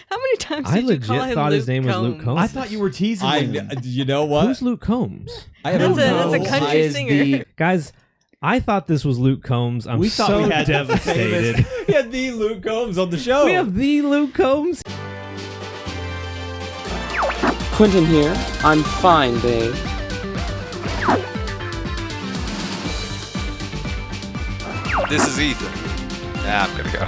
How many times I did you call legit him thought Luke his name was Luke Combs. I thought you were teasing me. You know what? Who's Luke Combs? I don't That's know. a country singer. Guys, I thought this was Luke Combs. I'm We thought so we had the devastated. We had the Luke Combs on the show. We have the Luke Combs. Quentin here. I'm fine, babe. This is Ethan. Nah, I'm gonna go.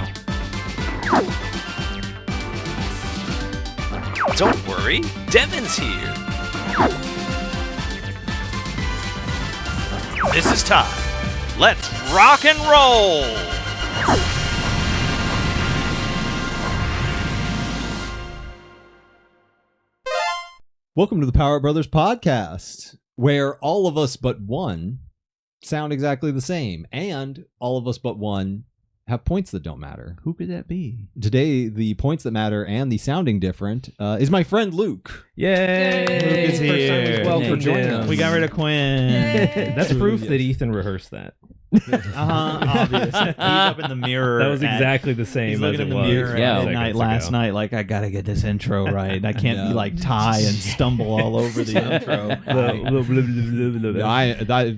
Don't worry, Devin's here. This is time. Let's rock and roll! Welcome to the Power Brothers podcast, where all of us but one sound exactly the same, and all of us but one have points that don't matter. Who could that be? Today, the points that matter and the sounding different is my friend Luke. Yay! Luke is First time he's here. welcome For joining us. We got rid of Quinn. That's proof that Ethan rehearsed that. Obvious. He's up in the mirror. That was exactly the same He's as looking it in the was mirror yeah, at night last night, like, I gotta get this intro right. I can't be like Ty and stumble all over the intro.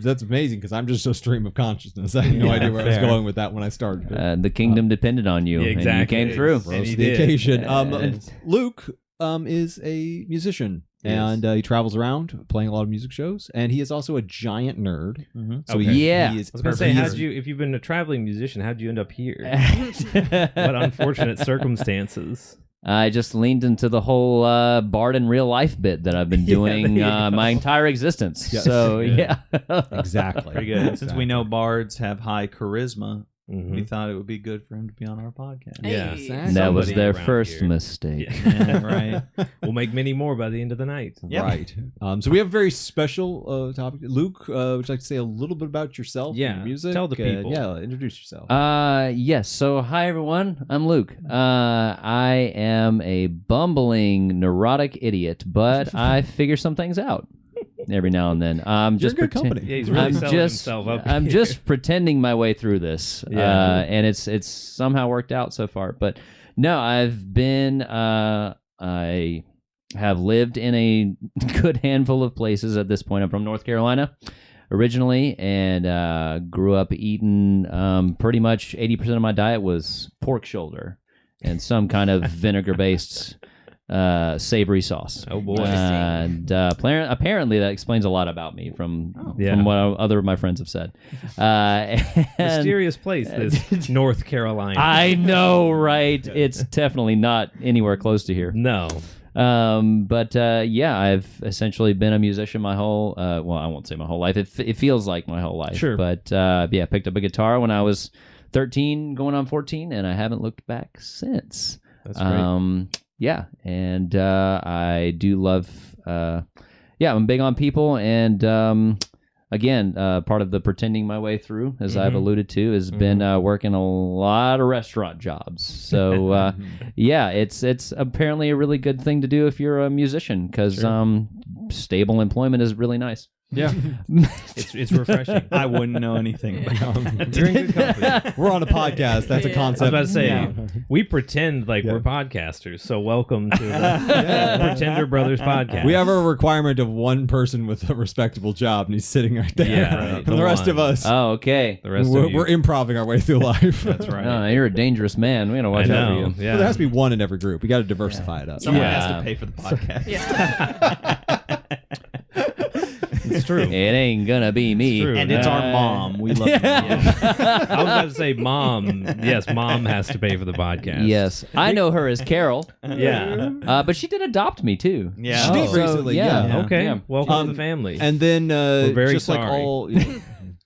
That's amazing because I'm just a stream of consciousness. I had no idea where I was going with that when I started. The kingdom depended on you, Yeah, exactly. and you came through. And Rose he to the did. occasion. Luke is a musician, and he travels around playing a lot of music shows, and he is also a giant nerd. So Okay. Yeah. he is, I was gonna say, if you've been a traveling musician, how'd you end up here? What unfortunate circumstances. I just leaned into the whole Bard in real life bit that I've been doing my entire existence. Yes. So, yeah. exactly. Pretty good. And since we know bards have high charisma, Mhm. we thought it would be good for him to be on our podcast. Yeah. Hey. That was Somebody their around first here. mistake. Yeah, right. We'll make many more by the end of the night. Yep. Right. So we have a very special topic. Luke, would you like to say a little bit about yourself? and Yeah, your music. tell the people. Yeah, introduce yourself. Yes. So, hi, everyone. I'm Luke. I am a bumbling, neurotic idiot, but I figure some things out every now and then. You're just in good company. Yeah, he's really selling himself up. I'm here. just pretending my way through this, Yeah. and it's somehow worked out so far. But no, I've been I have lived in a good handful of places at this point. I'm from North Carolina originally, and grew up eating pretty much 80% of my diet was pork shoulder and some kind of vinegar-based savory sauce. Oh, boy. And apparently that explains a lot about me from Yeah. what other of my friends have said. And Mysterious place, this North Carolina. I know, right? It's definitely not anywhere close to here. No. But yeah, I've essentially been a musician my whole, well, I won't say my whole life. It feels like my whole life. Sure. But yeah, picked up a guitar when I was 13, going on 14, and I haven't looked back since. That's great. Yeah, and I do love, yeah, I'm big on people, and again, part of the pretending my way through, as I've alluded to, has been working a lot of restaurant jobs. So yeah, it's apparently a really good thing to do if you're a musician, because stable employment is really nice. Yeah. It's refreshing. I wouldn't know anything about You're in good company. We're on a podcast. That's a Yeah. concept. I was about to say, Yeah. we pretend like we're podcasters, so welcome to the Pretender Brothers podcast. We have a requirement of one person with a respectable job, and he's sitting right there. Yeah, And right. the The rest of one. us, Oh, okay. the rest we're, of you. we're improving our way through life. That's right. No, you're a dangerous man. We gotta watch out for know. you. Yeah. Well, there has to be one in every group. We got to diversify it up. Someone Yeah. has to pay for the podcast. It's true. It ain't gonna be me. true. And it's our mom. We love you. I was about to say, Mom. Yes, Mom has to pay for the podcast. Yes, I know her as Carol, Yeah. but she did adopt me too. Yeah. She did So, recently, yeah. yeah. Okay. Yeah. Welcome to the family. And then, very just like sorry. all,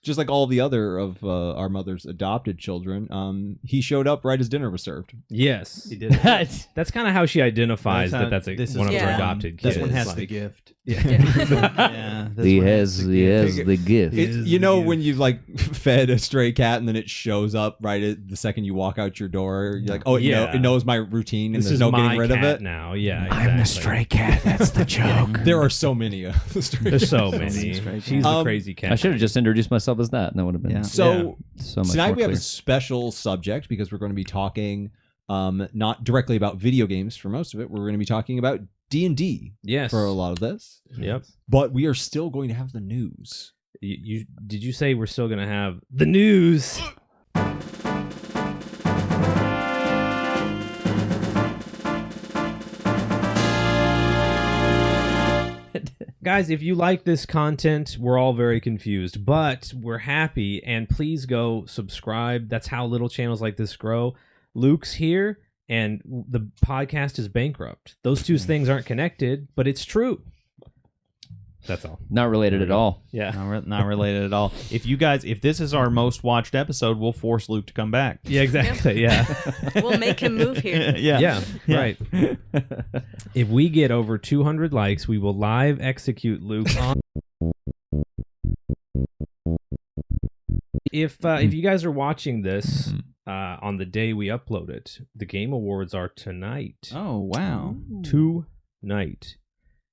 just like all the other of our mother's adopted children, he showed up right as dinner was served. yes, He did it. that's kind of how she identifies That's how- that this is one of her Yeah. adopted kids. This one has Like, the gift. Yeah. Yeah. this He one has the gift. the gift. It, you know when you've like fed a stray cat and then it shows up right at the second you walk out your door. You're like, oh, Yeah. it knows my routine and This there's is no my getting rid of cat it. now. Yeah, exactly. cat. That's the joke. There are so many of the stray There's so cats. many. Stray She's cat. the crazy cat. I should have just introduced myself as that, and that would have been Yeah. So so much tonight more we have clear. a special subject because we're going to be talking not directly about video games for most of it. We're going to be talking about D&D Yes. for a lot of this. Yep. But we are still going to have the news. You did you say we're still gonna have the news? Guys, if you like this content, we're all very confused, but we're happy, and please go subscribe. That's how little channels like this grow. Luke's here, and the podcast is bankrupt. Those two things aren't connected, but it's true. That's all. Not related at all. Yeah. Not related at all. If this is our most watched episode, we'll force Luke to come back. Yeah, exactly. Yeah. We'll make him move here. Yeah, right. If we get over 200 likes, we will live execute Luke on. If you guys are watching this on the day we upload it, the Game Awards are tonight. Oh, wow. Tonight.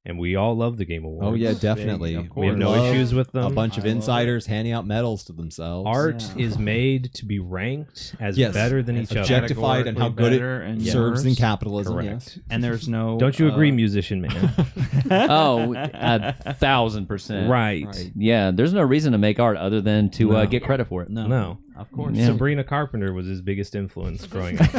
And we all love the Game Awards. Oh, yeah, definitely. Of We have no Love issues with them. A bunch of I love insiders handing out medals to themselves. Art Yeah. is made to be ranked as Yes. better than each other. Objectified and how good it serves in capitalism. Correct. Yes. And there's no... Don't you agree, musician man? Oh, 1,000%. Right. Yeah, there's no reason to make art other than to No. get credit for it. No. Of course. Yeah. Sabrina Carpenter was his biggest influence growing up.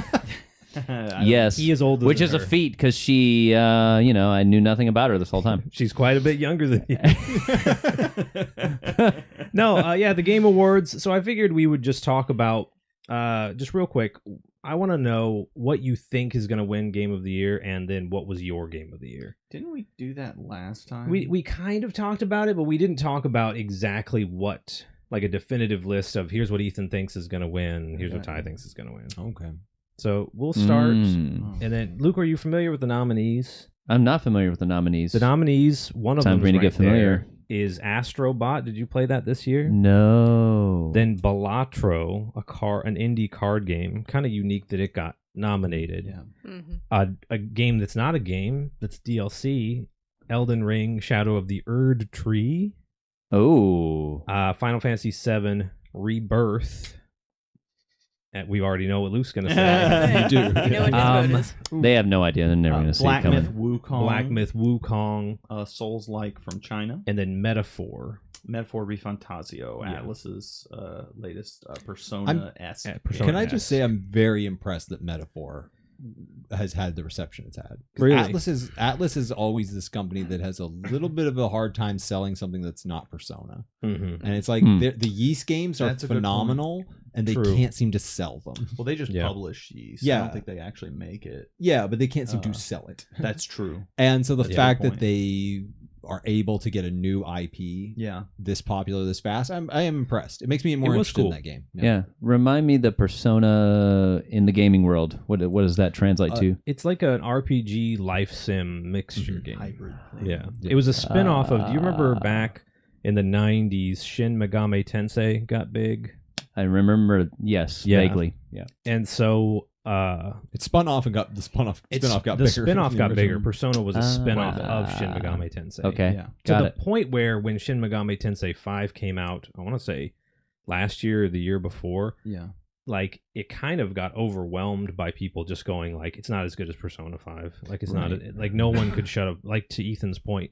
Yes. He is older Which than is a her. feat because she, I knew nothing about her this whole time. She's quite a bit younger than you. No, the Game Awards. So I figured we would just talk about, just real quick, I want to know what you think is going to win Game of the Year, and then what was your Game of the Year. Didn't we do that last time? We kind of talked about it, but we didn't talk about exactly what, like a definitive list of here's what Ethan thinks is going to win, here's what Ty thinks is going to win. Okay. So we'll start, Mm. and then Luke, are you familiar with the nominees? I'm not familiar with the nominees. The nominees, one of Time them for me to get familiar. is AstroBot. Did you play that this year? No. Then Balatro, an indie card game, kind of unique that it got nominated. Yeah. Mm-hmm. A game that's not a game, that's DLC, Elden Ring, Shadow of the Erd Tree, Oh. Final Fantasy VII Rebirth. And we already know what Luke's gonna say. You do. You know what his vote is. They have no idea. They're never going to see it Black coming. Myth Wukong. Black Myth Wukong, Souls-like from China. and then Metaphor. Metaphor Refantasio, Yeah. Atlas's latest Persona-esque. Persona Can I just esque. say I'm very impressed that Metaphor has had the reception it's had. 'Cause Really? Atlas is always this company that has a little bit of a hard time selling something that's not Persona. Mm-hmm. And it's like Hmm. the Yeast games are That's a good phenomenal, and they True. can't seem to sell them. Well, they just Yeah. publish these. I Yeah. don't think they actually make it. Yeah, but they can't seem to Uh, sell it. That's true. And so the That's a fact good that point. they are able to get a new IP Yeah. this popular this fast, I am impressed. It makes me more was interested cool. in that game. Yeah. Remind me the Persona in the gaming world. What does that translate to? It's like an RPG life sim mixture game. Hybrid thing. Yeah. It was a spin-off of, do you remember back in the 90s, Shin Megami Tensei got big? I remember, yes, Yeah. vaguely. Yeah. And so It spun off and got the spin-off got the bigger. spin-off than got the bigger. original. Persona was a spin-off Ah. of Shin Megami Tensei. Okay. Yeah. To Got the it. point where when Shin Megami Tensei 5 came out, I want to say last year or the year before, Yeah. like it kind of got overwhelmed by people just going like, it's not as good as Persona 5. Like it's not like no one could shut up. Like to Ethan's point,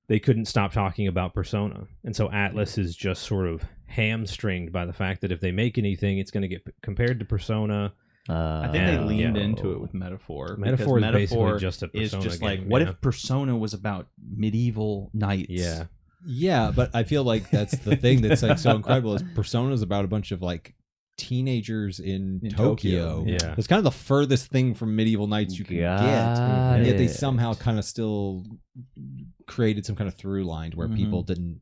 they couldn't stop talking about Persona. And so Atlas is just sort of hamstringed by the fact that if they make anything, it's going to get compared to Persona. I think they Yeah. leaned Yeah. into it with Metaphor. Metaphor because is basically just a is Persona just game, like, what yeah. if Persona was about medieval knights? Yeah. Yeah, but I feel like that's the thing that's like so incredible is Persona's about a bunch of like teenagers in Tokyo. Yeah. It's kind of the furthest thing from medieval knights you can get. Got And yet they it. somehow kind of still created some kind of through line where people didn't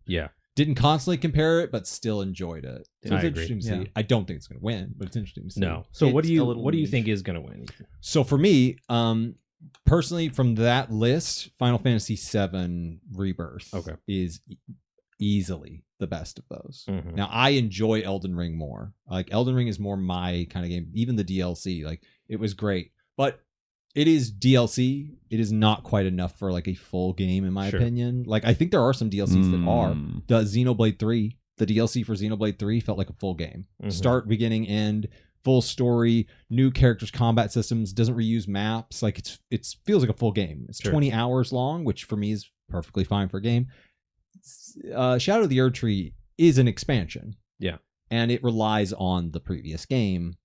constantly compare it, but still enjoyed it. So I it's agree. interesting to see. Yeah. I don't think it's going to win, but it's interesting to see. No. So what It's do a you little what do you niche. think is going to win? Ethan? So for me, personally, from that list, Final Fantasy VII Rebirth is easily the best of those. Mhm. Now, I enjoy Elden Ring more. Like Elden Ring is more my kind of game. Even the DLC, like it was great, but it is DLC. It is not quite enough for like a full game, in my Sure. opinion. Like I think there are some DLCs that are. The Xenoblade 3, the DLC for Xenoblade 3 felt like a full game. Mhm. Start, beginning, end. full story, new characters, combat systems, doesn't reuse maps. Like it feels like a full game. It's 20 hours long, which for me is perfectly fine for a game. Shadow of the Erdtree is an expansion. Yeah. And it relies on the previous game.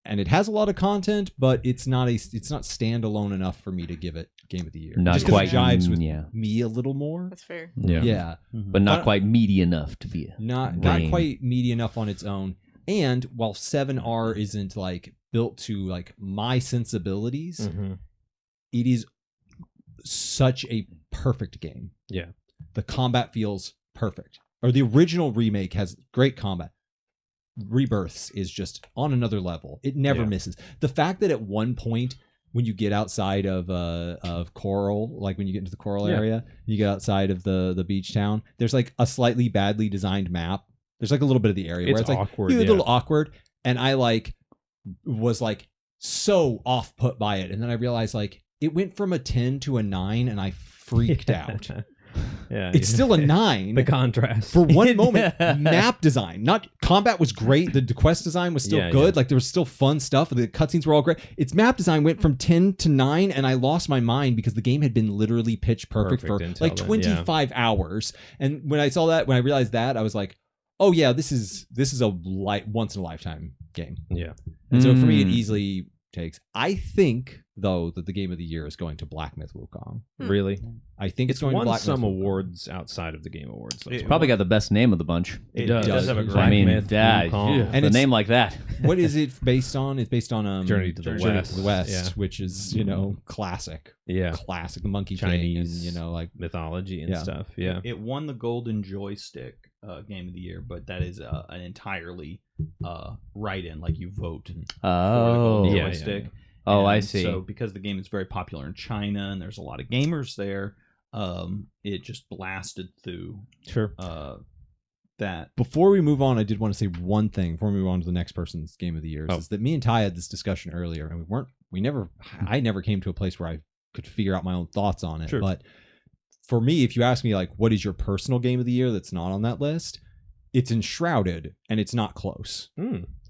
And it has a lot of content, but it's not standalone enough for me to give it Game of the Year. Not Just 'cause quite. it jives with Yeah. me a little more. That's fair. Yeah. But not quite meaty enough to be. Not game. quite meaty enough on its own. And while 7R isn't like built to like my sensibilities, it is such a perfect game. Yeah. The combat feels perfect. Or the original remake has great combat. Rebirths is just on another level. It never misses. The fact that at one point when you get outside of Coral, like when you get into the Coral area, you get outside of the beach town, there's like a slightly badly designed map. There's like a little bit of the area where it's like awkward, a little awkward, and I was so off put by it, and then I realized it went from a 10 to a 9, and I freaked out. Yeah, It's still a 9. The contrast. For one moment, map design, not combat was great. The quest design was still good. Like there was still fun stuff. The cutscenes were all great. Its map design went from 10 to 9, and I lost my mind because the game had been literally pitch perfect for like 25 hours. And when I saw that, when I realized that, I was like, oh yeah, this is a once in a lifetime game. Yeah. And so for me, it easily takes. I think though that the Game of the Year is going to Black Myth Wukong. Really? I think it's going won to Black some Myth Wukong. awards outside of the Game Awards. It's probably got the best name of the bunch. It does have a Black Black Myth, Myth Wukong. and a name like that. What is it based on? It's based on Journey to the West. Yeah. which is classic. Yeah. Classic. The Monkey Chinese, King and mythology and stuff. Yeah. It won the Golden Joystick Game of the Year, but that is an entirely write-in, like you vote for the Golden yeah, Joystick. yeah. Oh, And I see. So because the game is very popular in China and there's a lot of gamers there, it just blasted through Sure. that. Before we move on, I did want to say one thing before we move on to the next person's Game of the Year. Is that me and Ty had this discussion earlier, and I never came to a place where I could figure out my own thoughts on it. Sure. But for me, if you ask me what is your personal Game of the Year that's not on that list, it's Enshrouded, and it's not close.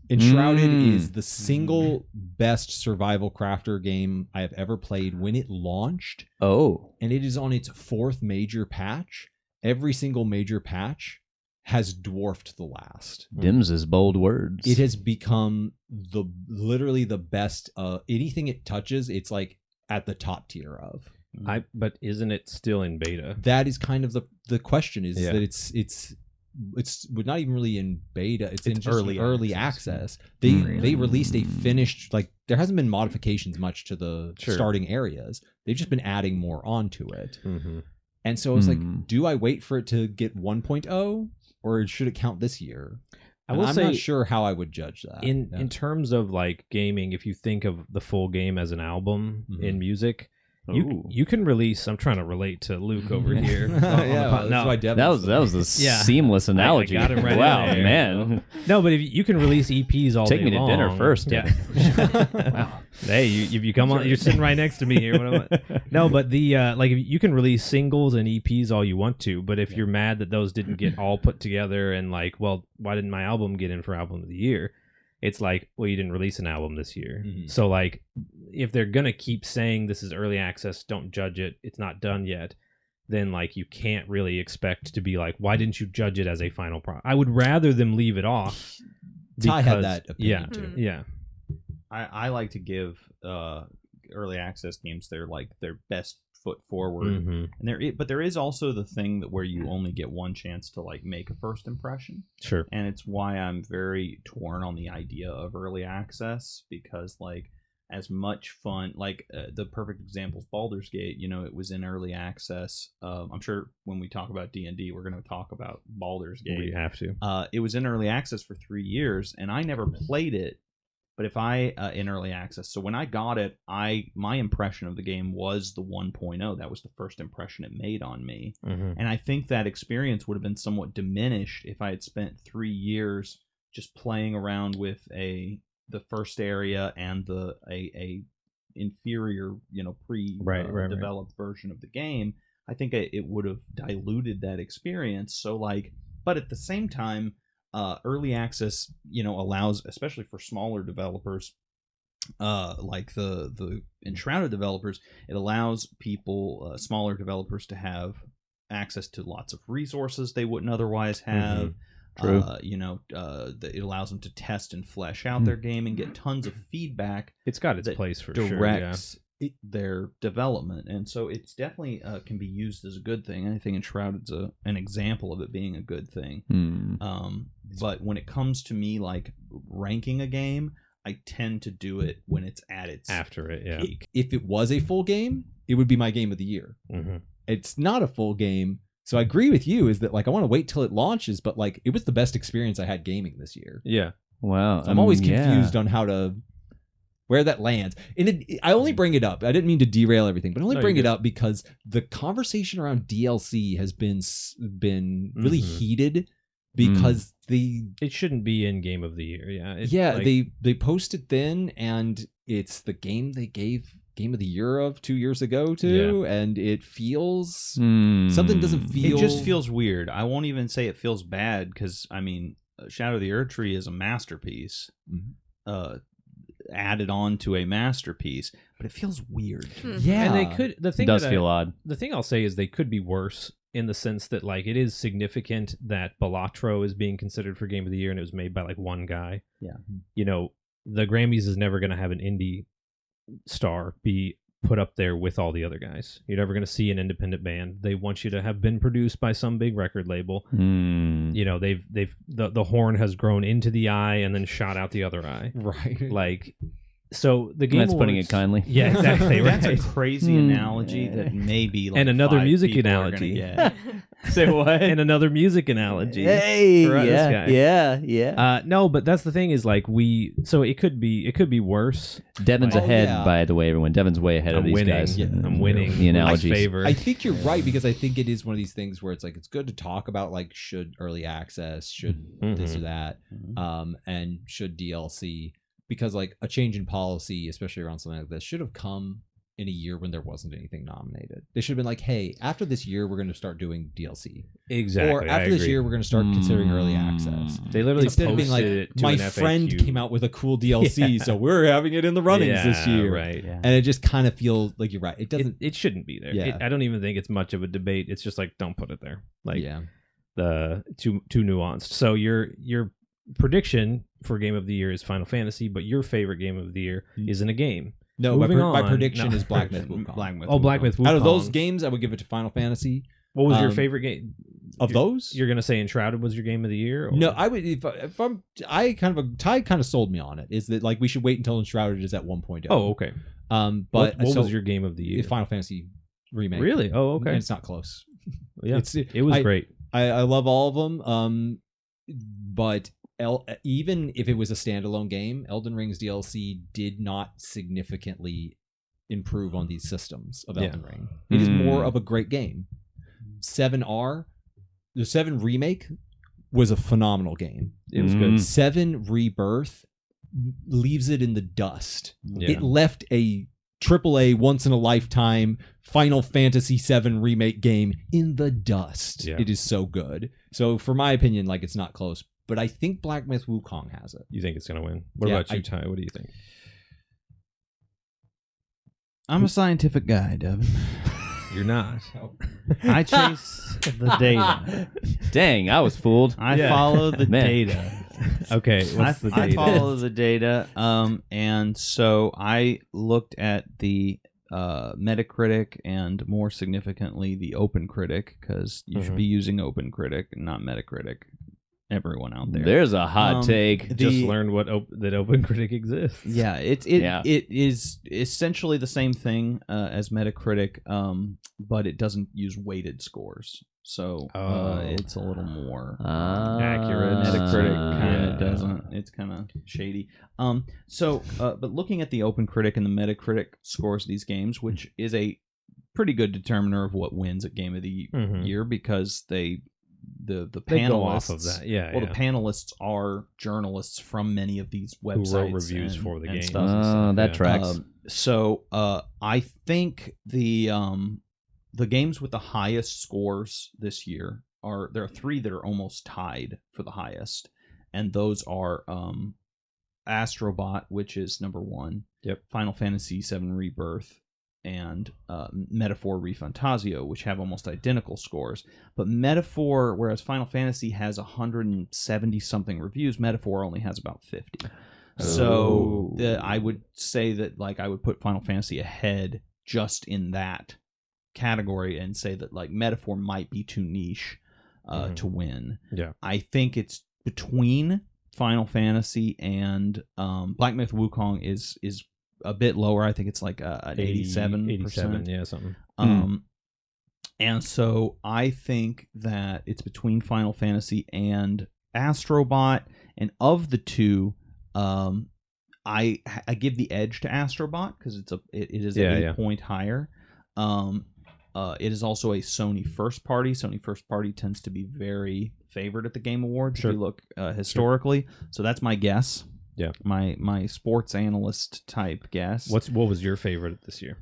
Enshrouded is the single best survival crafter game I have ever played when it launched. Oh. And it is on its 4th major patch. Every single major patch has dwarfed the last. Dim's bold words. It has become literally the best. Anything it touches, it's like at the top tier of. But isn't it still in beta? That is kind of the question is that it's not even really in beta. It's in just early access. They released a finished, there hasn't been modifications much to the starting areas. They've just been adding more onto it. And so it's do I wait for it to get 1.0 or should it count this year? I'm not sure how I would judge that. In terms of gaming, if you think of the full game as an album in music, you can release. I'm trying to relate to Luke over here. That was a seamless analogy. I got him right wow, in there. man. No, but if you can release EPs all Take day me to long, dinner first. Yeah. Wow. Hey, if you come on, you're sitting right next to me here. No, but the if you can release singles and EPs all you want to, but if you're mad that those didn't get all put together and why didn't my album get in for album of the year? It's you didn't release an album this year. So if they're gonna keep saying this is early access, don't judge it, it's not done yet, then you can't really expect to be why didn't you judge it as a final product? I would rather them leave it off. Ty had that opinion too. Yeah. I like to give early access games their best foot forward, and there is also the thing that where you only get one chance to make a first impression. Sure. And it's why I'm very torn on the idea of early access, because as much fun, the perfect example is Baldur's Gate. It was in early access. I'm sure when we talk about D&D, we're going to talk about Baldur's Gate. We have to. It was in early access for 3 years, and I never played it. But if I in early access, so when I got it, my impression of the game was the 1.0. That was the first impression it made on me, and I think that experience would have been somewhat diminished if I had spent 3 years just playing around with the first area and a inferior developed version of the game. I think it would have diluted that experience. So but at the same time, early access, allows, especially for smaller developers, like the Enshrouded developers, it allows people, smaller developers, to have access to lots of resources they wouldn't otherwise have. True. It allows them to test and flesh out their game and get tons of feedback. It's got its that place for directs their development, and so it's definitely can be used as a good thing. I think Enshrouded's an example of it being a good thing. But when it comes to me like ranking a game, I tend to do it when it's at its after it. Yeah. peak. If it was a full game, it would be my game of the year. Mm-hmm. It's not a full game. So I agree with you, is that like I want to wait till it launches, but like it was the best experience I had gaming this year. Yeah. Wow. I'm always confused on where that lands. And I only bring it up. I didn't mean to derail everything, but I only bring it up because the conversation around DLC has been really heated because it shouldn't be in Game of the Year. Yeah. They posted then, and it's the game they gave Game of the Year of 2 years ago too, and it feels something doesn't feel. It just feels weird. I won't even say it feels bad, because I mean, Shadow of the Erdtree is a masterpiece, added on to a masterpiece, but it feels weird. Yeah, and they could. The thing it does feel odd. The thing I'll say is they could be worse, in the sense that like it is significant that Balatro is being considered for Game of the Year, and it was made by like one guy. Yeah, the Grammys is never going to have an indie star be put up there with all the other guys. You're never going to see an independent band. They want you to have been produced by some big record label. The horn has grown into the eye and then shot out the other eye. Right. Like, so the Game That's Awards, putting it kindly. Yeah, exactly. Right. That's a crazy analogy that maybe like and another 5 music people are analogy. gonna get. Say what? And another music analogy. Hey, for this guy. yeah. No, but that's the thing is like so it could be worse. Devin's ahead, by the way, everyone. Devin's way ahead of these winning. guys. Yeah. I'm winning. The analogies. Favor. I think you're right, because I think it is one of these things where it's like it's good to talk about like should early access, should this or that, and should DLC, because like a change in policy, especially around something like this, should have come in a year when there wasn't anything nominated. They should have been like, hey, after this year we're going to start doing DLC. Exactly. Or after this year we're going to start considering early access. They literally instead of being like, it to my an friend FAQ. came out with a cool DLC, so we're having it in the runnings this year. Right. Yeah. And it just kind of feels like you're right. It doesn't. It shouldn't be there. Yeah. I don't even think it's much of a debate. It's just like, don't put it there. Like, yeah. the too nuanced. So your prediction for Game of the Year is Final Fantasy, but your favorite Game of the Year isn't a game. No, my prediction is Black Myth Wukong. Black Myth Wukong. Out of those games, I would give it to Final Fantasy. What was your favorite game of those? You're gonna say Enshrouded was your game of the year? Or? No, I would. If I'm, Ty kind of sold me on it. Is that like we should wait until Enshrouded is at 1.0? Oh, okay. But what was your game of the year? Final Fantasy remake. Really? Oh, okay. And it's not close. Yeah, it was great. I love all of them. But even if it was a standalone game, Elden Ring's DLC did not significantly improve on these systems of Elden Ring. It is more of a great game. 7R, the 7 remake was a phenomenal game. It was good. 7 Rebirth leaves it in the dust. Yeah. It left a AAA once in a lifetime Final Fantasy VII remake game in the dust. Yeah. It is so good. So for my opinion, like it's not close, but I think Black Myth Wukong has it. You think it's gonna win? What about you, Ty? What do you think? I'm a scientific guy, Devin. You're not. I chase the data. Dang, I was fooled. I follow the data. Okay, what's the data? I follow the data. And so I looked at the Metacritic and more significantly the OpenCritic, because you should be using OpenCritic and not Metacritic. Everyone out there. There's a hot take. Just learned that OpenCritic exists. Yeah, it is essentially the same thing as Metacritic, but it doesn't use weighted scores. So it's a little more accurate. Metacritic kind of doesn't. It's kind of shady. But looking at the OpenCritic and the Metacritic scores of these games, which is a pretty good determiner of what wins at Game of the Year, because the panelists go off of that. The panelists are journalists from many of these websites who wrote reviews for the game. That tracks. I think the games with the highest scores this year there are 3 that are almost tied for the highest, and those are AstroBot, which is number 1. Yep. Final Fantasy VII Rebirth, and Metaphor ReFantazio, which have almost identical scores. But Metaphor, whereas Final Fantasy has 170 something reviews, Metaphor only has about 50. So I would say that like I would put Final Fantasy ahead just in that category and say that like Metaphor might be too niche to win. Yeah. I think it's between Final Fantasy and Black Myth Wukong is a bit lower. I think it's like an 87%. 87, yeah, something. And so I think that it's between Final Fantasy and AstroBot, and of the two, I give the edge to AstroBot because it is an 8-point higher. It is also a Sony first party. Sony first party tends to be very favored at the Game Awards if you look historically. So that's my guess. Yeah, my sports analyst type guess. What was your favorite this year?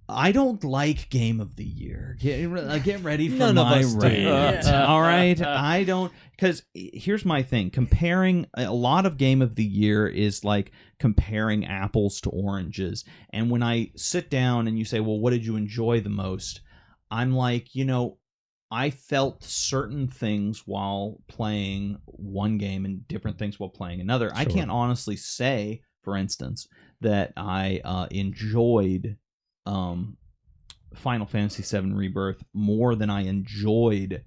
I don't like Game of the Year. Get ready for None of my us do. rant. All right, I don't, because here's my thing. Comparing a lot of Game of the Year is like comparing apples to oranges. And when I sit down and you say, well, what did you enjoy the most? I'm like, I felt certain things while playing one game and different things while playing another. Sure. I can't honestly say, for instance, that I enjoyed Final Fantasy VII Rebirth more than I enjoyed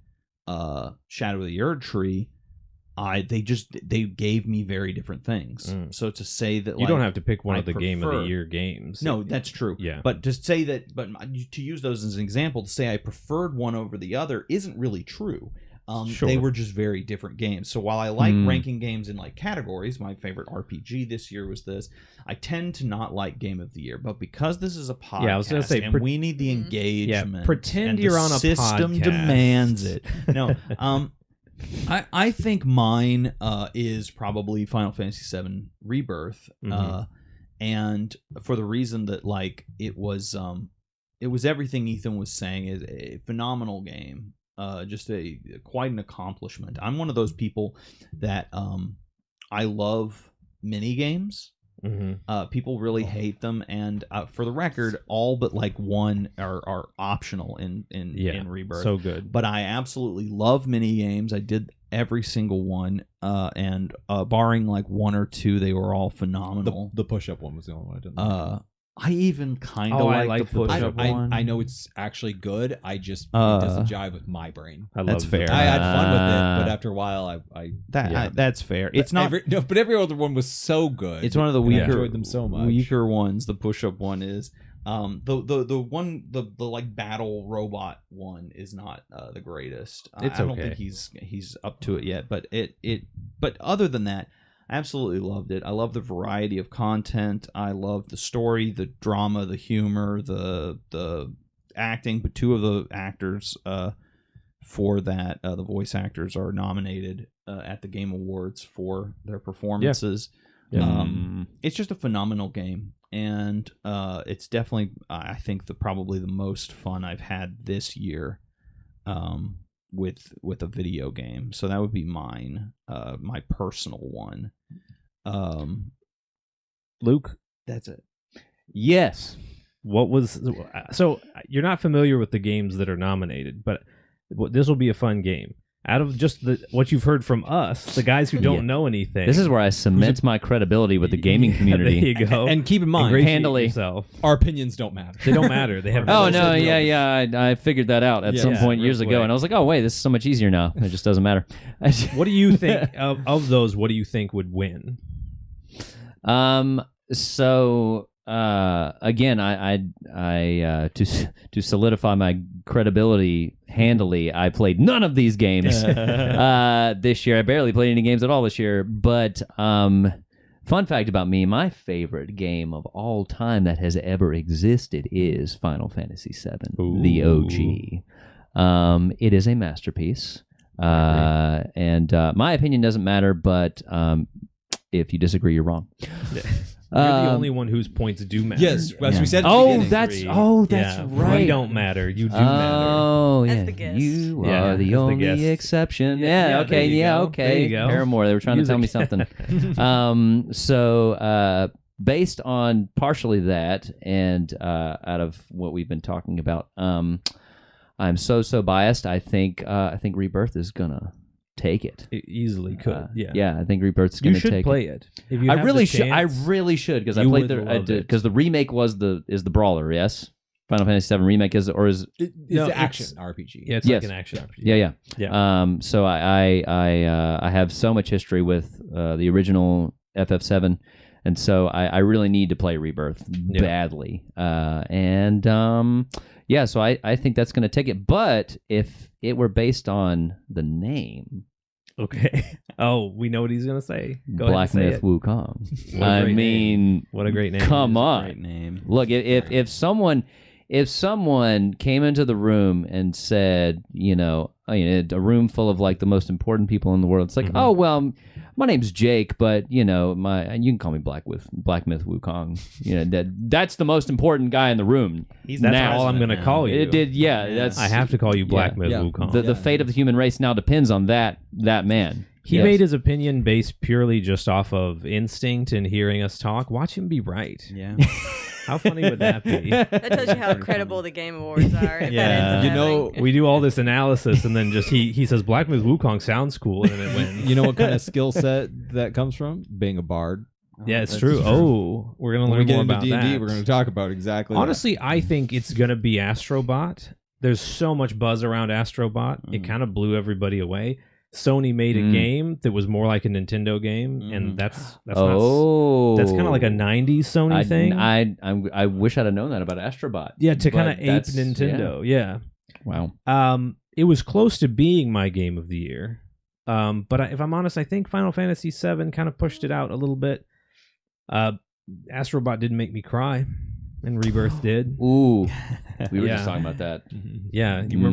Shadow of the Erdtree. They gave me very different things. So to say that you don't have to pick one of the Game of the Year games. No, that's true. Yeah. But to say that, to use those as an example, to say I preferred one over the other isn't really true. Sure. They were just very different games. So while I like ranking games in like categories, my favorite RPG this year was this. I tend to not like Game of the Year, but because this is a podcast, I was gonna say, and we need the engagement. Pretend and you're the on a system podcast. Demands it. No, I think mine is probably Final Fantasy VII Rebirth, and for the reason that like it was everything Ethan was saying. Is a phenomenal game. Just quite an accomplishment. I'm one of those people that I love mini games. People really hate them, and for the record, all but like one are optional in Rebirth. So good. But I absolutely love mini games. I did every single one, and barring like one or two, they were all phenomenal. The push-up one was the only one I didn't like. I even kind of like the push-up one. I know it's actually good. I just it doesn't jive with my brain. That's fair. I had fun with it, but after a while, that's fair. It's not. But every other one was so good. It's one of the weaker. I enjoyed them so much. Weaker ones. The push-up one is. The one the like battle robot one is not the greatest. I don't think he's up to it yet. But but other than that, I absolutely loved it. I love the variety of content. I love the story, the drama, the humor, the acting. But two of the actors for that, the voice actors, are nominated at the Game Awards for their performances. Yeah. It's just a phenomenal game, and it's definitely, I think, probably the most fun I've had this year. With a video game. So that would be mine, my personal one. Luke? That's it. Yes. What was... So, you're not familiar with the games that are nominated, but this will be a fun game. Out of just what you've heard from us, the guys who don't know anything... This is where I cement my credibility with the gaming community. There you go. And keep in mind, handily, our opinions don't matter. They don't matter. They have. Oh no, I figured that out at some point years ago, and I was like, oh wait, this is so much easier now. It just doesn't matter. What do you think of those? What do you think would win? So again, I to solidify my credibility handily, I played none of these games this year. I barely played any games at all this year. But fun fact about me, my favorite game of all time that has ever existed is Final Fantasy VII, the OG. It is a masterpiece, and my opinion doesn't matter. But if you disagree, you're wrong. You're the only one whose points do matter. Yes, as we said. At the Oh, beginning. that's Yeah, right. We don't matter. You do matter. Oh, As yeah. the guest. You Yeah, are as the the only guest. exception. Yeah, Yeah, there okay, you yeah, go. okay. There you go. Paramore, they were trying to tell me Music. something. So based on partially that, and out of what we've been talking about, I'm so biased. I think Rebirth is gonna take it. It easily could. Yeah, I think Rebirth's You gonna should take play it. it. If you I have really the should. I chance, really should because I you played would I love did it. because the remake is the brawler. Yes, Final Fantasy VII remake is It's No, the action it's- RPG. Yeah, it's Yes. like an action RPG. yeah. So I have so much history with the original FF7, and so I really need to play Rebirth badly. So I think that's going to take it. But if it were based on the name, Okay. Oh, we know what he's gonna say. Go Black ahead and Myth say it. Wukong, What a I great mean, What a great name. come on. Great name. Look, if someone came into the room and said, a room full of like the most important people in the world, it's like, oh well, my name's Jake, but you can call me Black Myth Wukong. That's the most important guy in the room. That's now. all I'm gonna call you. It did, yeah. That's I have to call you Black Myth Yeah. Wukong. the fate of the human race now depends on that man. He Yes. made his opinion based purely just off of instinct and hearing us talk. Watch him be right. Yeah. How funny would that be? That tells you how credible the Game Awards are. If Yeah. that ends up happening. We do all this analysis, and then just he says Black Myth Wukong sounds cool, and then it wins. You know what kind of skill set that comes from? Being a bard. Yeah, it's true. Oh, we're gonna When we learn get more into about D&D, that. we're going to talk about exactly Honestly, I think it's gonna be AstroBot. There's so much buzz around AstroBot. It kind of blew everybody away. Sony made a game that was more like a Nintendo game, and that's kind of like a '90s Sony thing. I wish I'd have known that about AstroBot. Yeah, to kind But of ape that's- Nintendo. Yeah. Wow. It was close to being my game of the year. But if I'm honest, I think Final Fantasy VII kind of pushed it out a little bit. AstroBot didn't make me cry, and Rebirth did. Ooh, we were Yeah. just talking about that. Yeah, do you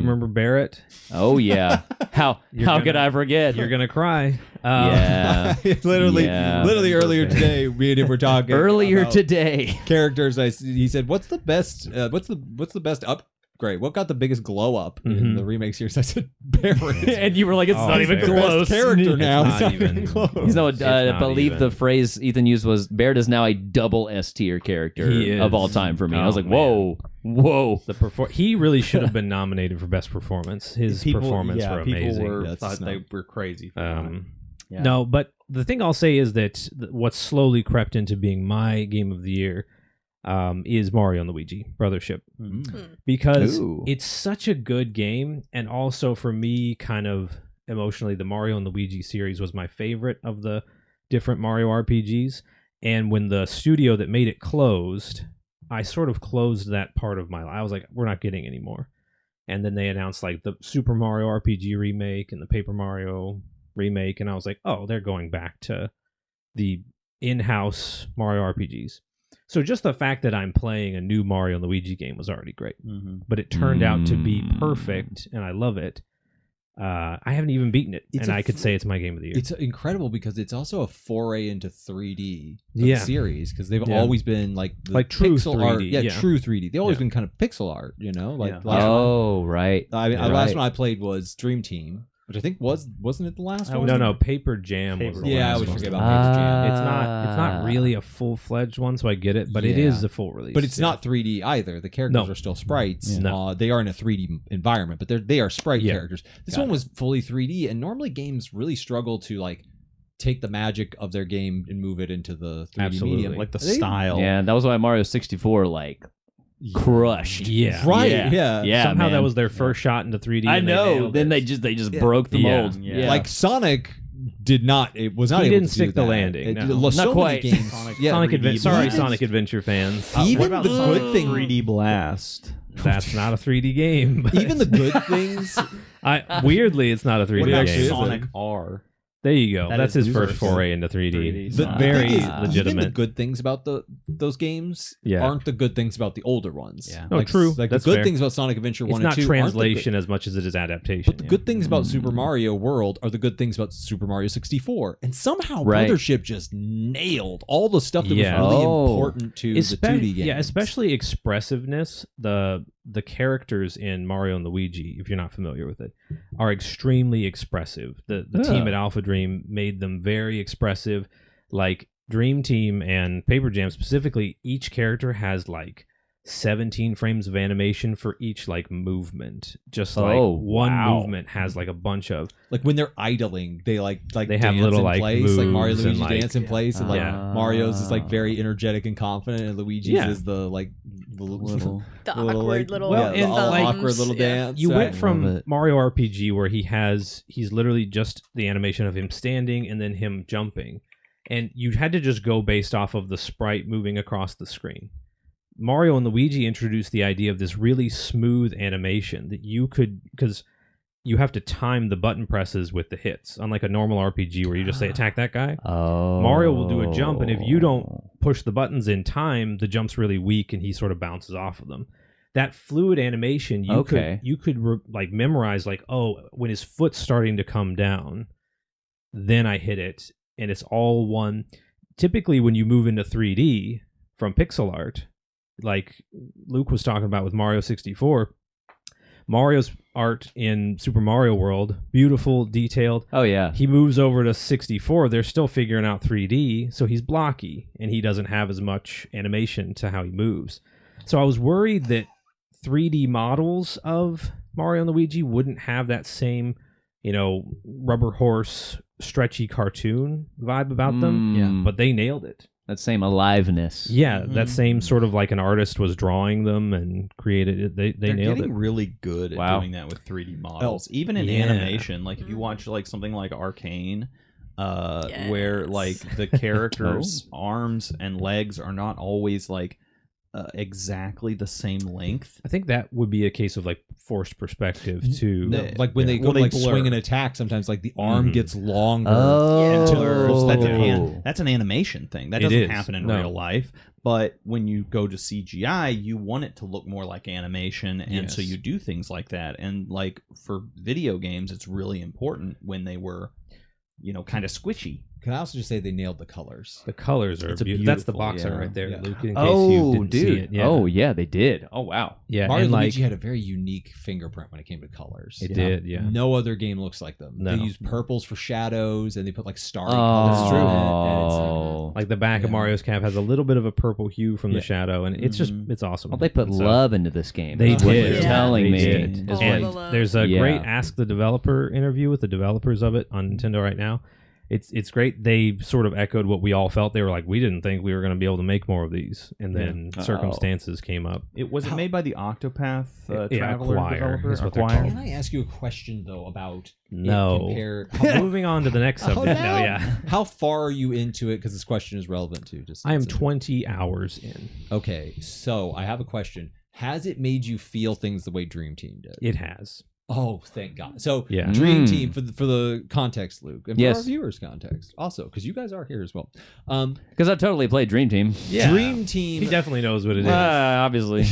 remember Barrett? Oh yeah. How You're could gonna- I forget? You're gonna cry. Yeah. literally Yeah. earlier today, me and him were talking Earlier about today. characters. He said, "What's the best? What's the best upgrade? What got the biggest glow up in the remake series?" I said, "Barrett." And you were like, it's Oh, not even fair. The close. best character now. It's It's not not even even- close. You know, It's I not believe even. the phrase Ethan used was Barrett is now a double S tier character He of is. all time for me. I Oh, was like, man. whoa. He really should have been nominated for best performance. His performance were amazing. People Yeah, it's thought a they snub. were crazy. For that. Yeah. No, but the thing I'll say is that what slowly crept into being my game of the year is Mario and Luigi Brothership, because Ooh. it's such a good game, and also for me, kind of emotionally, the Mario and Luigi series was my favorite of the different Mario RPGs. And when the studio that made it closed, I sort of closed that part of my life. I was like, we're not getting any more. And then they announced like the Super Mario RPG remake and the Paper Mario remake, and I was like, oh, they're going back to the in-house Mario RPGs. So just the fact that I'm playing a new Mario and Luigi game was already great. But it turned out to be perfect, and I love it. I haven't even beaten it, It's and a I could say it's my game of the year. It's incredible because it's also a foray into 3D series, because they've Yeah. always been like the Like true pixel art. 3D, Yeah, yeah. true 3D. They've always Yeah. been kind of pixel art, like Yeah. last Oh, right. one. I mean, Right. last one I played was Dream Team, which I think wasn't it the last one? No, Paper Jam was Paper the Jam. Yeah, I last always one. forget about Paper Jam. It's not really a full-fledged one, so I get it, but it Yeah. is the full release. But it's yeah. not 3D either. The characters No. are still sprites. No. They are in a 3D environment, but they are sprite Yeah. characters. This Got one was fully 3D, and normally games really struggle to like take the magic of their game and move it into the 3D Absolutely. medium. Like the They- style. Yeah, that was why Mario 64 crushed. Yeah. Right. Yeah. Yeah. Somehow man. that was their first shot into 3D. I and they know. nailed Then it. they just Yeah. broke the Yeah. mold. Yeah. Like Sonic did not. It was not. He able didn't to stick do the that. landing, no. So Not many quite. games. Yeah. Sonic 3D Adventure. Sorry, Blast. Sonic Adventure fans. Even what about the Sonic good thing. 3D Blast. That's not a 3D game. but- Even the good things. weirdly, it's not a 3D What about game. is it? Sonic R? There you go. That That's is his his first first foray into 3D. 3D. The Very thing is, legitimate. Even the good things about those games aren't the good things about the older ones. Yeah. No, true. Like That's the good fair. things about Sonic Adventure It's 1 not and 2 translation as much as it is adaptation. But the good things about Super Mario World are the good things about Super Mario 64. And somehow Right. Mothership just nailed all the stuff that Yeah. was really Oh. important to the 2D games. Yeah, especially expressiveness. The characters in Mario and Luigi, if you're not familiar with it, are extremely expressive. The team at Alpha Dream made them very expressive. Like Dream Team and Paper Jam specifically, each character has like 17 frames of animation for each like movement. Just like one movement has like a bunch of, like when they're idling, they like they dance have little in like place, moves like Mario and and, Luigi like, dance in place, and like Mario's is like very Ah. energetic and confident, and Luigi's is the like the Little. The the little, awkward like, little well, the and, all like, awkward little dance. You right? went from Love it. Mario RPG where he's literally just the animation of him standing and then him jumping, and you had to just go based off of the sprite moving across the screen. Mario and Luigi introduced the idea of this really smooth animation that you could, because you have to time the button presses with the hits, unlike a normal RPG where you just say attack that guy. Oh. Mario will do a jump, and if you don't push the buttons in time, the jump's really weak and he sort of bounces off of them. That fluid animation, you could like memorize, like, oh, when his foot's starting to come down, then I hit it, and it's all one. Typically, when you move into 3D from pixel art, like Luke was talking about with Mario 64, Mario's art in Super Mario World, beautiful, detailed. Oh yeah. He moves over to 64. They're still figuring out 3D, so he's blocky, and he doesn't have as much animation to how he moves. So I was worried that 3D models of Mario and Luigi wouldn't have that same, rubber horse, stretchy cartoon vibe about them. Yeah. But they nailed it. That same aliveness. Yeah, that same sort of like an artist was drawing them and created it. They're nailed getting it. really good at doing that with 3D models, even in animation. Like if you watch like something like Arcane, where like the characters' arms and legs are not always like exactly the same length. I think that would be a case of like forced perspective too. No, like when they go to like swing and attack, sometimes like the arm gets longer. That's an animation thing. That doesn't happen in real life. But when you go to CGI, you want it to look more like animation, and so you do things like that. And like for video games, it's really important when they were, kind of squishy. Can I also just say they nailed the colors? The colors are beautiful. That's the box art right there, Luke. In case you didn't see it. Yeah. Oh yeah, they did. Oh wow. Yeah, Mario and Luigi had a very unique fingerprint when it came to colors. It did, yeah. No other game looks like them. No. They use purples for shadows, and they put like starry colors. colors. Oh, like the back of Mario's cap has a little bit of a purple hue from the shadow, and it's just it's awesome. Well, they put love into this game. They That's what did. you're telling me. Did. Is And what- there's a great Ask the Developer interview with the developers of it on Nintendo right now. It's great. They sort of echoed what we all felt. They were like, we didn't think we were going to be able to make more of these, and then circumstances came up. It was made by the Octopath Traveler Acquire developer. is what they're called. Can I ask you a question though about No. Moving on to the next subject now. Yeah. How far are you into it? Because this question is relevant to just. I am 20 hours in. Okay, so I have a question. Has it made you feel things the way Dream Team did? It has. Oh, thank God. So, Yeah. Dream Team, for the context, Luke, and for Yes. our viewers' context, also, because you guys are here as well. Because I've totally played Dream Team. Yeah. Dream Team. He definitely knows what it is. Obviously.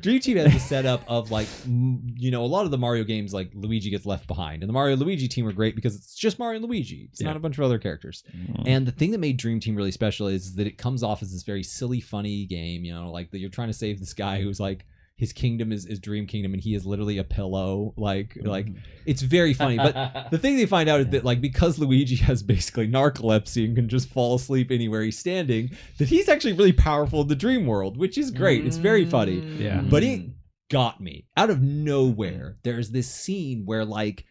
Dream Team has the setup of like, a lot of the Mario games, like Luigi gets left behind, and the Mario and Luigi team are great because it's just Mario and Luigi. It's not a bunch of other characters. And the thing that made Dream Team really special is that it comes off as this very silly, funny game. Like that you're trying to save this guy who's like, his kingdom is Dream Kingdom, and he is literally a pillow. Like it's very funny. But the thing they find out is that like because Luigi has basically narcolepsy and can just fall asleep anywhere he's standing, that he's actually really powerful in the dream world, which is great. It's very funny. Yeah. But it got me out of nowhere. There's this scene where like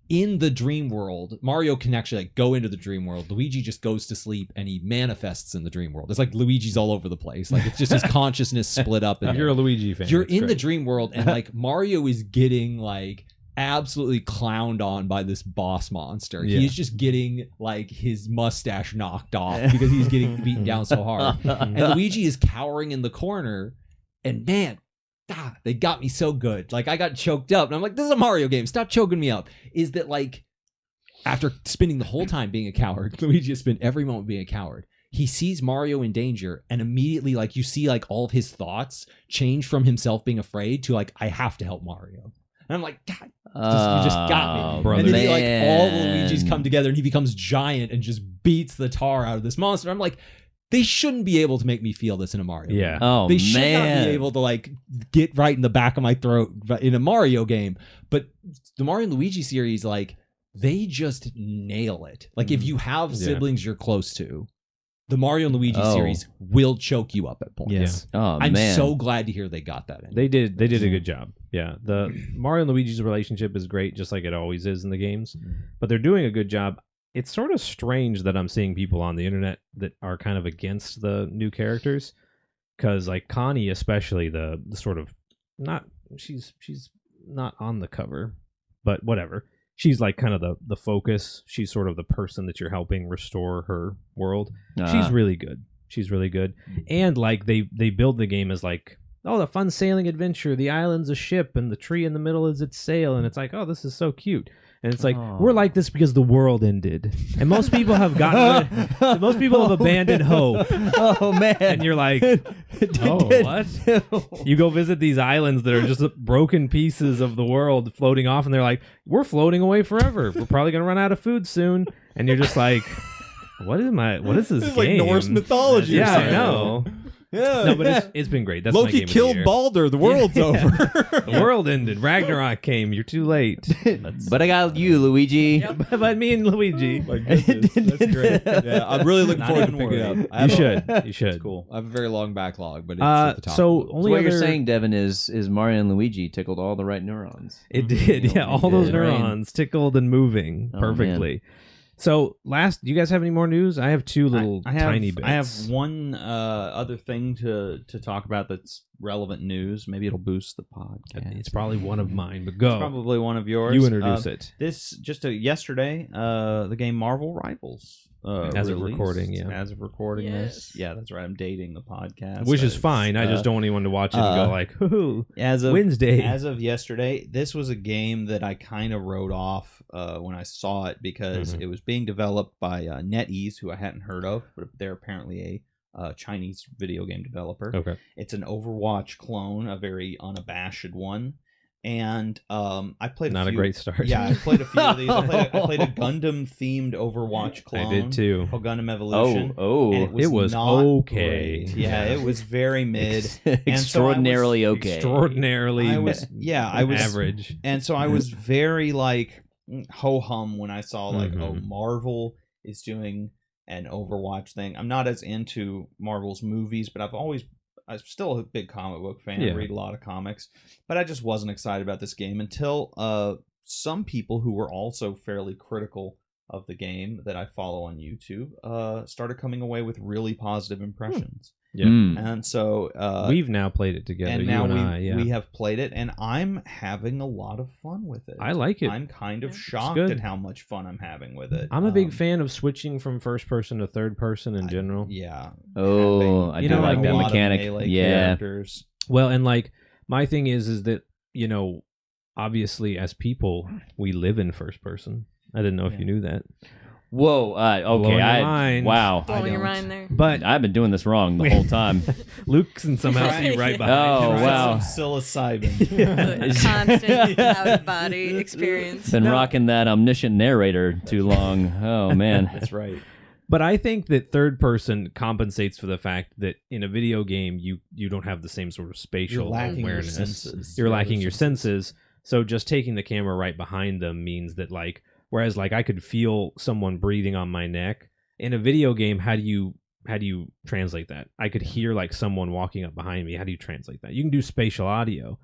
in the dream world, Mario can actually like go into the dream world. Luigi just goes to sleep and he manifests in the dream world. It's like Luigi's all over the place. Like it's just his consciousness split up. If you're a Luigi fan, You're it's in the great. dream world, and like Mario is getting like absolutely clowned on by this boss monster. Yeah. He's just getting like his mustache knocked off because he's getting beaten down so hard. And Luigi is cowering in the corner, and man, they got me so good. Like I got choked up, and I'm like, this is a Mario game. Stop choking me up. Is that like after spending the whole time being a coward, Luigi has spent every moment being a coward. He sees Mario in danger, and immediately, like, you see, like, all of his thoughts change from himself being afraid to, like, I have to help Mario. And I'm like, God, you just got me. Brother. And then, like, all the Luigis come together, and he becomes giant and just beats the tar out of this monster. I'm like, they shouldn't be able to make me feel this in a Mario game. Oh, They should not man. be able to, like, get right in the back of my throat in a Mario game. But the Mario and Luigi series, like, they just nail it. Like, if you have siblings you're close to, the Mario and Luigi series will choke you up at points. Oh, I'm man. so glad to hear they got that in. They did a good job. Yeah, the Mario and Luigi's relationship is great, just like it always is in the games. But they're doing a good job. It's sort of strange that I'm seeing people on the internet that are kind of against the new characters, because like Connie, especially the sort of she's not on the cover, but whatever. She's like kind of the focus. She's sort of the person that you're helping restore her world. She's really good. She's really good. And like they build the game as like, oh, the fun sailing adventure. The island's a ship and the tree in the middle is its sail. And it's like, oh, this is so cute. And it's like, we're like this because the world ended. And most people have most people have abandoned hope. Oh, man. And you're like, oh, what? You go visit these islands that are just broken pieces of the world floating off. And they're like, we're floating away forever. We're probably going to run out of food soon. And you're just like, what is this It's game? like Norse mythology. Yeah, or I know. Yeah. No, but it's been great. That's my Loki game of the killed year. Baldur. The world's over. The world ended. Ragnarok came. You're too late. But I got you, Luigi. But me and Luigi. My goodness, that's great. Yeah, I'm really looking forward to picking it up. You should. It's cool. I have a very long backlog, but it's at the top. So So only what you're other- saying, Devin, is Mario and Luigi tickled all the right neurons. It did. Yeah, all those did. neurons tickled and moving Oh, perfectly. So do you guys have any more news? I have two little tiny bits. I have one other thing to talk about that's relevant news. Maybe it'll boost the podcast. It's probably one of mine, but go. It's probably one of yours. You introduce it. This yesterday, the game Marvel Rivals. As of released. recording, yeah. As of recording Yes. this. Yeah, that's right. I'm dating the podcast. Which is It's, fine. I just don't want anyone to watch it and go like, "Hoo, as of Wednesday." As of yesterday, this was a game that I kind of wrote off when I saw it because it was being developed by NetEase, who I hadn't heard of, but they're apparently a Chinese video game developer. Okay. It's an Overwatch clone, a very unabashed one. And I played Not a great start. Yeah, I played a few of these. I played a Gundam-themed Overwatch clone. I did too. Called Gundam Evolution. Oh, and It was not okay. great. Yeah, it was very mid. extraordinarily okay. Extraordinarily I was average. And so I was very like ho-hum when I saw like, Mhm. oh, Marvel is doing an Overwatch thing. I'm not as into Marvel's movies, but I'm still a big comic book fan. Yeah. I read a lot of comics, but I just wasn't excited about this game until some people who were also fairly critical of the game that I follow on YouTube started coming away with really positive impressions. Yeah. And so We've now played it together. and you now and we have played it, and I'm having a lot of fun with it. I like it. I'm kind of Yeah. shocked good. at how much fun I'm having with it. I'm a big fan of switching from first person to third person in general. Yeah. Oh, I You do know, like like that a lot of mechanic. melee Yeah. characters. Well, and like my thing is that, you know, obviously as people, we live in first person. I didn't know if you knew that. Whoa. Blowing Okay. your mind. Wow. Blowing your don't. mind there. But I've been doing this wrong the whole time. Luke can somehow see right behind Oh, him. wow. Some psilocybin. It's a constant out-of-body experience. Been rocking that omniscient narrator too long. Oh, man. That's right. But I think that third person compensates for the fact that in a video game you don't have the same sort of spatial You're lacking your awareness. senses. You're Your lacking other your senses. So just taking the camera right behind them means that like whereas like I could feel someone breathing on my neck in a video game, how do you translate that? I could hear like someone walking up behind me. How do you translate that? You can do spatial audio.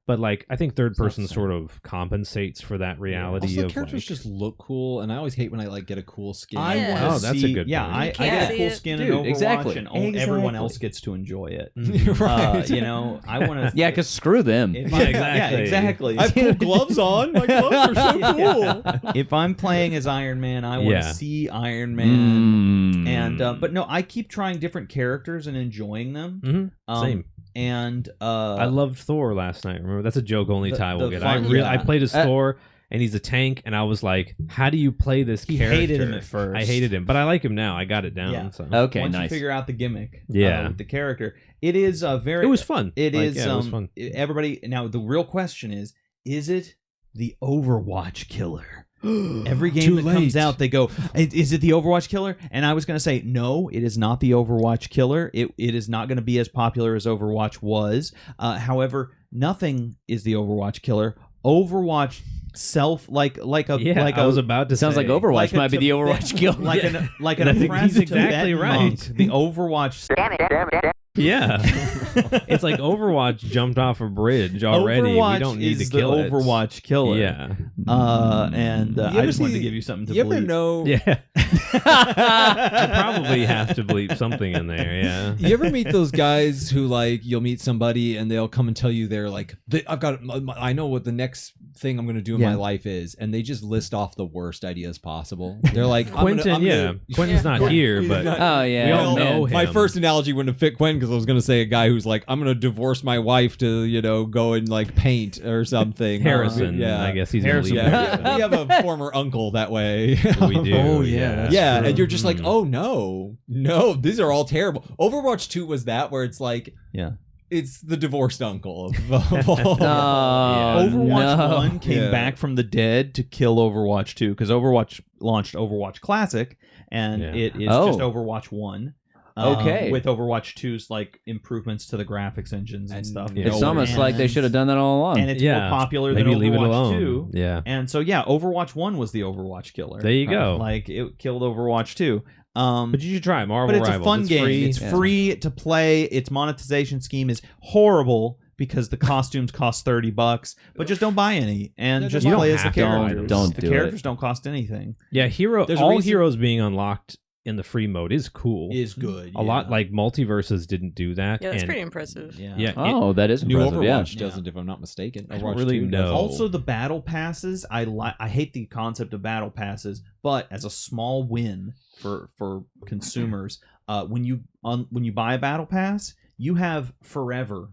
But like I think third person sort of compensates for that reality Also, the of characters like, just look cool, and I always hate when I like get a cool skin. I Yeah. want to Oh, that's a good Yeah, point. I You can't get a see cool it. skin Dude, in Overwatch, exactly. and everyone Exactly. else gets to enjoy it. Right. You know, I want to. Yeah, because screw them. Yeah, exactly. exactly. I have cool gloves on. My gloves are so cool. If I'm playing as Iron Man, I want Yeah. to see Iron Man. Mm. And but no, I keep trying different characters and enjoying them. Mhm. Same. And I loved Thor last night. Remember, that's a joke only the- Ty will the get. fun- I played as Uh, Thor, and he's a tank, and I was like, how do you play this character? Hated him at first. I hated him, but I like him now. I got it down. Yeah. So. Okay, Once nice. you figure out the gimmick, Yeah. with the character, it is very. It was fun. It Like, is. yeah, it was fun. Everybody. Now the real question is it the Overwatch killer? Every game that comes out, they go, is it the Overwatch killer? And I was going to say, no, it is not the Overwatch killer. It is not going to be as popular as Overwatch was. However, nothing is the Overwatch killer. Overwatch I was about to Sounds say. like Overwatch like a might be the Overwatch killer. like an He's oppressed exactly Tibetan right. monk, the Overwatch. Yeah. It's like Overwatch jumped off a bridge already. Overwatch we don't need is to kill the it. Overwatch killer. Yeah. I just wanted to give you something to You ever bleep. know? Yeah. I probably have to bleep something in there. Yeah. You ever meet those guys who like you'll meet somebody and they'll come and tell you they're like I know what the next thing I'm going to do in my life is, and they just list off the worst ideas possible. They're like Quentin. Quentin's not here, but Oh yeah, we all man. know him. My first analogy wouldn't have fit Quentin because I was going to say a guy who's like, I'm going to divorce my wife to go and like paint or something. Harrison. Yeah, I guess he's Harrison. gonna leave Yeah, it. we have a former uncle that way. We do. Oh, yeah, that's Yeah, true. and you're just like, oh no, these are all terrible. Overwatch 2 was that where it's like, it's the divorced uncle of all. Overwatch 1 came Yeah. back from the dead to kill Overwatch 2 because Overwatch launched Overwatch Classic, and it is just Overwatch 1. Okay. With Overwatch 2's like improvements to the graphics engines and stuff. It's almost like they should have done that all along. And it's more popular Maybe than leave it Overwatch alone. 2. Yeah. And so Overwatch 1 was the Overwatch killer. There you go. Like it killed Overwatch 2. But you should try Marvel But it's Rivals. a fun game. Free. It's free to play. Its monetization scheme is horrible because the costumes cost $30, but just don't buy any and just you play don't as the have to. characters. Don't the do characters it. don't cost anything. Yeah, There's a all reason- heroes being unlocked in the free mode is cool. Is good. A lot like Multiverses didn't do that. Yeah, that's and pretty impressive. Yeah. Oh, that is New impressive. Overwatch Yeah. doesn't, if I'm not mistaken. I don't Overwatch really 2 know. doesn't. Also, the battle passes. I hate the concept of battle passes, but as a small win for consumers, when you buy a battle pass, you have forever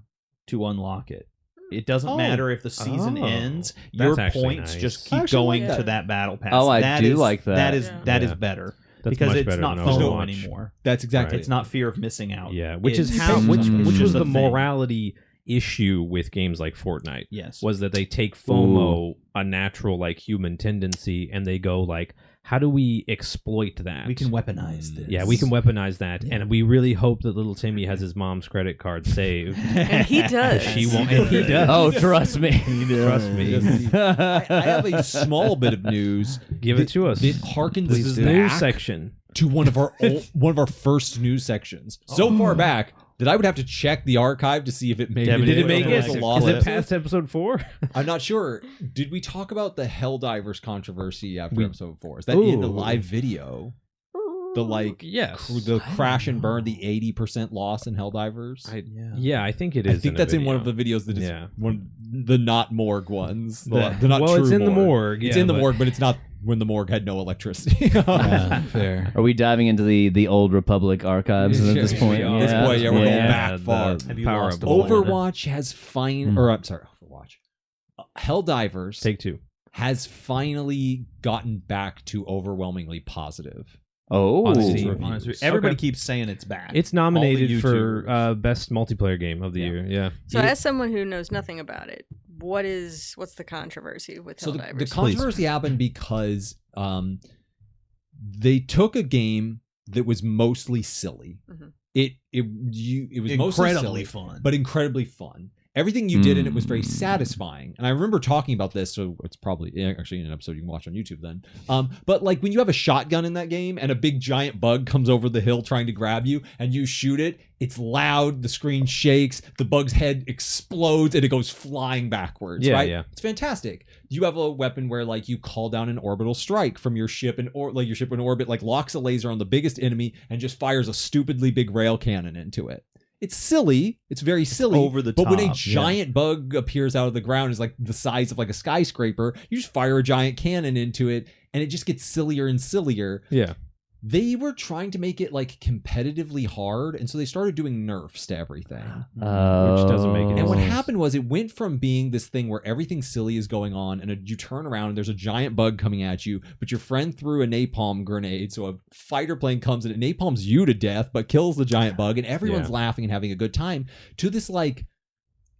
to unlock it. It doesn't matter if the season ends. Your That's actually points nice. just I keep actually going like to that. that battle pass. Oh, I That do is- like that. That is Yeah. that is Yeah. better That's because much it's better not than FOMO Overwatch. anymore. That's exactly. It's not fear of missing out. Yeah, which is It's how which FOMO, was is the thing. morality issue with games like Fortnite. Yes. Was that they take FOMO, a natural like human tendency, and they go like, how do we exploit that? We can weaponize this. Yeah, we can weaponize that, and we really hope that little Timmy has his mom's credit card saved. And he does. She won't. And he does. Oh, trust me. Trust me. I have a small bit of news. Give it to us. It harkens Please do. back News section. to one of our first news sections. So far back that I would have to check the archive to see if it made Devin, Did it make It it? was a Is it clip. past episode 4? I'm not sure. Did we talk about the Helldivers controversy after We- episode 4? Is that in the Ooh. live video? The Yes. the crash and burn, the 80% loss in Helldivers. Yeah, I think it is. I think that's in one of the videos that is Yeah. one the not morgue ones. The The- not well, true it's in the morgue, It's yeah, in the but- morgue, but it's not when the morgue had no electricity. fair. Are we diving into the old Republic archives at this Sure, point? we are. At this point, yeah, we're going back the far. Have you power lost of a the bullet? Lord. Overwatch has Overwatch. Helldivers Take 2. has finally gotten back to overwhelmingly positive. Oh, On its Steam. reviews. Honestly, everybody Okay. keeps saying it's bad. It's All the nominated for YouTubers. best multiplayer game of the year. Yeah. So, as someone who knows nothing about it, what's the controversy with So the Helldivers? controversy happened because they took a game that was mostly silly. Mhm. It was mostly incredibly silly, fun. but incredibly fun. Everything you did in it was very satisfying. And I remember talking about this, so it's probably actually in an episode you can watch on YouTube then. But like when you have a shotgun in that game and a big giant bug comes over the hill trying to grab you and you shoot it, it's loud, the screen shakes, the bug's head explodes, and it goes flying backwards, Yeah, right? yeah. It's fantastic. You have a weapon where like you call down an orbital strike from your ship like your ship in orbit like locks a laser on the biggest enemy and just fires a stupidly big rail cannon into it. It's silly. It's very silly. over the But when a top, giant bug appears out of the ground, is like the size of like a skyscraper, you just fire a giant cannon into it, and it just gets sillier and sillier. Yeah. they were trying to make it like competitively hard, and so they started doing nerfs to everything. Which doesn't make any And what sense. happened was it went from being this thing where everything silly is going on, and you turn around and there's a giant bug coming at you, but your friend threw a napalm grenade, so a fighter plane comes and it napalms you to death, but kills the giant bug, and everyone's laughing and having a good time, to this like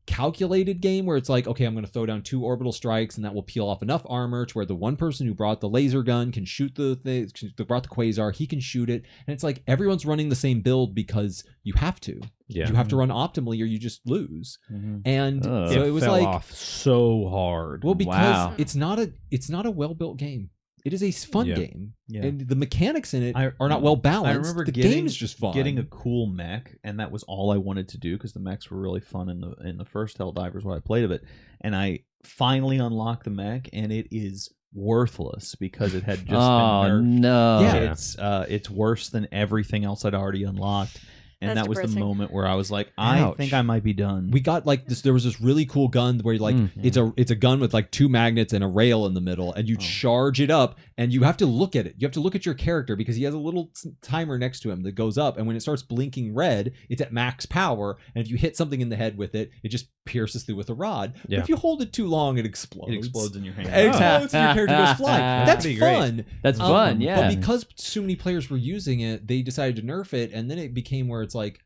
calculated game where it's like, okay, I'm going to throw down 2 orbital strikes and that will peel off enough armor to where the one person who brought the laser gun can shoot brought the quasar, he can shoot it, and it's like everyone's running the same build because you have to. You have to run optimally or you just lose. And so it was fell like off so hard. well, because it's not a well-built game. It is a fun game, and the mechanics in it are not well balanced. I remember the game is just fun. Getting a cool mech, and that was all I wanted to do because the mechs were really fun in the first Helldivers when I played of it. And I finally unlocked the mech, and it is worthless because it had just been nerfed. No. Yeah, it's worse than everything else I'd already unlocked. And That's that was depressing. the moment where I was like, I think I might be done. We got like this. There was this really cool gun where like it's a gun with like 2 magnets and a rail in the middle, and you charge it up, and you have to look at it. You have to look at your character because he has a little timer next to him that goes up, and when it starts blinking red, it's at max power. And if you hit something in the head with it, it just pierces through with a rod. But if you hold it too long, it explodes. It explodes in your hand. It explodes and your character goes flying. That's fun. That's fun, yeah. But because so many players were using it, they decided to nerf it, and then it became where it's like,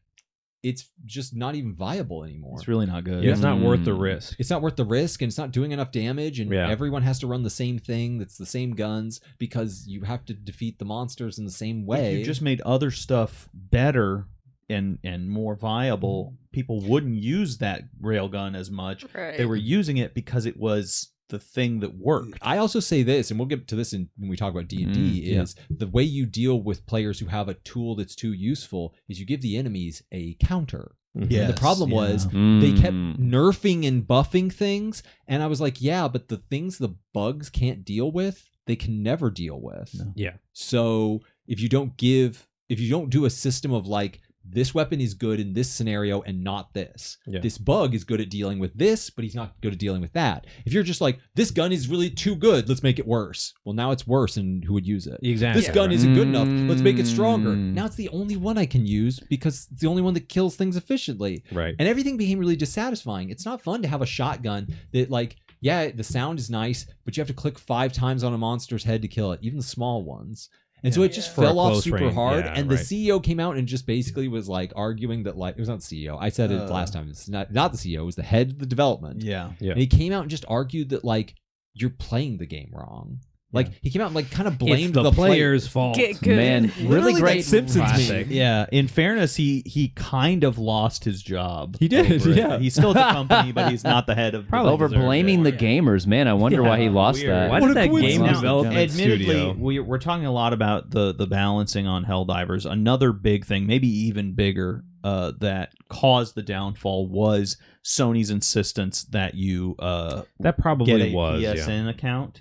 it's just not even viable anymore. It's really not good. Yeah, it's not worth the risk. It's not worth the risk, and it's not doing enough damage, and everyone has to run the same thing that's the same guns because you have to defeat the monsters in the same way. If you just made other stuff better and more viable, people wouldn't use that railgun as much. Right. They were using it because it was the thing that worked. I also say this, and we'll get to this when we talk about D&D, is the way you deal with players who have a tool that's too useful is you give the enemies a counter. Yes, the problem was they kept nerfing and buffing things, and I was like, yeah, but the things the bugs can't deal with, they can never deal with. No. Yeah. So if you don't do a system of like, this weapon is good in this scenario and not this. This bug is good at dealing with this, but he's not good at dealing with that. If you're just like, this gun is really too good, let's make it worse. Well, now it's worse, and who would use it? Exactly. This gun isn't good enough, let's make it stronger. Now it's the only one I can use because it's the only one that kills things efficiently. Right. And everything became really dissatisfying. It's not fun to have a shotgun that like, yeah, the sound is nice, but you have to click 5 times on a monster's head to kill it, even the small ones. And so it just fell off super range. hard. Yeah, and the CEO came out and just basically was like arguing that, like, it was not the CEO. I said it last time. It's not the CEO. It was the head of the development. Yeah. And he came out and just argued that, like, you're playing the game wrong. Like, he came out and, like, kind of blamed the player's fault. Get good. Man, really great that Simpsons classic. meme. Yeah, in fairness, he kind of lost his job. He did, over it. yeah. He's still at the company, but he's not the head of Probably Over deserved blaming it. the gamers, man. I wonder why he lost weird. that. Why What did a that game coincidence. development Admittedly, studio? we're talking a lot about the balancing on Helldivers. Another big thing, maybe even bigger, that caused the downfall was Sony's insistence that you That probably get a was. PSN account.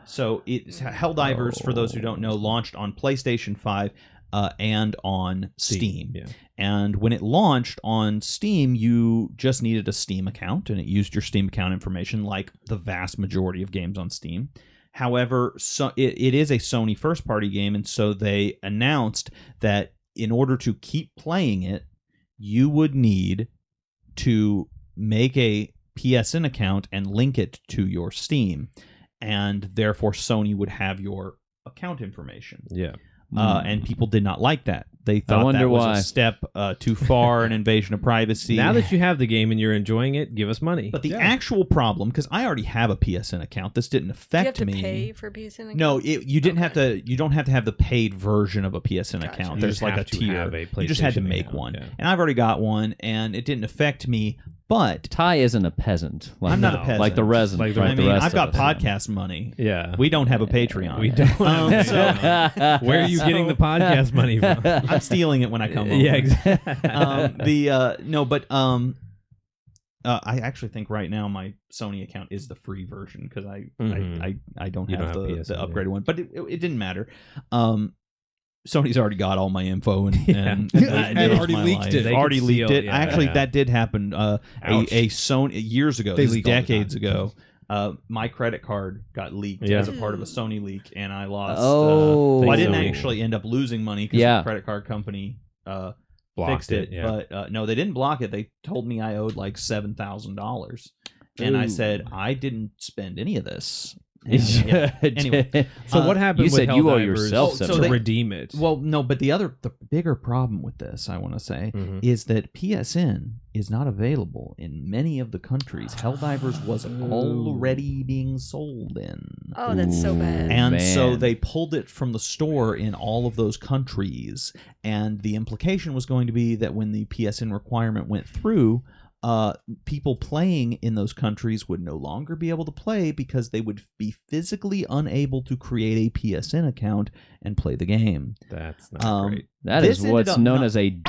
So Helldivers, for those who don't know, launched on PlayStation 5 and on Steam. Yeah. And when it launched on Steam, you just needed a Steam account, and it used your Steam account information like the vast majority of games on Steam. However, it is a Sony first-party game, and so they announced that in order to keep playing it, you would need to make a PSN account and link it to your Steam. And therefore, Sony would have your account information. Yeah. And people did not like that. They thought wonder that was why. a step too far, an invasion of privacy. Now that you have the game and you're enjoying it, give us money. But the actual problem, because I already have a PSN account, this didn't Do you have affect to me. pay for PSN account? No, you didn't have to. You don't have to have the paid version of a PSN Gotcha. account. You There's just like a have to tier. have a You just had to PlayStation make account, one, yeah. and I've already got one, and it didn't affect me. But Ty isn't a peasant. Like, I'm not a No. peasant. Like the resident. Like the- I the mean, rest I've got of us. podcast money. Yeah. We don't have a Patreon. We don't. have so that. Where are you getting the podcast money from? I'm stealing it when I come over. Yeah, exactly. I actually think right now my Sony account is the free version because I don't You have don't have the PSN, upgraded one, but it didn't matter. Sony's already got all my info and And already leaked it. They've They already could leaked seal- it. yeah, Actually, yeah. that did happen. A Ouch. Sony years ago, They this is leak all the decades time. ago. my credit card got leaked Yeah. as a part of a Sony leak, and I lost. Oh. Well, I didn't Sony. actually end up losing money because Yeah. the credit card company Blocked fixed it. Yeah. But no, they didn't block it. They told me I owed like $7,000, and I said I didn't spend any of this. And, yeah. Anyway, So what happened? You with said you owe Helldivers yourself to $7,000. redeem it. Well, no, but the bigger problem with this, I want to say, Mhm. is that PSN is not available in many of the countries Helldivers was already being sold in. Oh, that's so bad. And so man. they pulled it from the store in all of those countries. And the implication was going to be that when the PSN requirement went through, people playing in those countries would no longer be able to play because they would be physically unable to create a PSN account and play the game. That's not great. That This is ended what's up known not- as a.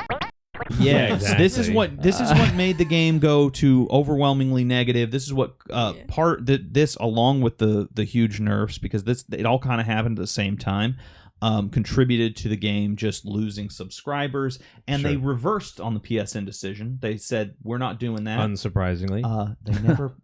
Yes, this is Exactly. what made the game go to overwhelmingly negative. This is what this along with the huge nerfs, because it all kind of happened at the same time. Contributed to the game just losing subscribers, and they reversed on the PSN decision. They said we're not doing that. Unsurprisingly.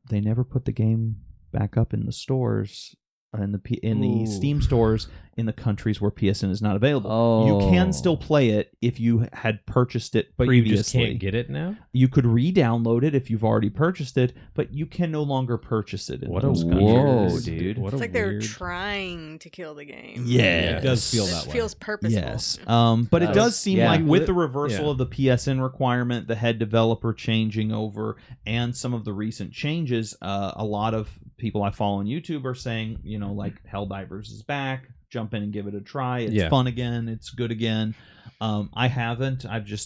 They never put the game back up in the stores, in the Steam stores in the countries where PSN is not available. You can still play it if you had purchased it but previously. you just can't get it now? You could re-download it if you've already purchased it, but you can no longer purchase it in What a those whoa, countries. dude. What It's a like they're weird... trying to kill the game. Yeah, It does feel It that way. feels purposeful. Yes, but it Nice. does seem Yeah. like with the reversal Yeah. of the PSN requirement, the head developer changing over, and some of the recent changes, a lot of people I follow on YouTube are saying, like Helldivers is back. Jump in and give it a try. It's fun again. It's good again. I haven't.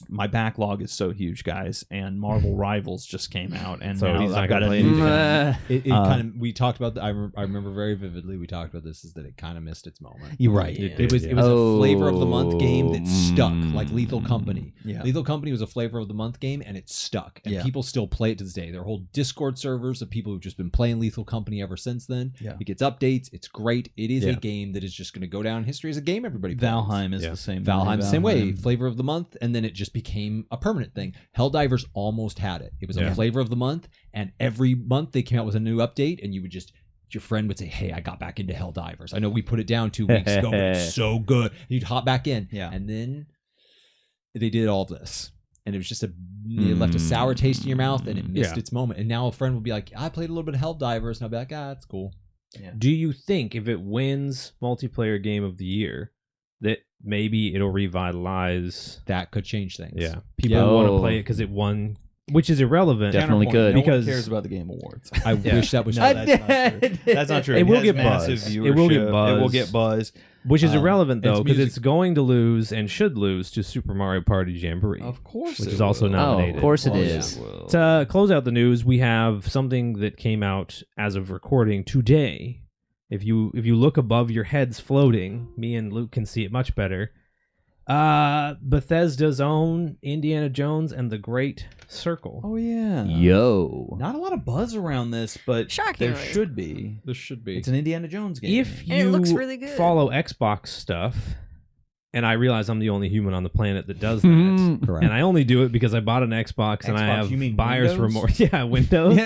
My backlog is so huge, guys. And Marvel Rivals just came out, and So now he's not I've got gonna a play new anything. thing. It kind of we talked about. I remember very vividly. We talked about this. Is that it kind of missed its moment. You're right. Yeah. It was a flavor of the month game that stuck, like Lethal Mm. Company. Yeah. Lethal Company was a flavor of the month game, and it stuck. And Yeah. people still play it to this day. There are whole Discord servers of people who've just been playing Lethal Company ever since then. Yeah. It gets updates. It's great. It is Yeah. a game that is just going to go down in history as a game everybody plays. Valheim is Yeah. the same. Valheim the same way, Valheim. flavor of the month, and then it just became a permanent thing. Helldivers almost had it. It was Yeah. a flavor of the month, and every month they came out with a new update, and you would just your friend would say, "Hey, I got back into Helldivers. I know we put it down 2 weeks ago, but it's so good." And you'd hop back in, Yeah. and then they did all this, and it was just it left a sour taste in your mouth, and it missed Yeah. its moment. And now a friend will be like, "I played a little bit of Helldivers," and I'll be like, "It's cool." Do you think if it wins multiplayer game of the year, that maybe it'll revitalize? That could change things. Yeah, people Yeah. want to Oh. play it because it won, which is irrelevant. Definitely Counterpoint, could. No Because- one cares about the Game Awards. I wish that was No, true. that's not true. That's not true. It will has get massive buzz. viewership. It will get It will buzz. get buzz. Which is irrelevant though, it's because music. it's going to lose and should lose to Super Mario Party Jamboree. Of course, Which it is also will. nominated. Oh, of course it Well, is. Will. To close out the news, we have something that came out as of recording today. If you look above your heads floating, me and Luke can see it much better. Bethesda's own Indiana Jones and the Great Circle. Oh yeah. Yo. Not a lot of buzz around this, but Shockingly. there should be. This should be. It's an Indiana Jones game. If And it you looks really good. follow Xbox stuff, and I realize I'm the only human on the planet that does that, Mhm. correct. and I only do it because I bought an Xbox and I Xbox, have you mean buyer's Windows? remorse. Yeah, Windows.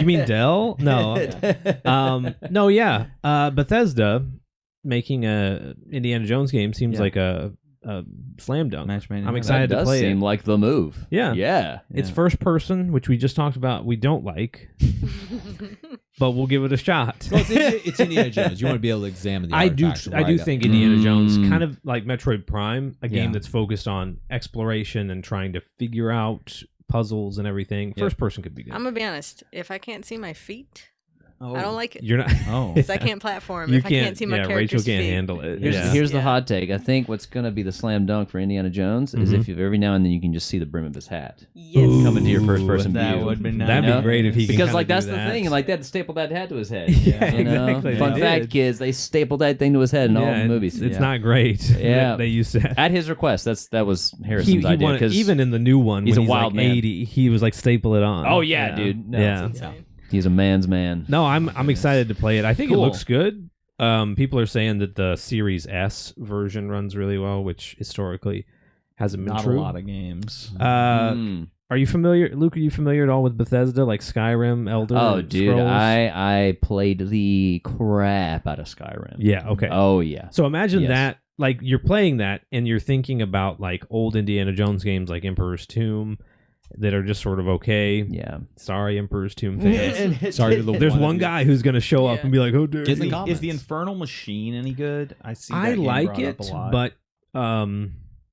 You mean Dell? No. No, yeah. Bethesda making a Indiana Jones game seems Yeah. like a slam dunk. Match made in I'm heaven. excited That to does play seem it. like the move. Yeah. Yeah. It's Yeah. first person, which we just talked about. We don't like, but we'll give it a shot. Well, it's Indiana Jones. You want to be able to examine the I do artifacts and write up. think Indiana Jones, Mm. kind of like Metroid Prime, a game Yeah. that's focused on exploration and trying to figure out puzzles and everything. Yeah. First person could be good. I'm gonna be honest. If I can't see my feet, Oh. I don't like it. You're not. Oh. Because I can't platform. You if I can't see my yeah, Rachel character's can't feet. handle it. Here's the Yeah. hot take. I think what's going to be the slam dunk for Indiana Jones is Mhm. if you every now and then you can just see the brim of his hat Yes. coming to your first person that view. would be nice. That'd You know? be great if he can Because kinda like that's do the that. thing, like they had to staple that hat to his head. Yeah, you know? exactly. Fun They fact, did. kids, they stapled that thing to his head in all the it's- movies. It's Yeah. not great. Yeah. they used to. At his request. That was Harrison's idea. wanted, 'cause even in the new one, he's when a wild like man. 80, he was like staple it on. Oh, yeah, dude. No, yeah. it's he's a man's man. No, I'm excited to play it. I think it Cool. looks good. People are saying that the Series S version runs really well, which historically hasn't been Not true. a lot of games. Are Are you familiar, Luke? Are you familiar at all with Bethesda, like Skyrim, Elder? Oh, dude, Scrolls? I played the crap out of Skyrim. Yeah. Okay. Oh yeah. So imagine Yes. that, like you're playing that, and you're thinking about like old Indiana Jones games, like Emperor's Tomb, that are just sort of okay. Yeah. Sorry, Emperor's Tomb fans. Sorry to the There's one one of you. guy who's gonna show up Yeah. and be like, "Oh, dude." Get in the Is comments. the Infernal Machine any good? I see. I that game like brought it, up a lot. but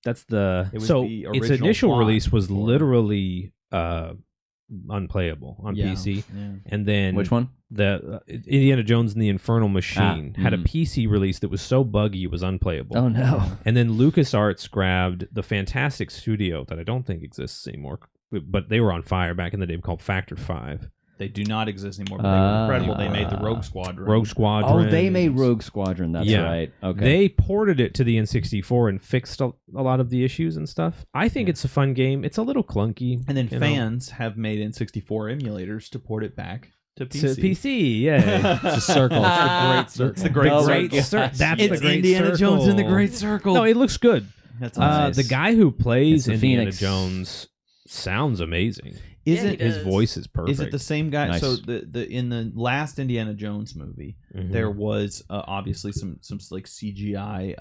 that's the It was so the its original initial plot release was for it. literally unplayable on Yeah. PC, Yeah. and then Which one? the Indiana Jones and the Infernal Machine had a mhm. PC release that was so buggy it was unplayable. Oh no. And then LucasArts grabbed the fantastic studio that I don't think exists anymore, but they were on fire back in the day, called Factor 5. They do not exist anymore, but they were incredible. They made the Ah. Rogue Squadron. Rogue Squadron. Oh, they made Rogue Squadron. That's Yeah. right. Okay. They ported it to the N64 and fixed a lot of the issues and stuff. I think it's a fun game. It's a little clunky. And then you know. fans have made N64 emulators to port it back to PC. To PC, yeah. It's a circle. It's a great circle. It's the great Oh my circle. gosh. That's It's the great Indiana circle. Jones in the Great Circle. No, it looks good. That's nice. The guy who plays It's the Indiana Phoenix. Jones sounds amazing. Is Yeah, it he His does. voice is perfect. Is it the same guy? Nice. So the in the last Indiana Jones movie, Mhm. there was obviously some like CGI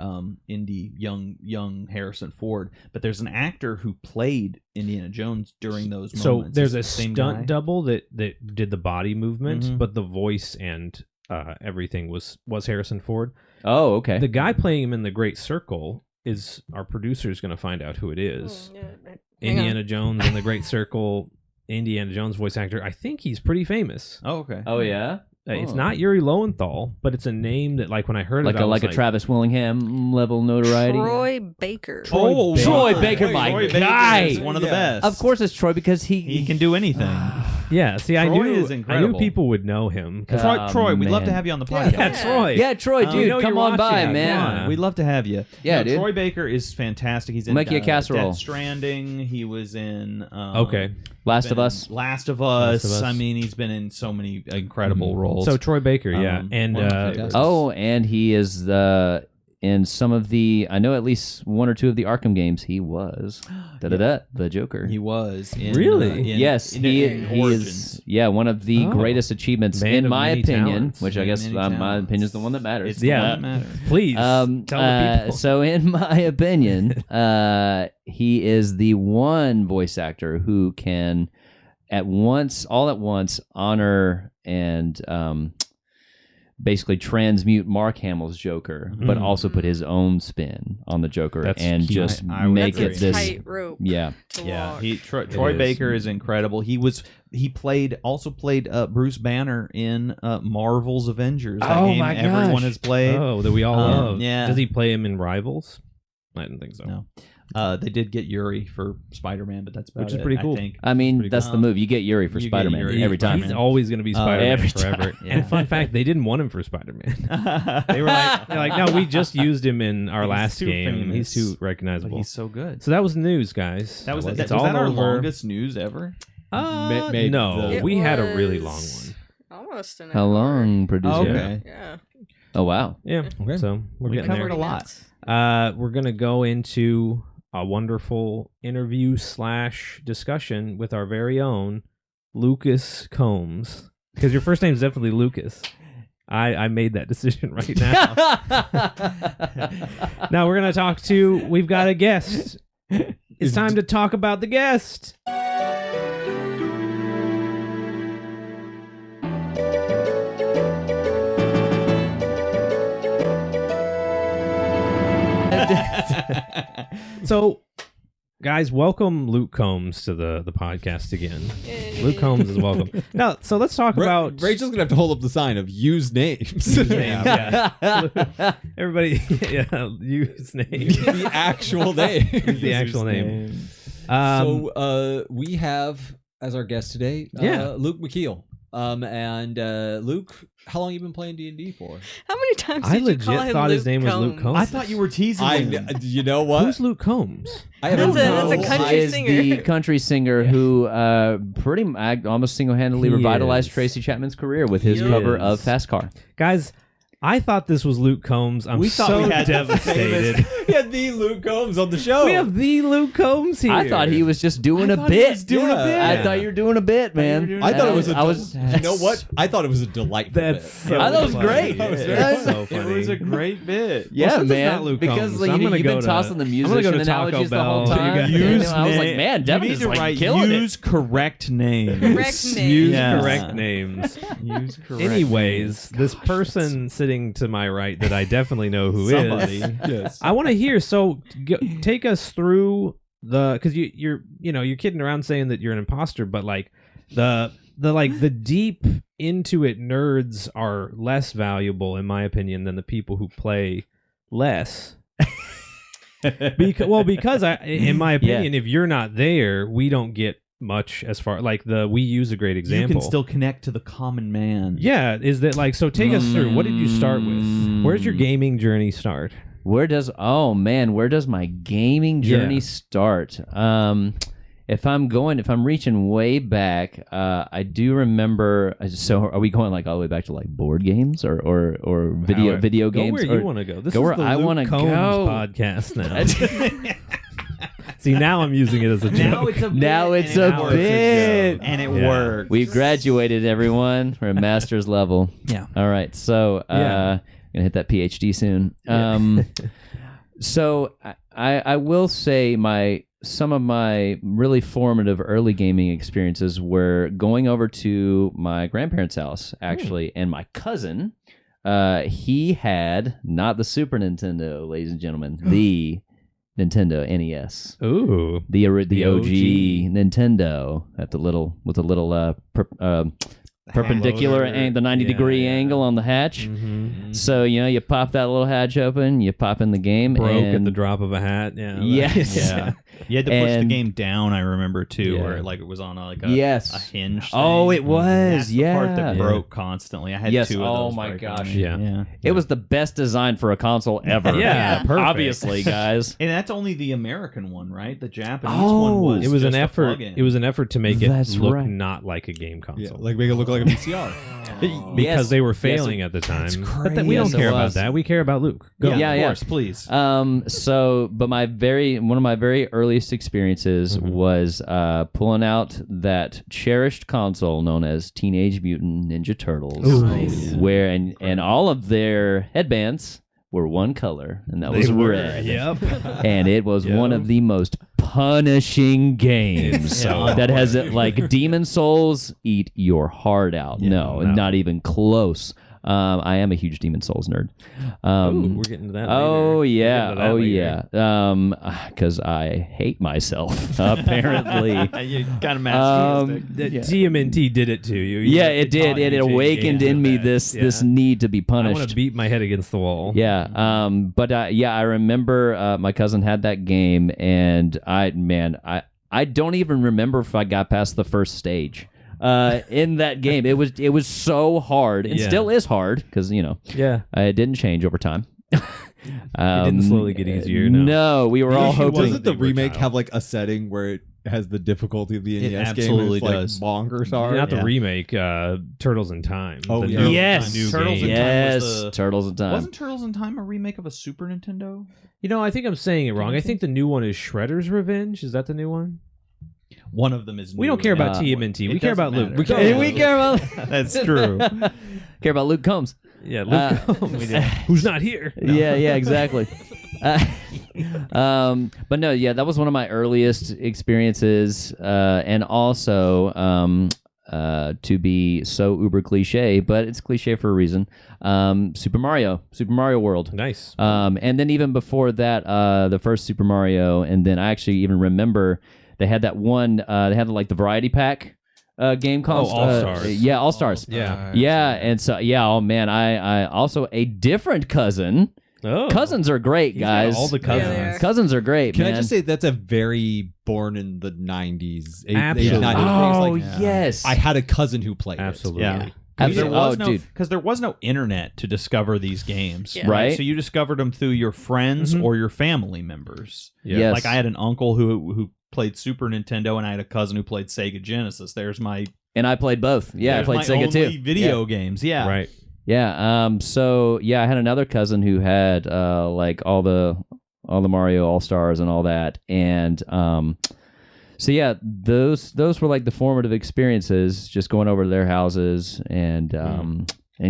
indie young Harrison Ford, but there's an actor who played Indiana Jones during those So moments. there's Is a it the same stunt guy? double that did the body movement, Mhm. but the voice and everything was Harrison Ford. Oh, okay. The guy playing him in the Great Circle is our producer's going to find out who it is. Oh, yeah, hang on. Indiana Jones in the Great Circle, Indiana Jones voice actor. I think he's pretty famous. Oh, okay. Oh yeah. It's Oh. not Yuri Lowenthal, but it's a name that, like, when I heard Like it, I a was like a Travis Willingham level notoriety. Troy Baker. Troy Baker. Troy Baker, Troy my Baker guy. is one of the Yeah. best. Of course, it's Troy because he can do anything. Yeah, see, I Troy knew is incredible. people would know him. 'cause- Troy, we'd love man. to have you on the podcast. yeah, Troy. Yeah, Troy, Um, dude, you know come you're on by, watching. man. Yeah. We'd love to have you. Yeah, No, dude. Troy Baker is fantastic. He's in Make you a casserole. Death Stranding. He was in Okay. Last of been Us. in Last of Last Us. of Us. I mean, he's been in so many incredible roles. So Troy Baker, yeah, and one of my favorites. Oh, and he is in some of the. I know at least one or two of the Arkham games. He was the Joker. he was in, Really? Yes, he is. Origins. Yeah, one of the Oh. greatest achievements, Man in of my many opinion. talents. Which I guess Many my talents. opinion is the one that matters. It's the Yeah. one that matters. please tell the people. So in my opinion, he is the one voice actor who can all at once honor and basically transmute Mark Hamill's Joker, but Mm. also put his own spin on the Joker That's and key. just I would make agree. it That's a this. tightrope Yeah. to Yeah, walk. Troy is. Baker is incredible. He also played Bruce Banner in Marvel's Avengers. That Oh game my everyone gosh. has played. Oh, that we all love. yeah. Does he play him in Rivals? I didn't think so. No. They did get Yuri for Spider-Man, but that's about Which is it, pretty cool. I think. I mean, Pretty that's cool. the move. You get Yuri for You get Spider-Man Yuri every for time. He's always going to be Spider-Man every forever. time. And fun fact, they didn't want him for Spider-Man. They were like, no, we just used him in our He's last too game. famous. He's too But recognizable. he's so good. So that was the news, guys. That was It's was all that our over. longest news ever? Maybe No, It we had a really long was one. Almost an How hour. long, producer? Oh, okay. Yeah. Oh, wow. Yeah. Okay. So we're We getting covered there. a lot. We're gonna go into a wonderful interview / discussion with our very own Lucas Combs, because your first name is definitely Lucas. I made that decision right now. Now we're gonna talk to. We've got a guest. It's time to talk about the guest. So, guys, welcome Luke Combs to the podcast again. Yay. Luke Combs is welcome. Now, so let's talk about Rachel's gonna have to hold up the sign of use names. Yeah. Everybody, yeah, use name. The actual name. The actual name. So we have as our guest today, Yeah. Luke Mckeel. And Luke, how long you been playing D&D for? How many times I did you call legit him thought Luke his name was Luke Combs. I thought you were teasing me. You know what? Who's Luke Combs? I That's don't a know. country is singer. the country singer who almost single-handedly He revitalized is. Tracy Chapman's career with his He cover is. of Fast Car. Guys, I thought this was Luke Combs. I'm We thought so we had the devastated. We had the Luke Combs on the show. We have the Luke Combs here. I thought he was just doing a thought he bit. was doing a bit. I thought you were doing a bit, man. I thought it was a. I was. You know what? I thought it was a delightful That's bit. so I thought it was funny. great. That was very so funny. It was a great bit. Yeah, since it's man. not Luke Because Combs, like, I'm gonna you've go been to- tossing the I'm gonna musician go to Taco analogies the Bell. whole You time. guys- And I was like, man, Devin you is need to like write killing use it. correct names. Correct Use name. Yeah. correct names. Use correct Anyways, this person sitting to my right that I definitely know who Somebody. is. Yes. I want to hear. So take us through because you're kidding around saying that you're an imposter, but like the deep into it nerds are less valuable in my opinion than the people who play less. Because in my opinion, if you're not there, we don't get much as far like we use a great example. You can still connect to the common man. Yeah, is that like so? Take us through. What did you start with? Where's your gaming journey start? Where does my gaming journey start? If I'm reaching way back, I do remember. So are we going like all the way back to like board games or video games? Go where you want to go. This go is where the I Luke wanna Combs go. podcast now. See, now I'm using it as a joke. Now it's a bit. Now it's and a it works. bit. And it Yeah. works. We've graduated, everyone. We're at master's level. Yeah. All right. So Yeah. gonna hit that PhD soon. So I will say some of my really formative early gaming experiences were going over to my grandparents' house actually, and my cousin. He had not the Super Nintendo, ladies and gentlemen, the Nintendo NES. Ooh, The OG OG. Nintendo at the little perpendicular Loader. and the 90-degree Yeah. angle on the hatch. Mhm. So you pop that little hatch open, you pop in the game, Broke and at the drop of a hat. Yeah. Yes. Yeah. You had to push the And- game down, I remember, too, Yeah. where it was on a Yes. hinge Oh, thing. it was, That's the part that yeah. broke constantly. I had Yes, two of oh those. my break gosh. on me. Yeah. It was the best design for a console ever. Yeah, perfect. Obviously, guys. And that's only the American one, right? The Japanese Oh. one was It was an just a effort. plug-in. It was an effort to make it That's look right. not like a game console. Yeah, like make it look like a VCR. because Yes. they were Yes, failing at the time. that's But we crazy. don't Yes, it care about was. that. We care about Luke. Go. Yeah, of yeah. course, please. But one of my very earliest experiences was pulling out that cherished console known as Teenage Mutant Ninja Turtles, Ooh. Nice. where and all of their headbands were one color, and that was They were, red. Yep. And it was Yep. one of the most punishing games so that has it like Demon Souls eat your heart out. No, no. not even close. I am a huge Demon Souls nerd. Ooh, we're getting to that. Oh later. yeah, We'll get to that oh later. yeah. Because I hate myself. Apparently, You're kind of masochistic. The Yeah. TMNT did it to you. yeah, it did. taught you It to awakened engage in with me that. this Yeah. need to be I want punished. to beat my head against the wall. Yeah. But I remember my cousin had that game, and I don't even remember if I got past the first stage. In that game, it was so hard, and Yeah. still is hard because Yeah. it didn't change over time. It didn't slowly get easier. No. we were all issue hoping. wasn't Doesn't the they were remake child. have like a setting where it has the difficulty of the It NES absolutely game? And does. it's like bonkers hard. Not the Yeah. remake. Turtles in Time. Oh, The yeah. new- Yes, new Turtles in game. Time yes, was the- Turtles in Time. Wasn't Turtles in Time a remake of a Super Nintendo? I think I'm saying it wrong. I think the new one is Shredder's Revenge. Is that the new one? One of them is. We new don't care and about one- TMNT. We It care about doesn't Luke. matter. Hey, we care about. That's true. care about Luke Combs. Yeah, Luke Combs, who's not here. No. Yeah, exactly. But no, yeah, that was one of my earliest experiences, and also to be so uber cliche, but it's cliche for a reason. Super Mario World. Nice. And then even before that, the first Super Mario, and then I actually even remember they had that one. They had like the variety pack game called All-Stars. yeah, All Stars. Yeah. Yeah, and so oh man, I also a different cousin. Oh. Cousins are great, He's got guys. all the cousins. Yeah, they are. Cousins are great, Can man. I just say that's a very born in the 90s. Absolutely. 90s Oh thing. yes, I had a cousin who played Absolutely. Yeah. Absolutely. Oh, dude. Because there was no internet to discover these games, Yeah. Right. So you discovered them through your friends Mhm. or your family members. Yeah. Yes. Like I had an uncle who played Super Nintendo, and I had a cousin who played Sega Genesis. There's my And I played both. Yeah, I there's played my Sega only too. video games. Yeah, Right. So I had another cousin who had like all the Mario All-Stars and all that, and those were like the formative experiences, just going over to their houses and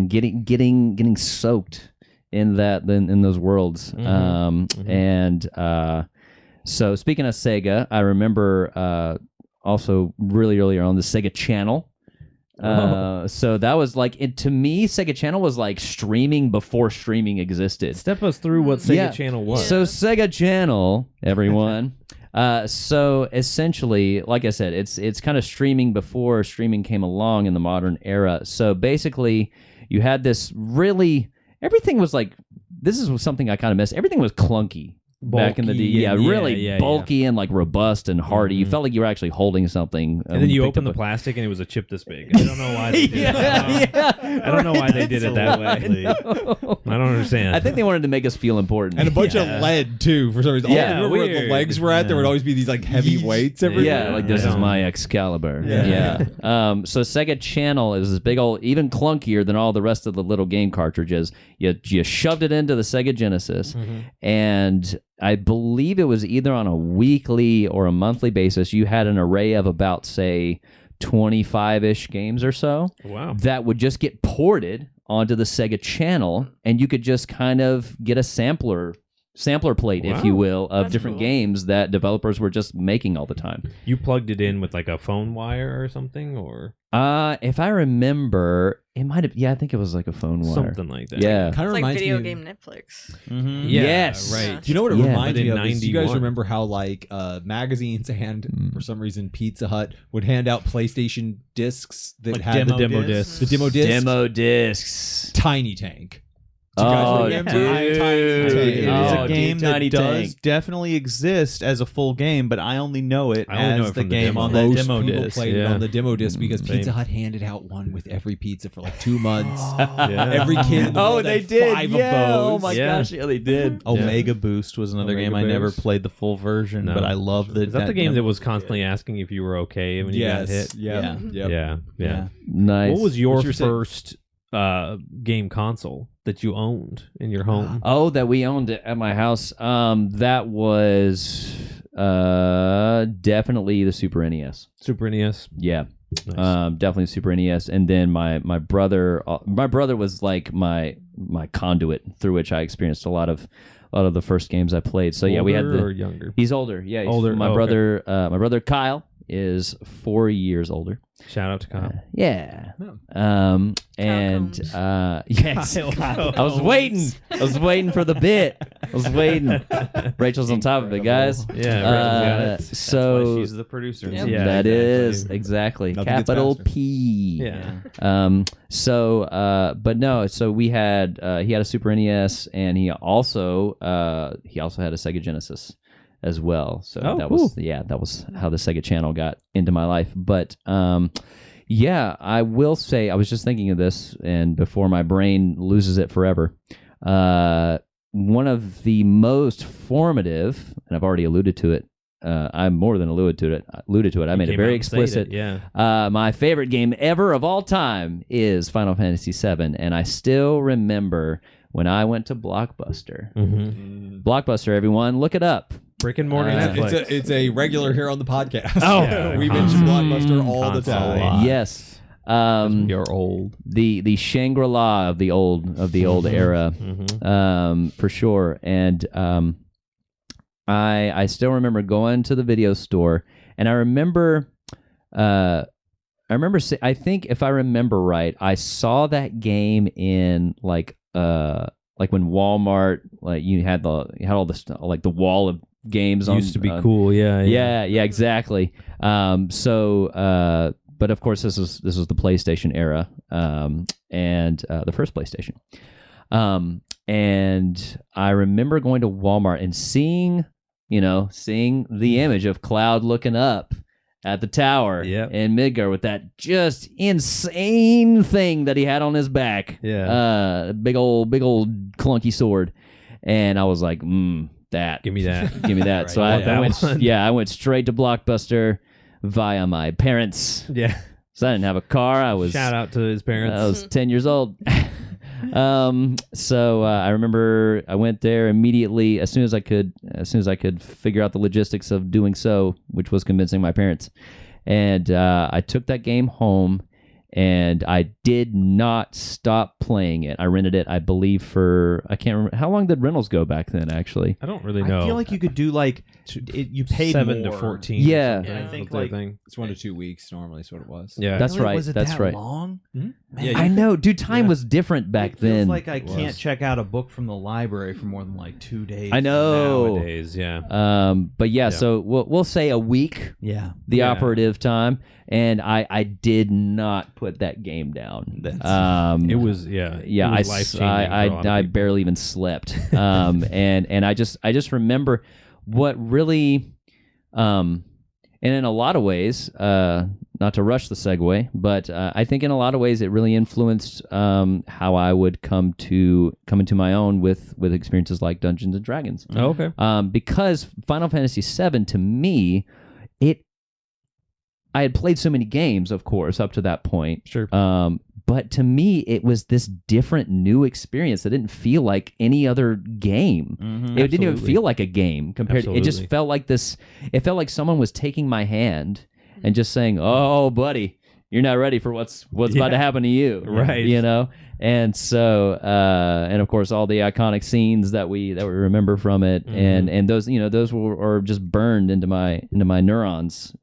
getting soaked in those worlds. So speaking of Sega, I remember also really earlier on the Sega Channel. So that was like, to me, Sega Channel was like streaming before streaming existed. Step us through what Sega Channel was. So Sega Channel, everyone. So essentially, like I said, it's kind of streaming before streaming came along in the modern era. So basically, you had this everything was like, this is something I kind of missed. Everything was clunky. Back in the day, really bulky and like robust and hardy. You felt like you were actually holding something. And then you open the plastic and it was a chip this big. I don't know why they did it. I don't know why they did it that way. I don't understand. I think they wanted to make us feel important. And a bunch of lead too, for some reason. Yeah, remember where the legs were at? There would always be these like heavy weights everywhere. Yeah, like this is my Excalibur. So Sega Channel is this big old, even clunkier than all the rest of the little game cartridges. You shoved it into the Sega Genesis, and I believe it was either on a weekly or a monthly basis. You had an array of about, say, 25-ish games or so. Wow. That would just get ported onto the Sega Channel, and you could just kind of get a sampler plate, if you will, of That's different cool. games that developers were just making all the time. You plugged it in with like a phone wire or something, or If I remember, it might have. Yeah, I think it was like a phone wire. something like that. Yeah. Kind of It's like reminds video me. game Netflix. Yeah, Yes. right. Do you know what it Yeah. reminds But me in of? Do you guys 91. remember how like magazines and for some reason Pizza Hut would hand out PlayStation discs that Like had The demo discs? disc. the demo disc? Demo discs. Tiny Tank. Do you guys Oh, remember? dude. Tiny Tank. It is Oh, a dude, game Tiny that does Tank. definitely exist as a full game, but I only know it I only know as it the from the game demo. on the Most demo people disc. played it Yeah. on the demo disc because Same. Pizza Hut handed out one with every pizza for like 2 months. Yeah. Every kid in the world they had did. 5 Yeah. of those. Oh my Yeah. gosh. Yeah, they did. Omega Boost was another Omega game. I never Boost. played the full version, No. but I love the. Is that the game that was constantly asking if you were okay when you got hit? Yeah. Yep. Yeah. Nice. What was your What's your say? first game console that you owned in your home? Oh, that we owned it at my house. That was definitely the Super NES. Super NES. Yeah. Nice. Definitely Super NES. And then my brother was like my conduit through which I experienced a lot of the first games I played. So yeah, we had Older or younger. he's older. Yeah, he's Older. My Oh, okay. brother Kyle is 4 years older. Shout out to Kyle. Yeah. Combs. Yes. I was waiting for the bit. I was waiting. Rachel's on top of it, guys. Yeah, Rachel's got it. So she's the producer. Yep. Yeah, that is exactly. exactly Nothing gets capital faster. P. Yeah. But no. So he had a Super NES, and he also had a Sega Genesis as well. So Oh, that cool. was how the Sega Channel got into my life. But yeah, I will say I was just thinking of this, and before my brain loses it forever. One of the most formative, and I've already alluded to it. I more than alluded to it. I made it very explicit. Yeah. My favorite game ever of all time is Final Fantasy VII, and I still remember when I went to Blockbuster. Mm-hmm. Blockbuster, everyone, look it up. Brick and mortar Netflix. It's a regular here on the podcast. Oh, yeah. we mention Blockbuster all the Constantly. time. Yes. You're old. The Shangri-La of the old era, for sure. And I still remember going to the video store, and I remember I think if I remember right, I saw that game in like when Walmart, like you had all this like the wall of games on Used to be cool. Yeah. Exactly. But of course this was the PlayStation era, and the first PlayStation. And I remember going to Walmart and seeing the image of Cloud looking up at the tower in Midgar with that just insane thing that he had on his back. Yeah. Big old clunky sword. And I was like, that. Give me that. Give me that. Right. So I want that one. I went straight to Blockbuster via my parents. Yeah. So I didn't have a car. Shout out to his parents. I was 10 years old. So I remember I went there immediately as soon as I could figure out the logistics of doing so, which was convincing my parents. And I took that game home, and I did not stop playing it. I rented it, I believe, I can't remember. How long did rentals go back then, actually? I don't really know. I feel like you could do like, you paid 7 more. to 14. Yeah. Yeah, I think like It's 1 to 2 weeks normally is what it was. Yeah. That's Really? right. Was it That's that right. long? Yeah, I know, dude. Time was different back It feels then. like I can't check out a book from the library for more than like 2 days. I know. Nowadays, yeah. But yeah, so we'll say a week, Yeah. the Yeah. operative time, and I did not put that game down. It was yeah, it was life-changing for a lot of I people. barely even slept. And I just remember what really, and in a lot of ways, not to rush the segue, but I think in a lot of ways it really influenced how I would come into my own with experiences like Dungeons and Dragons. Oh, okay. Because Final Fantasy VII, to me, I had played so many games, of course, up to that point. Sure. But to me, it was this different, new experience that didn't feel like any other game. It didn't even feel like a game compared. It just felt like this. It felt like someone was taking my hand and just saying, "Oh, buddy, you're not ready for what's about to happen to you." Right. You know. And so, and of course, all the iconic scenes that we remember from it, and those those are just burned into my neurons,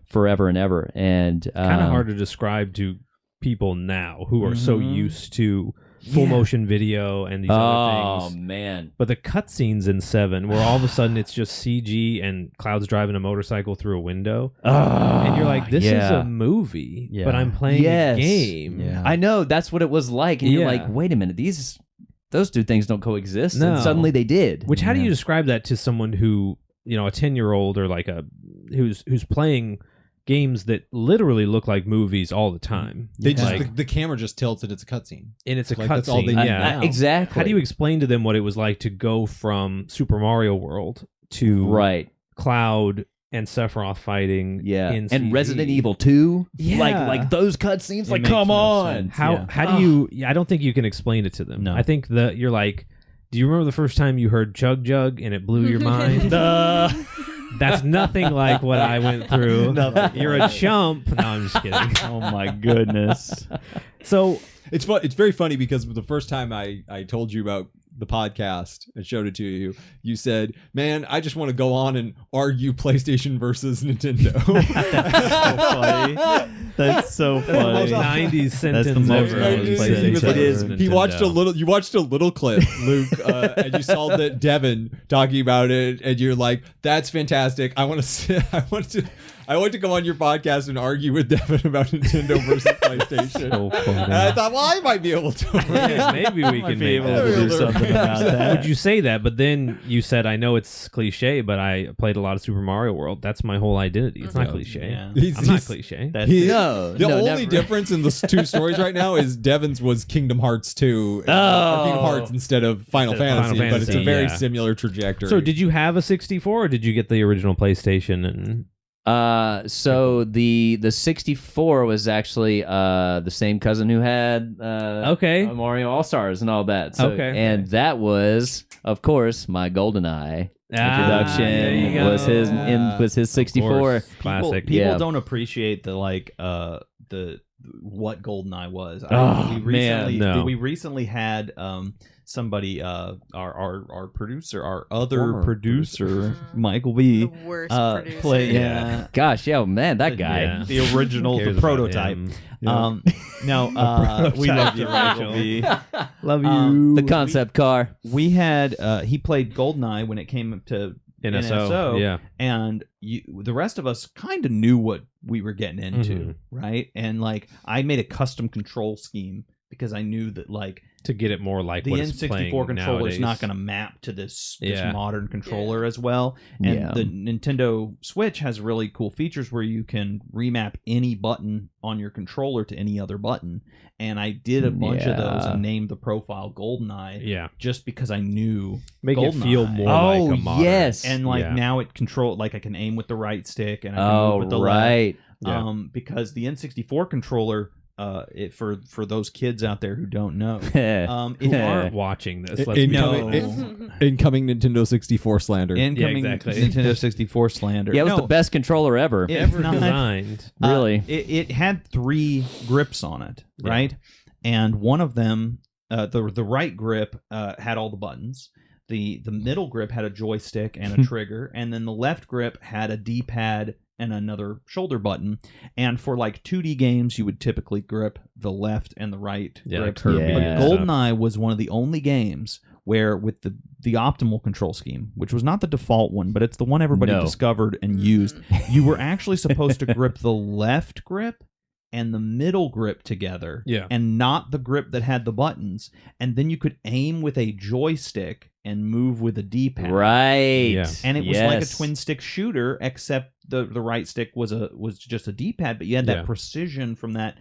forever and ever. And Kind of hard to describe to people now who are so used to full motion video and these other things. Oh man! But the cutscenes in 7, where all of a sudden it's just CG and Cloud's driving a motorcycle through a window, and you're like, "This is a movie, but I'm playing a game." Yeah. I know, that's what it was like, and you're Yeah. like, "Wait a minute, those two things don't coexist." No. And suddenly they did. Which, how do you describe that to someone who, a 10-year-old or like who's playing games that literally look like movies all the time? They just like, the camera just tilts and it's a cutscene. and it's a Like, that's all they cutscene. need Yeah. now. Exactly. How do you explain to them what it was like to go from Super Mario World to right? Cloud and Sephiroth fighting? Yeah, in and CG? Resident Evil 2. Yeah. like those cutscenes. It Like, makes come no on. sense. How Yeah. how do you? Yeah, I don't think you can explain it to them. No. I think that you're like, do you remember the first time you heard Chug Jug and it blew your mind? That's nothing like what I went through. You're a chump. No, I'm just kidding. Oh my goodness. So It's fun. It's very funny because the first time I told you about the podcast and showed it to you, you said, "Man, I just want to go on and argue PlayStation versus Nintendo." That's so funny. most 90s sentence That's the most ever. 90s was sentence PlayStation ever. It is. versus He watched a Nintendo. little. You watched a little clip, Luke, and you saw that Devin talking about it, and you're like, "That's fantastic. I want to. I want to go on your podcast and argue with Devin about Nintendo versus PlayStation." So funny. And I thought, well, I might be able to. Yeah, maybe we can be make able that. to do something about that. Would you say that? But then you said, "I know it's cliche, but I played a lot of Super Mario World. That's my whole identity. It's not cliche. Yeah. I'm not cliche." That's He- No, The no, only never. difference in the two stories right now is Devin's was Kingdom Hearts 2. Oh. Kingdom Hearts instead of Final Instead of Fantasy, Final but it's a Fantasy, very yeah. similar trajectory. So, did you have a 64, or did you get the original PlayStation? And So the 64 was actually the same cousin who had Okay. Mario All Stars and all that. So, Okay. and that was, of course, my GoldenEye there introduction. you go. Was his 64. Classic. People Yeah. don't appreciate the what GoldenEye was. Oh, we recently, man, no. we recently had somebody, our producer, our other Former producer, Michael B. The worst producer. play Gosh, yeah, man, that guy. Yeah. the original, Who the cares about prototype. him? No, we love you, prototype, Michael B. Love you. The concept car. We had he played GoldenEye when it came to NSO. Yeah. and the rest of us kind of knew what we were getting into, Mhm. right? And like I made a custom control scheme because I knew that like To get it more like the what it's N64 playing controller is nowadays. not going to map to this Yeah. modern controller as well. And Yeah. the Nintendo Switch has really cool features where you can remap any button on your controller to any other button. And I did a bunch of those Yeah. and named the profile GoldenEye Yeah. just because I knew Make it feel GoldenEye. more Oh, like a modern. yes. and like Yeah. now it control like I can aim with the right stick and I can Oh, move with the left. right. Yeah. Because the N64 controller for those kids out there who don't know. Who aren't watching this? Let's In- be no. clear. Incoming Nintendo 64 slander. Incoming exactly. Nintendo 64 slander. Yeah, it was No, the best controller ever. it's Ever not. designed. Really? It had 3 grips on it, right? And one of them, the right grip, had all the buttons. The middle grip had a joystick and a trigger, and then the left grip had a D-pad and another shoulder button. And for like 2D games, you would typically grip the left and the right Yeah, grip. Kirby Yeah. But and stuff. GoldenEye was one of the only games where, with the optimal control scheme, which was not the default one, but it's the one everybody No. discovered and used, you were actually supposed to grip the left grip and the middle grip together, and not the grip that had the buttons. And then you could aim with a joystick and move with a D-pad. Right. Yeah. And it was like a Yes. twin stick shooter, except the right stick was just a D-pad, but you had that precision from that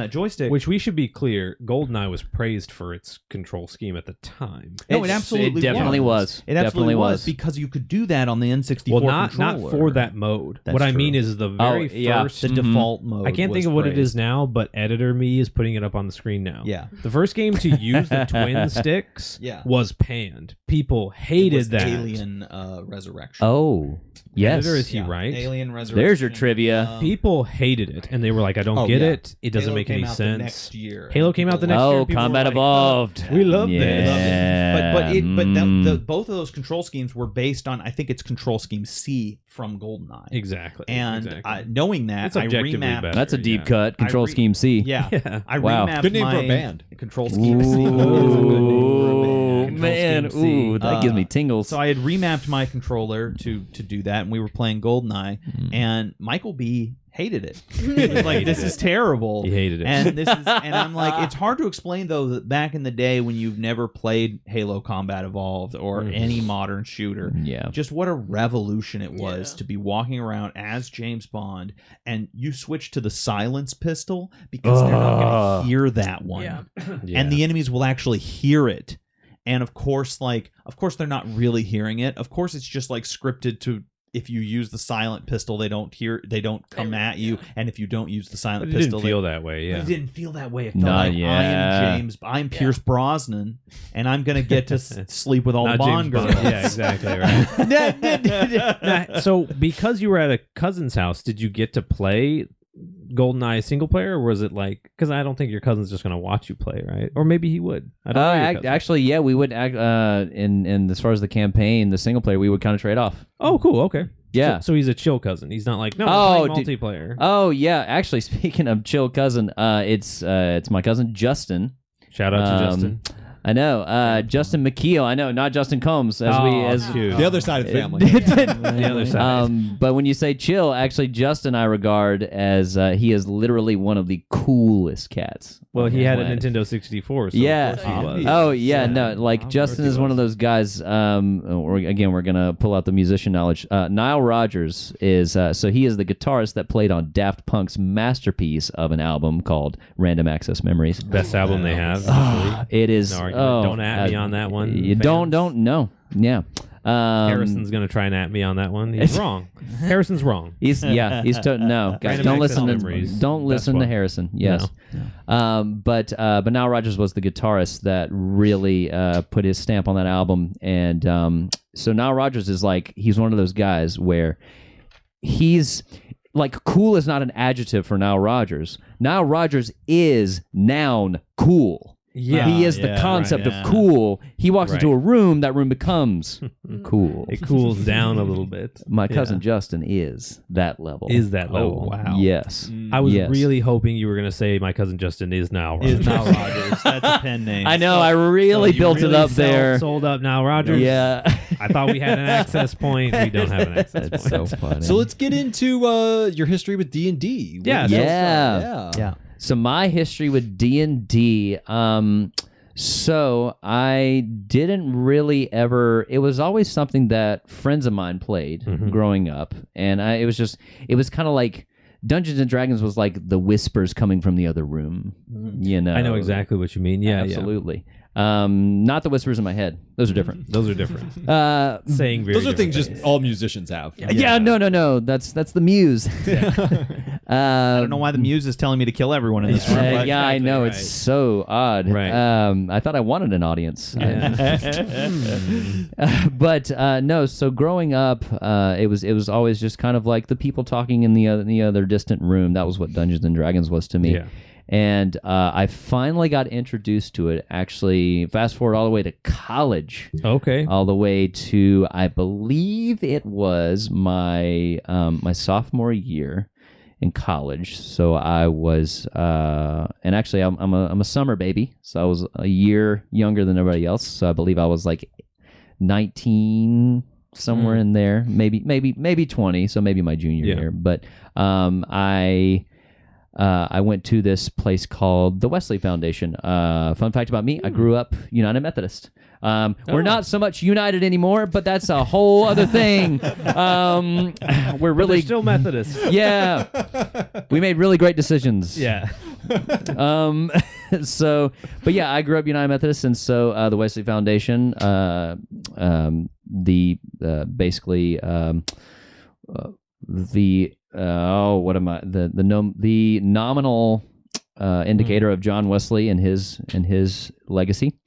joystick. Which we should be clear, GoldenEye was praised for its control scheme at the time. No, it absolutely It definitely was. It absolutely Definitely was because you could do that on the N64 Well, not controller. for that mode. That's What I true. mean is the very yeah. first. The default mode. I can't think was of what it is praised. now, but editor me is putting it up on the screen now. Yeah. The first game to use the twin sticks Yeah. was panned. People It hated was that. Alien Resurrection. Oh, yes. Editor, is he Yeah, right? Alien Resurrection. There's your trivia. People hated it, and they were like, "I don't Oh, get yeah. it. It doesn't Halo make came any out the sense." next year. Halo came out the next year. Oh, and people were Combat like, Evolved. "We love yeah. this." But both of those control schemes were based on, I think it's Control Scheme C from GoldenEye. Exactly. And exactly. knowing that, It's I objectively remapped. better. That's a deep Yeah. cut. Control Scheme C. Yeah, Yeah. I Wow. remapped Good name my for a band. Control Scheme C. Ooh, Control man. Scheme C. Ooh, that gives me tingles. So I had remapped my controller to do that, and we were playing GoldenEye, and Michael B hated it. He was like, "This is terrible." He hated it. And and I'm like, it's hard to explain though that back in the day when you've never played Halo Combat Evolved or any modern shooter, Yeah. just what a revolution it was Yeah. to be walking around as James Bond, and you switch to the silence pistol because they're not going to hear that one, Yeah. Yeah. and the enemies will actually hear it. And of course, they're not really hearing it. Of course, it's just like scripted to. If you use the silent pistol, they don't come at you, and if you don't use the But silent it pistol, didn't feel that way. but Yeah. it didn't feel that way. It felt Not like yet. I'm Pierce Brosnan, and I'm gonna get to sleep with all the Not Bond James girls. Bond. Yeah, exactly right. Now, so because you were at a cousin's house, did you get to play GoldenEye single player, or was it like, because I don't think your cousin's just going to watch you play, right? Or maybe he would. I don't know your cousin. Actually, yeah, we would act in as far as the campaign, the single player, we would kind of trade off. Oh, cool. Okay. Yeah. So he's a chill cousin. He's not like, no, Oh, we're playing multiplayer. Oh yeah, actually, speaking of chill cousin, it's my cousin Justin. Shout out to Justin. I know, Justin Mckeel. I know, not Justin Combs. Cute. The other side of the family. The other side. But when you say chill, actually, Justin I regard as he is literally one of the coolest cats. Well, on he the had a planet. Nintendo 64, so Yeah. of course he was. Oh yeah, Yeah. no, like Of Justin course is he one of was. those guys. We're gonna pull out the musician knowledge. Nile Rodgers is so he is the guitarist that played on Daft Punk's masterpiece of an album called Random Access Memories. Best album they have. It is. No argument. Don't at me on that one, You fans. don't no. Yeah. Harrison's gonna try and at me on that one. He's wrong. Harrison's wrong. He's no guys. Random Don't Access listen Memories. to don't Best listen to one. Harrison. Yes. But Nile Rodgers was the guitarist that really put his stamp on that album, and so Nile Rodgers is like, he's one of those guys where he's like, cool is not an adjective for Nile Rodgers. Nile Rodgers is noun cool. Yeah. He is the yeah, concept right, of yeah. cool. He walks Right. into a room, that room becomes cool. It cools down a little bit. My cousin Yeah. Justin is that level. Is that level? wow. Yes. I was Yes. really hoping you were going to say my cousin Justin is now Rogers. Is Nile Rodgers. That's a pen name. I know. I really You built it really up there. Sold up now, Rogers. Yeah. I thought we had an access point. We don't have an access That's point. so funny. So let's get into your history with D&D. Yeah, Yeah. Yeah. So my history with D&D, so I didn't really ever, it was always something that friends of mine played growing up. And it was kind of like Dungeons and Dragons was like the whispers coming from the other room, you know. I know exactly what you mean. Yeah, absolutely. Not the whispers in my head. Those are different. Those are different. Saying very Those are different things things. just all musicians have. Yeah, no. That's the muse. I don't know why the muse is telling me to kill everyone in this room. but- yeah, I know. right. It's so odd. Right. I thought I wanted an audience. Yeah. But no. So growing up, it was always just kind of like the people talking in the other distant room. That was what Dungeons and Dragons was to me. Yeah. And I finally got introduced to it. Actually, fast forward all the way to college. Okay. All the way to, I believe it was my my sophomore year in college. So I was, and actually I'm a summer baby. So I was a year younger than everybody else. So I believe I was like 19, somewhere in there, maybe 20. So maybe my junior year. But I went to this place called the Wesley Foundation. Fun fact about me, I grew up United Methodist. We're not so much united anymore, but that's a whole other thing. We're really They're still Methodist. yeah. We made really great decisions. Yeah. So, but yeah, I grew up United Methodist, and so the Wesley Foundation, basically the nominal indicator of John Wesley and his legacy.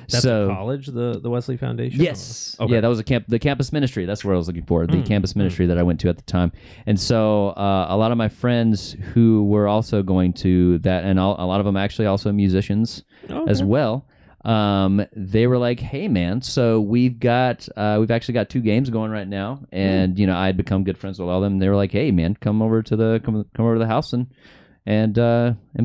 That's so a college, the Wesley Foundation? yes, Okay. yeah, that was the campus ministry. That's what I was looking for. The campus ministry that I went to at the time. And so a lot of my friends who were also going to that, and a lot of them actually also musicians as well. They were like, "Hey, man, so we've actually got 2 games going right now," and I had become good friends with all of them. And they were like, "Hey, man, come over to the house and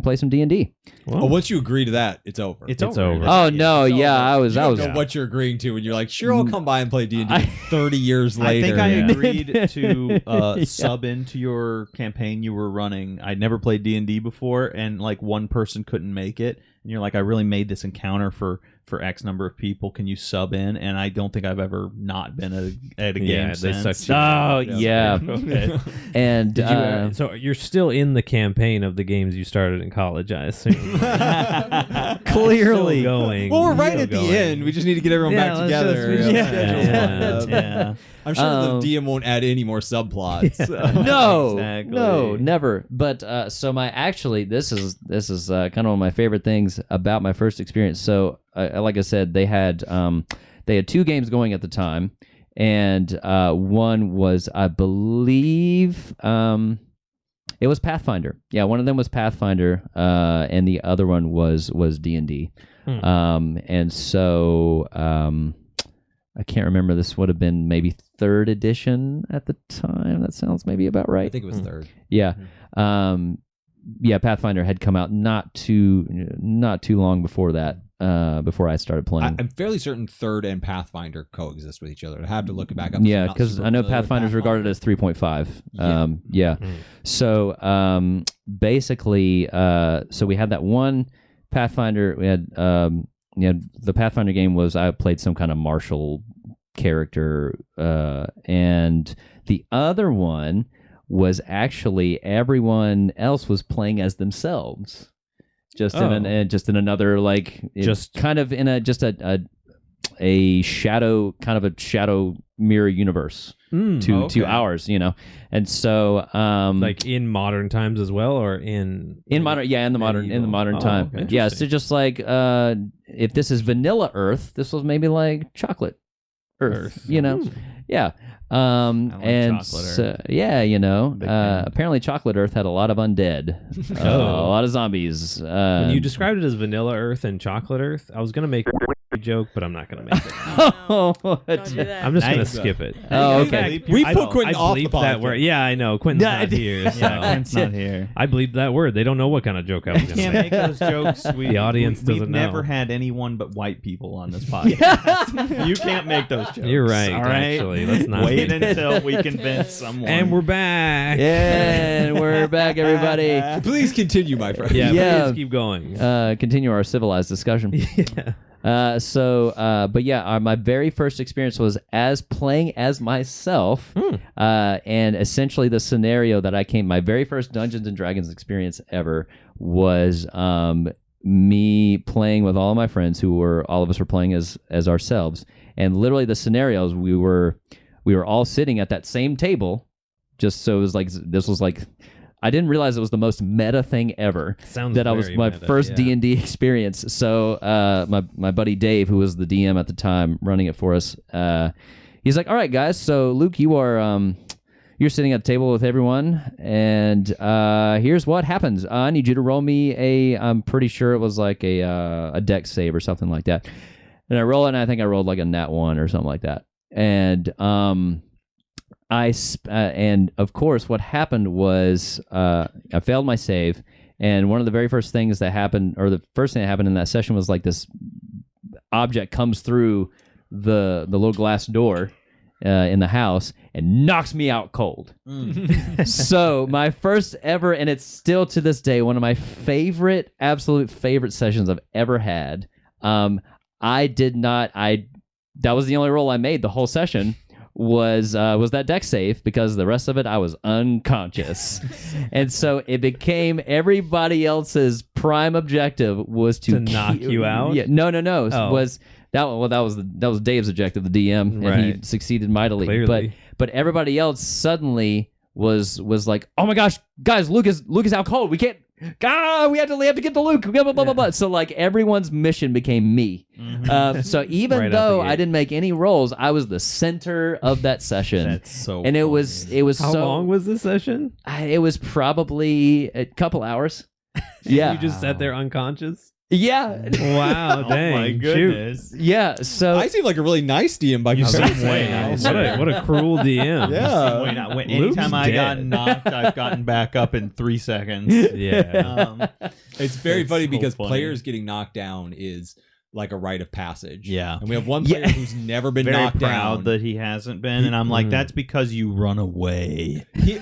play some D&D." Oh, once you agree to that, it's over. It's It's over. over. Oh no, yeah, I was. You don't know what you're agreeing to, and you're like, "Sure, I'll come by and play D&D." 30 years I later, think I agreed to sub into your campaign you were running. I'd never played D&D before, and like one person couldn't make it. And you're like, I really made this encounter for X number of people. Can you sub in? And I don't think I've ever not been at a game They since. sucked you Oh in. yeah, Okay. and Did you, so you're still in the campaign of the games you started in college, I assume. clearly Still going. well, we're right Still at going. the end. We just need to get everyone Yeah, back let's together. just- we just Yeah. schedule Yeah. I'm sure the DM won't add any more subplots. no, Exactly. no, never. But so this is kind of one of my favorite things about my first experience. So like I said, they had 2 games going at the time, and one was, I believe, it was Pathfinder. Yeah, one of them was Pathfinder, and the other one was D&D. And so I can't remember. This would have been maybe 3rd edition at the time. That sounds maybe about right. I think it was 3rd. Yeah. Yeah, Pathfinder had come out not too long before that, before I started playing. I'm fairly certain 3rd and Pathfinder coexist with each other. I have to look it back up. Yeah, because I know Pathfinder's regarded as 3.5. Yeah. So basically, so we had that one Pathfinder. We had the Pathfinder game was I played some kind of martial character, and the other one was actually everyone else was playing as themselves, just in another kind of in a shadow, kind of a shadow mirror universe to ours, and so like in modern times as well, or in the modern time. okay. Yeah, so just like if this is vanilla Earth, this was maybe like chocolate Earth. Yeah. And chocolate yeah, fan. apparently Chocolate Earth had a lot of undead, a lot of zombies. When you described it as Vanilla Earth and Chocolate Earth, I was gonna make a joke, but I'm not gonna make it. No, don't do that. I'm just gonna Nice. skip it. Oh, okay. We put Quentin I off the bleeped that podcast. word. Yeah, I know. Quentin's not here. So. Yeah, Quint's not here. I bleeped that word. They don't know what kind of joke I was gonna Can't make. make those jokes. The audience we've doesn't never know. had anyone but white people on this podcast. You can't make those jokes. You're right. All right? Actually, let's not Wait make until we convince someone. And we're back. And we're back, everybody. Please continue, my friend. Yeah, Yeah. please keep going. Continue our civilized discussion. Yeah. But yeah, my very first experience was as playing as myself, and essentially the scenario that my very first Dungeons and Dragons experience ever was me playing with all of my friends all of us were playing as ourselves. And literally the scenarios, we were all sitting at that same table, just so it was like, this was like, I didn't realize it was the most meta thing ever. Sounds that I was very my meta, first yeah. D&D experience. So my buddy Dave, who was the DM at the time running it for us, he's like, all right, guys, so Luke, you're sitting at the table with everyone, and here's what happens. I need you to roll me I'm pretty sure it was like a dex save or something like that. And I roll it, and I think I rolled like a nat 1 or something like that. And and of course, what happened was I failed my save, and one of the very first things that happened, or the first thing that happened in that session, was like this object comes through the little glass door in the house and knocks me out cold. So my first ever, and it's still to this day one of my absolute favorite sessions I've ever had. That was the only roll I made the whole session. Was that dex save, because the rest of it I was unconscious. And so it became everybody else's prime objective was to knock you out. Yeah, no. Oh. That was Dave's objective, the DM, and he succeeded mightily. Clearly. But everybody else suddenly was like, oh my gosh, guys, Luke is out cold. We can't. We have to get to Luke. Blah, blah, blah, blah. So like everyone's mission became me. So even Right out though the gate. I didn't make any rolls, I was the center of that session. That's so. And it funny. was How so long was this session? it was probably a couple hours. Yeah. You just sat there unconscious? Yeah. Wow, dang. Oh my Shoot. goodness. Yeah. So I seem like a really nice DM by You comparison. seem way nice. What a cruel DM. Yeah. Luke's Anytime I got dead. knocked, I've gotten back up in 3 seconds. Yeah. It's very It's funny so because funny. players getting knocked down is like a rite of passage. Yeah. And we have one player Yeah. who's never been Very knocked proud down. that he hasn't been, and I'm like, that's because you run away. He's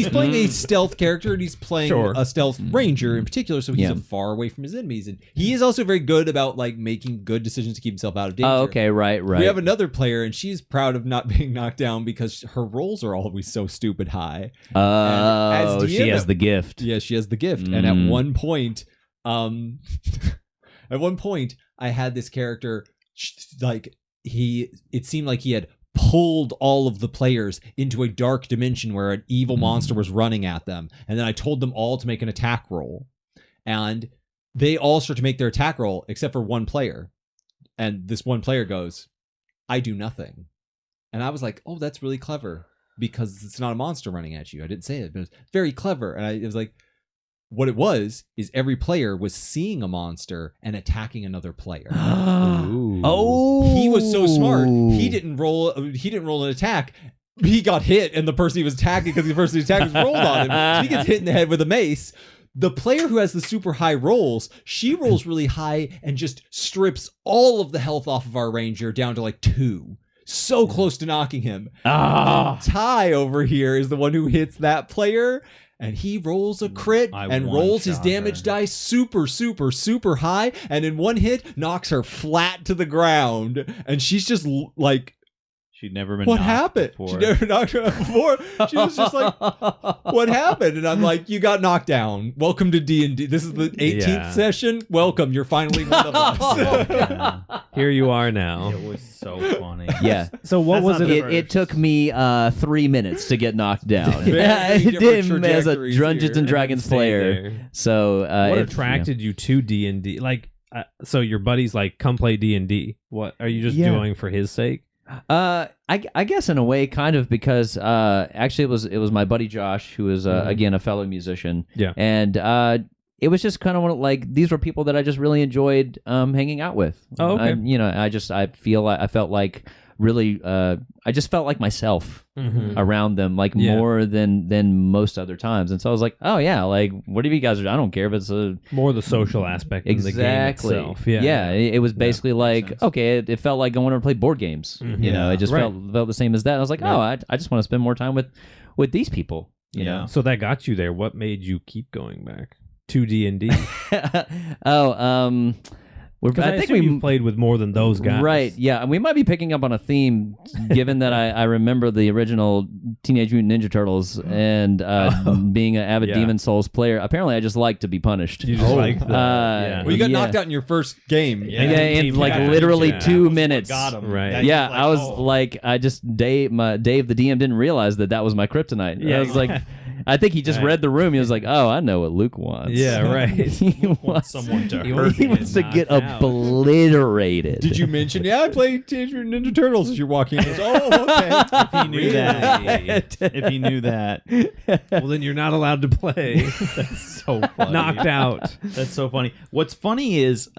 playing a stealth character, and he's playing Sure. a stealth ranger in particular, so he's Yeah. far away from his enemies. And he is also very good about like making good decisions to keep himself out of danger. Oh, okay, right. We have another player, and she's proud of not being knocked down because her rolls are always so stupid high. Oh, as she DM has the gift. Yeah, she has the gift. And at one point, I had this character, it seemed like he had pulled all of the players into a dark dimension where an evil monster was running at them. And then I told them all to make an attack roll. And they all start to make their attack roll, except for one player. And this one player goes, I do nothing. And I was like, oh, that's really clever, because it's not a monster running at you. I didn't say it, but it was very clever. And it was like, what it was is every player was seeing a monster and attacking another player. Oh, He was so smart. He didn't roll an attack. He got hit, and the person he was attacking, because the person he attacked was rolled on him. So he gets hit in the head with a mace. The player who has the super high rolls, she rolls really high and just strips all of the health off of our ranger down to like 2. So close to knocking him. And Ty over here is the one who hits that player, and he rolls a crit and rolls his damage dice super, super, super high, and in one hit knocks her flat to the ground. And she's just like, She'd never been what knocked happened? before. She never knocked her out before. She was just like, what happened? And I'm like, you got knocked down. Welcome to D&D. This is the 18th Yeah. session. Welcome. You're finally one of us. Yeah. Here you are now. It was so funny. Yeah. So what was it? It took me 3 minutes to get knocked down. Very I different did as a trajectories Dungeons here. and Dragons player. There. So What attracted you to D&D? Like, so your buddy's like, come play D&D. What are you just doing for his sake? I guess in a way, kind of, because actually it was my buddy Josh, who is again a fellow musician. Yeah. And it was just kind of like, these were people that I just really enjoyed hanging out with. Oh, okay. I felt like really I just felt like myself around them, like Yeah. more than most other times. And so I was like, oh yeah, like whatever you guys are, I don't care if it's a More the social aspect of the game exactly. itself. Yeah, it was basically like, sense. okay, it felt like going to play board games. You know, it just Right. felt the same as that. I was like, oh, I just want to spend more time with these people. You know. So that got you there. What made you keep going back to D&D? I think we played with more than those guys. Right, yeah. And we might be picking up on a theme, given that I remember the original Teenage Mutant Ninja Turtles and being an avid Demon Souls player. Apparently, I just like to be punished. You just like the... Well, you got knocked out in your first game. In like literally 2 minutes. Got him. Right. Yeah, I was like, Dave the DM didn't realize that was my kryptonite. Yeah, I was like, I think he just read the room. He was like, oh, I know what Luke wants. Yeah, right. He wants someone to hurt. He wants to get obliterated. Did you mention? Yeah, I played Teenage Mutant Ninja Turtles as you're walking in. Oh, okay. If he knew that. If he knew that. Well, then you're not allowed to play. That's so funny. Knocked out. That's so funny. What's funny is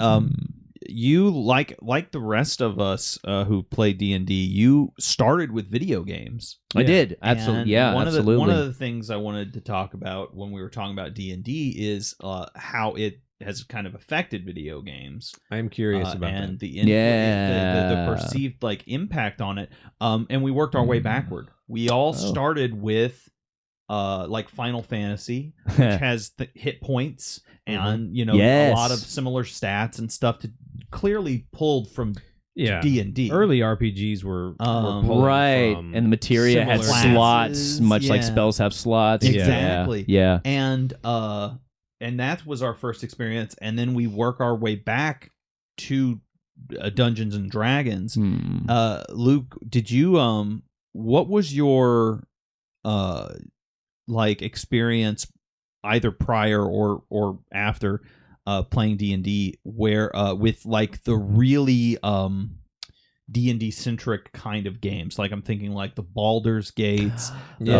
you like the rest of us who play D&D, you started with video games. I did. Absolutely. And Absolutely. One of the things I wanted to talk about when we were talking about D&D is how it has kind of affected video games. I'm curious about and that. the perceived like impact on it. And we worked our way backward. We all started with like Final Fantasy, which has the hit points and a lot of similar stats and stuff clearly pulled from D&D. Early RPGs were right, from and the materia had similar slots, classes, much like spells have slots. Exactly. Yeah. And that was our first experience, and then we work our way back to Dungeons and Dragons. Luke, did you what was your like experience either prior or after playing D&D where with like the really D&D centric kind of games? Like I'm thinking like the Baldur's Gates, the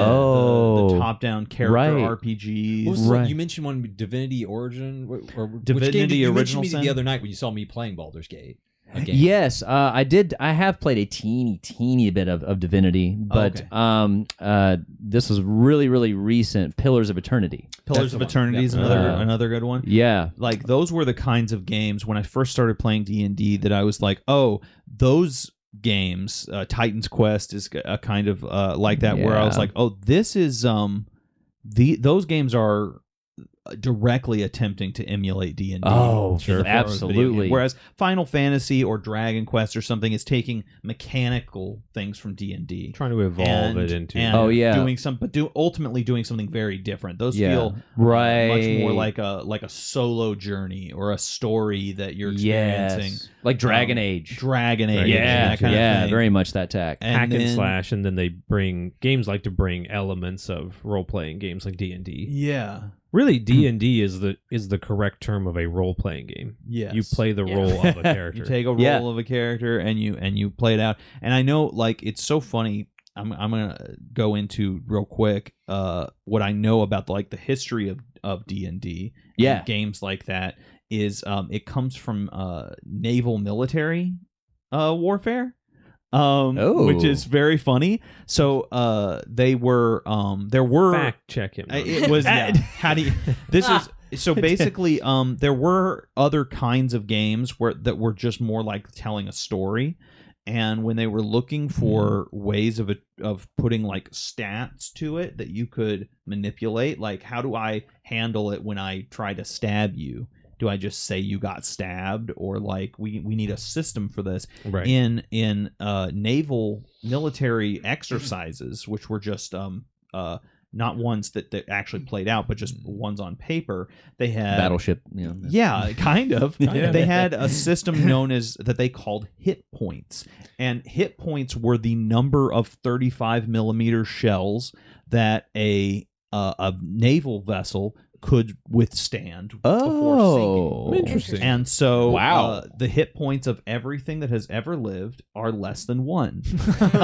top down character RPGs. You mentioned one, Divinity Origin, or Divinity you Original mentioned me Sin? the other night when you saw me playing Baldur's Gate. Yes, I did. I have played a teeny bit of Divinity, but this was really recent. Pillars of Eternity. Pillars of Eternity is another good one. Yeah, like those were the kinds of games when I first started playing D&D that I was like, oh, those games. Titan's Quest is a kind of like that, where I was like, oh, this is those games are directly attempting to emulate D&D. Oh, sure, absolutely. Whereas Final Fantasy or Dragon Quest or something is taking mechanical things from D&D, trying to evolve it into ultimately doing something very different. Those feel much more like a solo journey or a story that you're experiencing, like Dragon Age. That kind of thing. Very much that tack. Hack and slash, and then they bring games like to bring elements of role playing games like D&D. Yeah. Really, D&D is the correct term of a role-playing game. Yes. You play the role of a character. You take a role of a character and you play it out. And I know, like, it's so funny. I'm gonna go into real quick what I know about like the history of D&D. Yeah. Games like that is it comes from naval military warfare. Which is very funny. So there were fact check him. It was how do you this is so basically there were other kinds of games that were just more like telling a story, and when they were looking for ways of putting like stats to it that you could manipulate, like how do I handle it when I try to stab you? Do I just say you got stabbed, or like we need a system for this? Right. In naval military exercises, which were just not ones that actually played out, but just ones on paper. They had Battleship. Yeah, kind of. They had a system known as that they called hit points, and hit points were the number of 35 millimeter shells that a naval vessel could withstand before sinking. Interesting. And so the hit points of everything that has ever lived are less than 1. That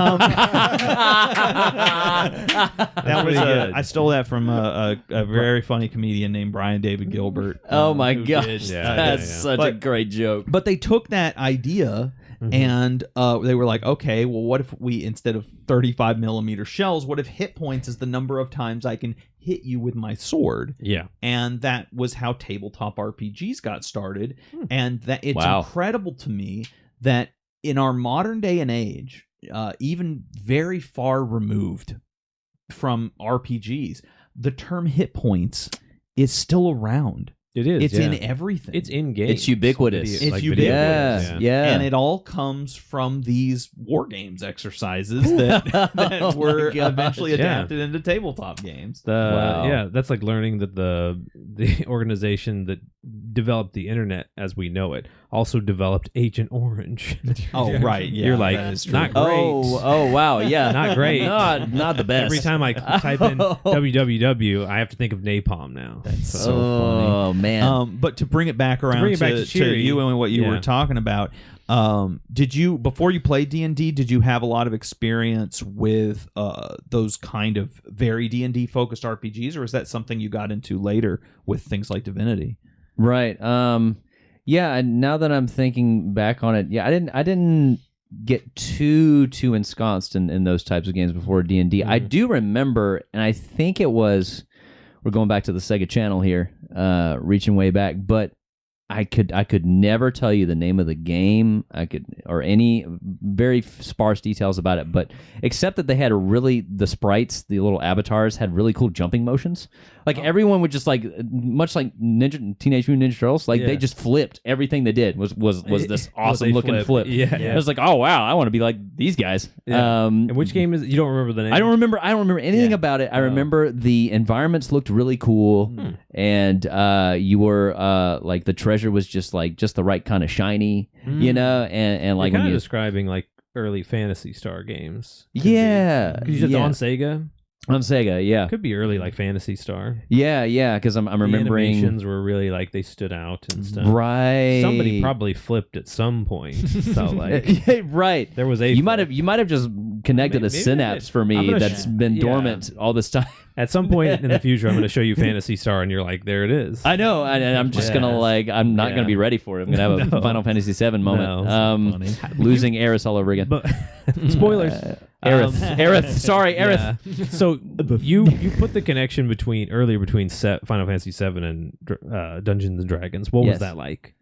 was I stole that from a very funny comedian named Brian David Gilbert. Oh my gosh, that's such a great joke. But they took that idea and they were like, okay, well, what if we, instead of 35 millimeter shells, what if hit points is the number of times I can hit you with my sword? Yeah. And that was how tabletop RPGs got started. And that it's incredible to me that in our modern day and age, even very far removed from RPGs, the term hit points is still around. It is. It's yeah. in everything. It's in games. It's ubiquitous. It's video ubiquitous. games, Yeah. And it all comes from these war games exercises that were eventually adapted into tabletop games. Wow. Yeah, that's like learning that the organization that developed the internet as we know it also developed Agent Orange. Oh, right. Yeah, You're like, that is true. not great. Oh, wow. Yeah. Not great. Not the best. Every time I type in www, I have to think of napalm now. That's So- so funny. Oh, man. But to bring it back around bring it back to to Cheery, you and what you yeah. were talking about, did you, before you played D&D, did you have a lot of experience with those kind of very D&D focused RPGs, or is that something you got into later with things like Divinity? Right. Yeah, and now that I'm thinking back on it, yeah, I didn't get too ensconced in those types of games before D&D. I do remember, and I think it was, we're going back to the Sega Channel here, reaching way back, but I could never tell you the name of the game. Or any very sparse details about it, but except that they had the sprites, the little avatars had really cool jumping motions. Like everyone would just like, much like Teenage Mutant Ninja Turtles, like they just flipped. Everything they did was this awesome looking flip. Yeah. I was like, oh wow, I want to be like these guys. Yeah. And which game is it? You don't remember the name? I don't remember anything about it. I remember the environments looked really cool, and you were like the treasure was just the right kind of shiny, you know, and like You're when kind you of describing like early Phantasy Star games. yeah, You said on Sega. on Sega, yeah, Could be early like Phantasy Star. yeah, because I'm The remembering animations were really like they stood out and stuff. right. Somebody probably flipped at some point. So like right. there was a You might have just connected a Maybe I synapse did. for I'm me gonna that's been dormant all this time. At some point in the future, I'm going to show you Phantasy Star, and you're like, there it is. I know, and I'm just gonna I'm not gonna be ready for it. I'm gonna have a No. Final Fantasy VII moment. No, Losing Aerith all over again. But spoilers. Aerith. Sorry, Aerith. Yeah. So you put the connection between Final Fantasy VII and Dungeons and Dragons. What Yes. was that like?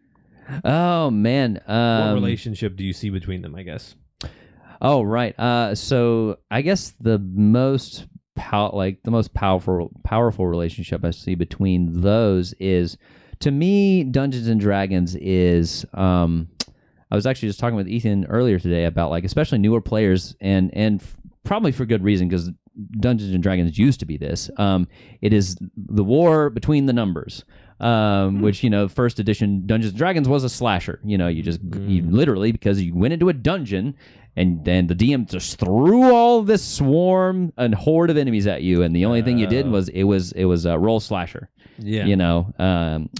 Oh man. What relationship do you see between them? I guess. Oh right. So I guess the most powerful relationship I see between those is, to me, Dungeons and Dragons is. I was actually just talking with Ethan earlier today about like especially newer players and probably for good reason because Dungeons and Dragons used to be this. It is the war between the numbers. Which, first edition Dungeons and Dragons was a slasher. You literally, because you went into a dungeon and then the DM just threw all this swarm and horde of enemies at you, and the only thing you did was it was a roll slasher. Yeah.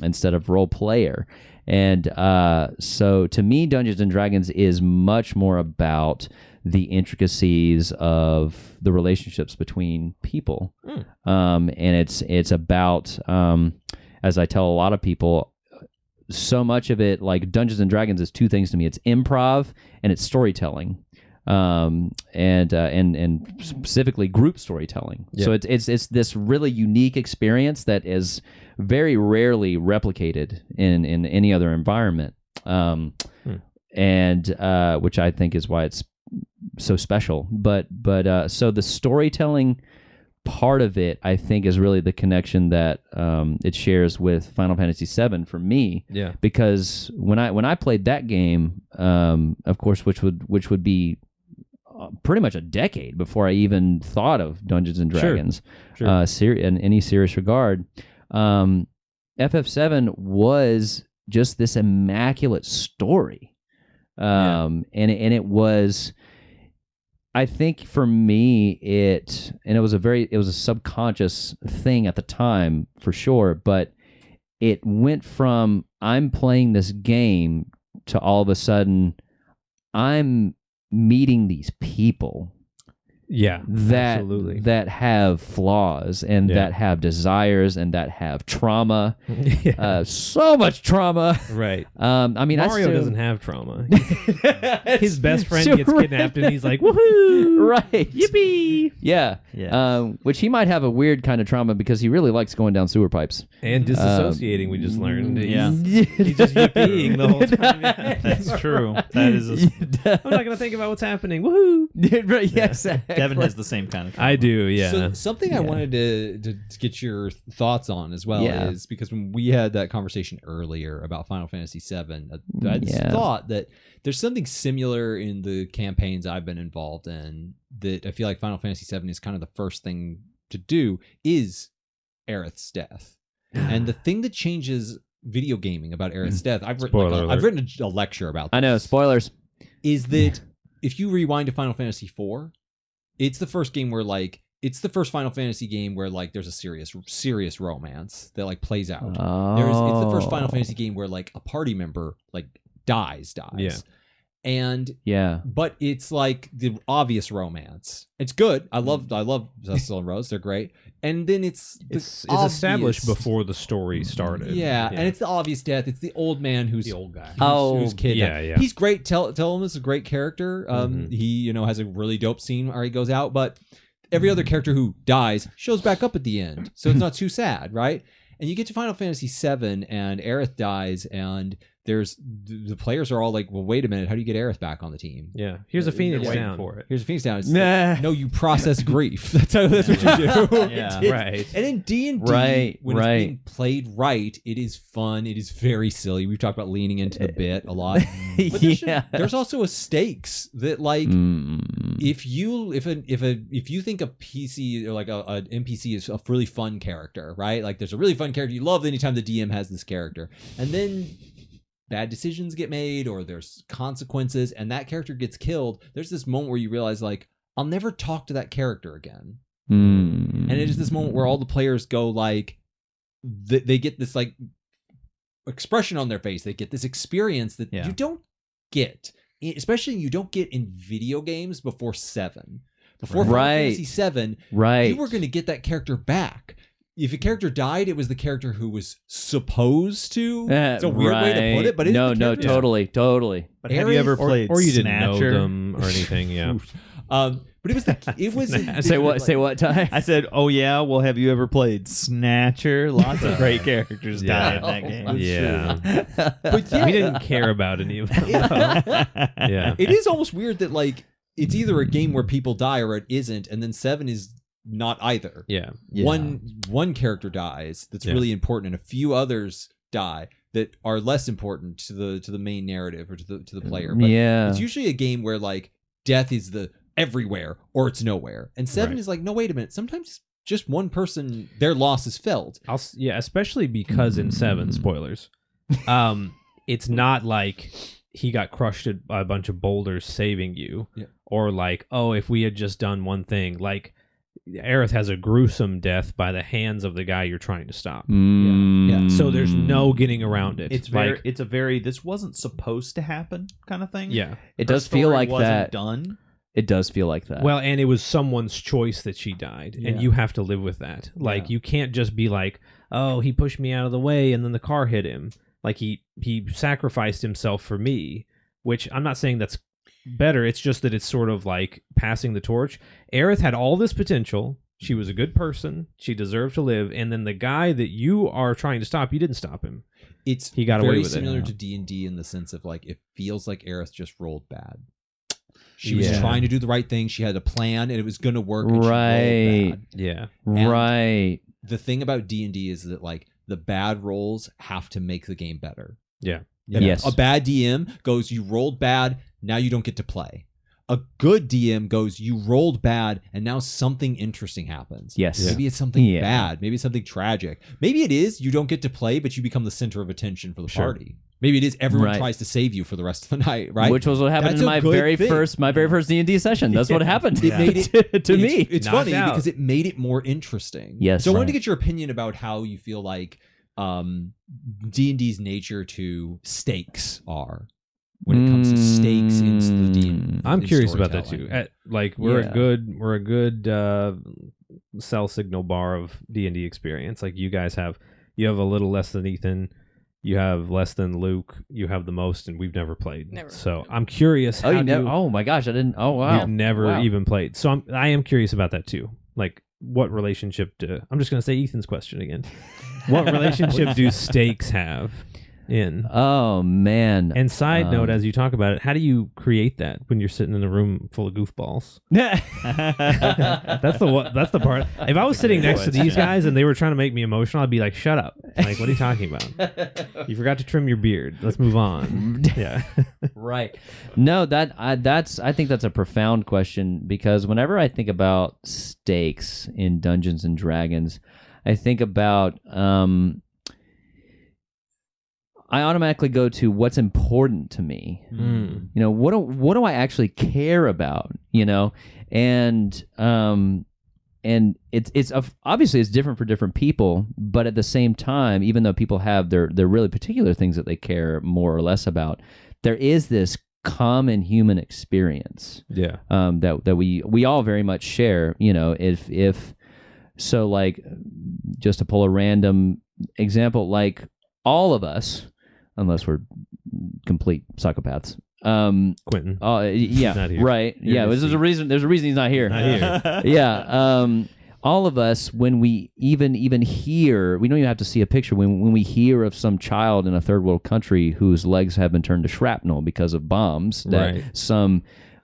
Instead of role player. And so to me, Dungeons and Dragons is much more about the intricacies of the relationships between people. And it's about, as I tell a lot of people, so much of it, like Dungeons and Dragons, is two things to me. It's improv and it's storytelling, and specifically group storytelling. Yeah. So it's this really unique experience that is very rarely replicated in any other environment, and which I think is why it's so special. But so the storytelling part of it, I think, is really the connection that it shares with Final Fantasy VII for me. Yeah. Because when I played that game, of course, which would be pretty much a decade before I even thought of Dungeons and Dragons, in any serious regard, FF7 was just this immaculate story, and it was. I think for me, it was a subconscious thing at the time for sure, but it went from I'm playing this game to all of a sudden I'm meeting these people. Yeah, absolutely. that have flaws and that have desires and that have trauma. So much trauma. Right. I mean, Mario doesn't have trauma. His best friend gets kidnapped and he's like, woohoo! Right. Yippee! Yeah. Which he might have a weird kind of trauma because he really likes going down sewer pipes. And disassociating, we just learned. Yeah. He's just yippieing the whole time. Yeah. That's true. That is I'm not going to think about what's happening. Woohoo! Right, yeah, exactly. Devin has the same kind of. I do, yeah. So something I wanted to get your thoughts on as well is because when we had that conversation earlier about Final Fantasy VII, I just thought that there's something similar in the campaigns I've been involved in that I feel like Final Fantasy VII is kind of the first thing to do is Aerith's death. And the thing that changes video gaming about Aerith's death, I've written a lecture about this. I know, spoilers. Is that if you rewind to Final Fantasy IV, it's the first game where it's the first Final Fantasy game where there's a serious romance that plays out. It's the first Final Fantasy game where a party member dies. Yeah. And but it's the obvious romance. It's good. I love Cecil and Rose. They're great. And then it's established before the story started. Yeah, and it's the obvious death. It's the old man who's the old guy. Who's kid. Yeah. He's great. Tell him is a great character. He has a really dope scene where he goes out, but every other character who dies shows back up at the end, so it's not too sad, right? And you get to Final Fantasy VII, and Aerith dies, and the players are all like, well, wait a minute, how do you get Aerith back on the team? Yeah, here's a Phoenix down. For it. Here's a Phoenix down. It's no, you process grief. That's what you do. Right. And in D&D, when it's being played right, it is fun. It is very silly. We've talked about leaning into the bit a lot. But there's also a stakes that if you think a PC or an NPC is a really fun character, right? There's a really fun character you love anytime the DM has this character, and then bad decisions get made or there's consequences and that character gets killed, there's this moment where you realize I'll never talk to that character again. And it is this moment where all the players go they get this expression on their face. They get this experience that you don't get, especially you don't get in video games before 7. Before Final Fantasy 7, you were going to get that character back. If a character died, it was the character who was supposed to. It's a weird way to put it, but totally. But have you ever played or you Snatcher? Didn't know them or anything? Yeah. But it was. Say what, Ty? I said, oh yeah. Well, have you ever played Snatcher? Lots of great characters die in that game. Yeah. But we didn't care about any of them. Yeah. It is almost weird that it's either a game where people die or it isn't, and then 7 is not either. Yeah. One character dies that's really important, and a few others die that are less important to the main narrative or to the player. But it's usually a game where death is the everywhere or it's nowhere. And 7 is no, wait a minute. Sometimes just one person, their loss is felt. Especially because in 7, spoilers, it's not he got crushed by a bunch of boulders saving you, or if we had just done one thing, Aerith has a gruesome death by the hands of the guy you're trying to stop. So there's no getting around it. It's a very this wasn't supposed to happen kind of thing. Yeah, it does feel like that. Done. It does feel like that. Well, and it was someone's choice that she died, and you have to live with that. You can't just be oh, he pushed me out of the way, and then the car hit him. He sacrificed himself for me, which I'm not saying that's better. It's just that it's sort of passing the torch. Aerith had all this potential. She was a good person. She deserved to live. And then the guy that you are trying to stop, you didn't stop him. He got away with it. Very similar to D&D in the sense of it feels like Aerith just rolled bad. She was trying to do the right thing. She had a plan and it was going to work. And she rolled bad. Yeah. And the thing about D&D is that the bad rolls have to make the game better. Yeah. Yes. A bad DM goes, you rolled bad, now you don't get to play. A good DM goes, you rolled bad, and now something interesting happens. Yes. Maybe it's something bad. Maybe it's something tragic. Maybe it is, you don't get to play, but you become the center of attention for the party. Maybe it is, everyone tries to save you for the rest of the night, right? Which was what happened in my very first D&D session. That's what happened. It made it to me. It's funny because it made it more interesting. Yes. So I wanted to get your opinion about how you feel D&D's nature to stakes are when it comes to stakes in the D&D. I'm curious about that too. We're a good cell signal bar of D&D experience. You guys have a little less than Ethan. You have less than Luke. You have the most, and we've never played. So I'm curious. Oh my gosh, I didn't. Oh wow, you've never even played. So I am curious about that too. What relationship I'm just going to say Ethan's question again. What relationship do stakes have in. Oh man! And side note, as you talk about it, how do you create that when you're sitting in a room full of goofballs? That's the part. If I was sitting next to these guys and they were trying to make me emotional, I'd be like, "Shut up! Like, what are you talking about? You forgot to trim your beard. Let's move on." Yeah, right. No, I think that's a profound question, because whenever I think about stakes in Dungeons and Dragons, I think about I automatically go to what's important to me. You know, what do I actually care about? You know, and it's obviously it's different for different people, but at the same time, even though people have their really particular things that they care more or less about, there is this common human experience. Yeah. That we all very much share. You know, if so, like, just to pull a random example, like all of us, unless we're complete psychopaths. Quentin. Yeah, Not here. right. Yeah, there's a reason he's not here. Not here. Yeah. All of us, when we even hear, we don't even have to see a picture. When we hear of some child in a third world country whose legs have been turned to shrapnel because of bombs that some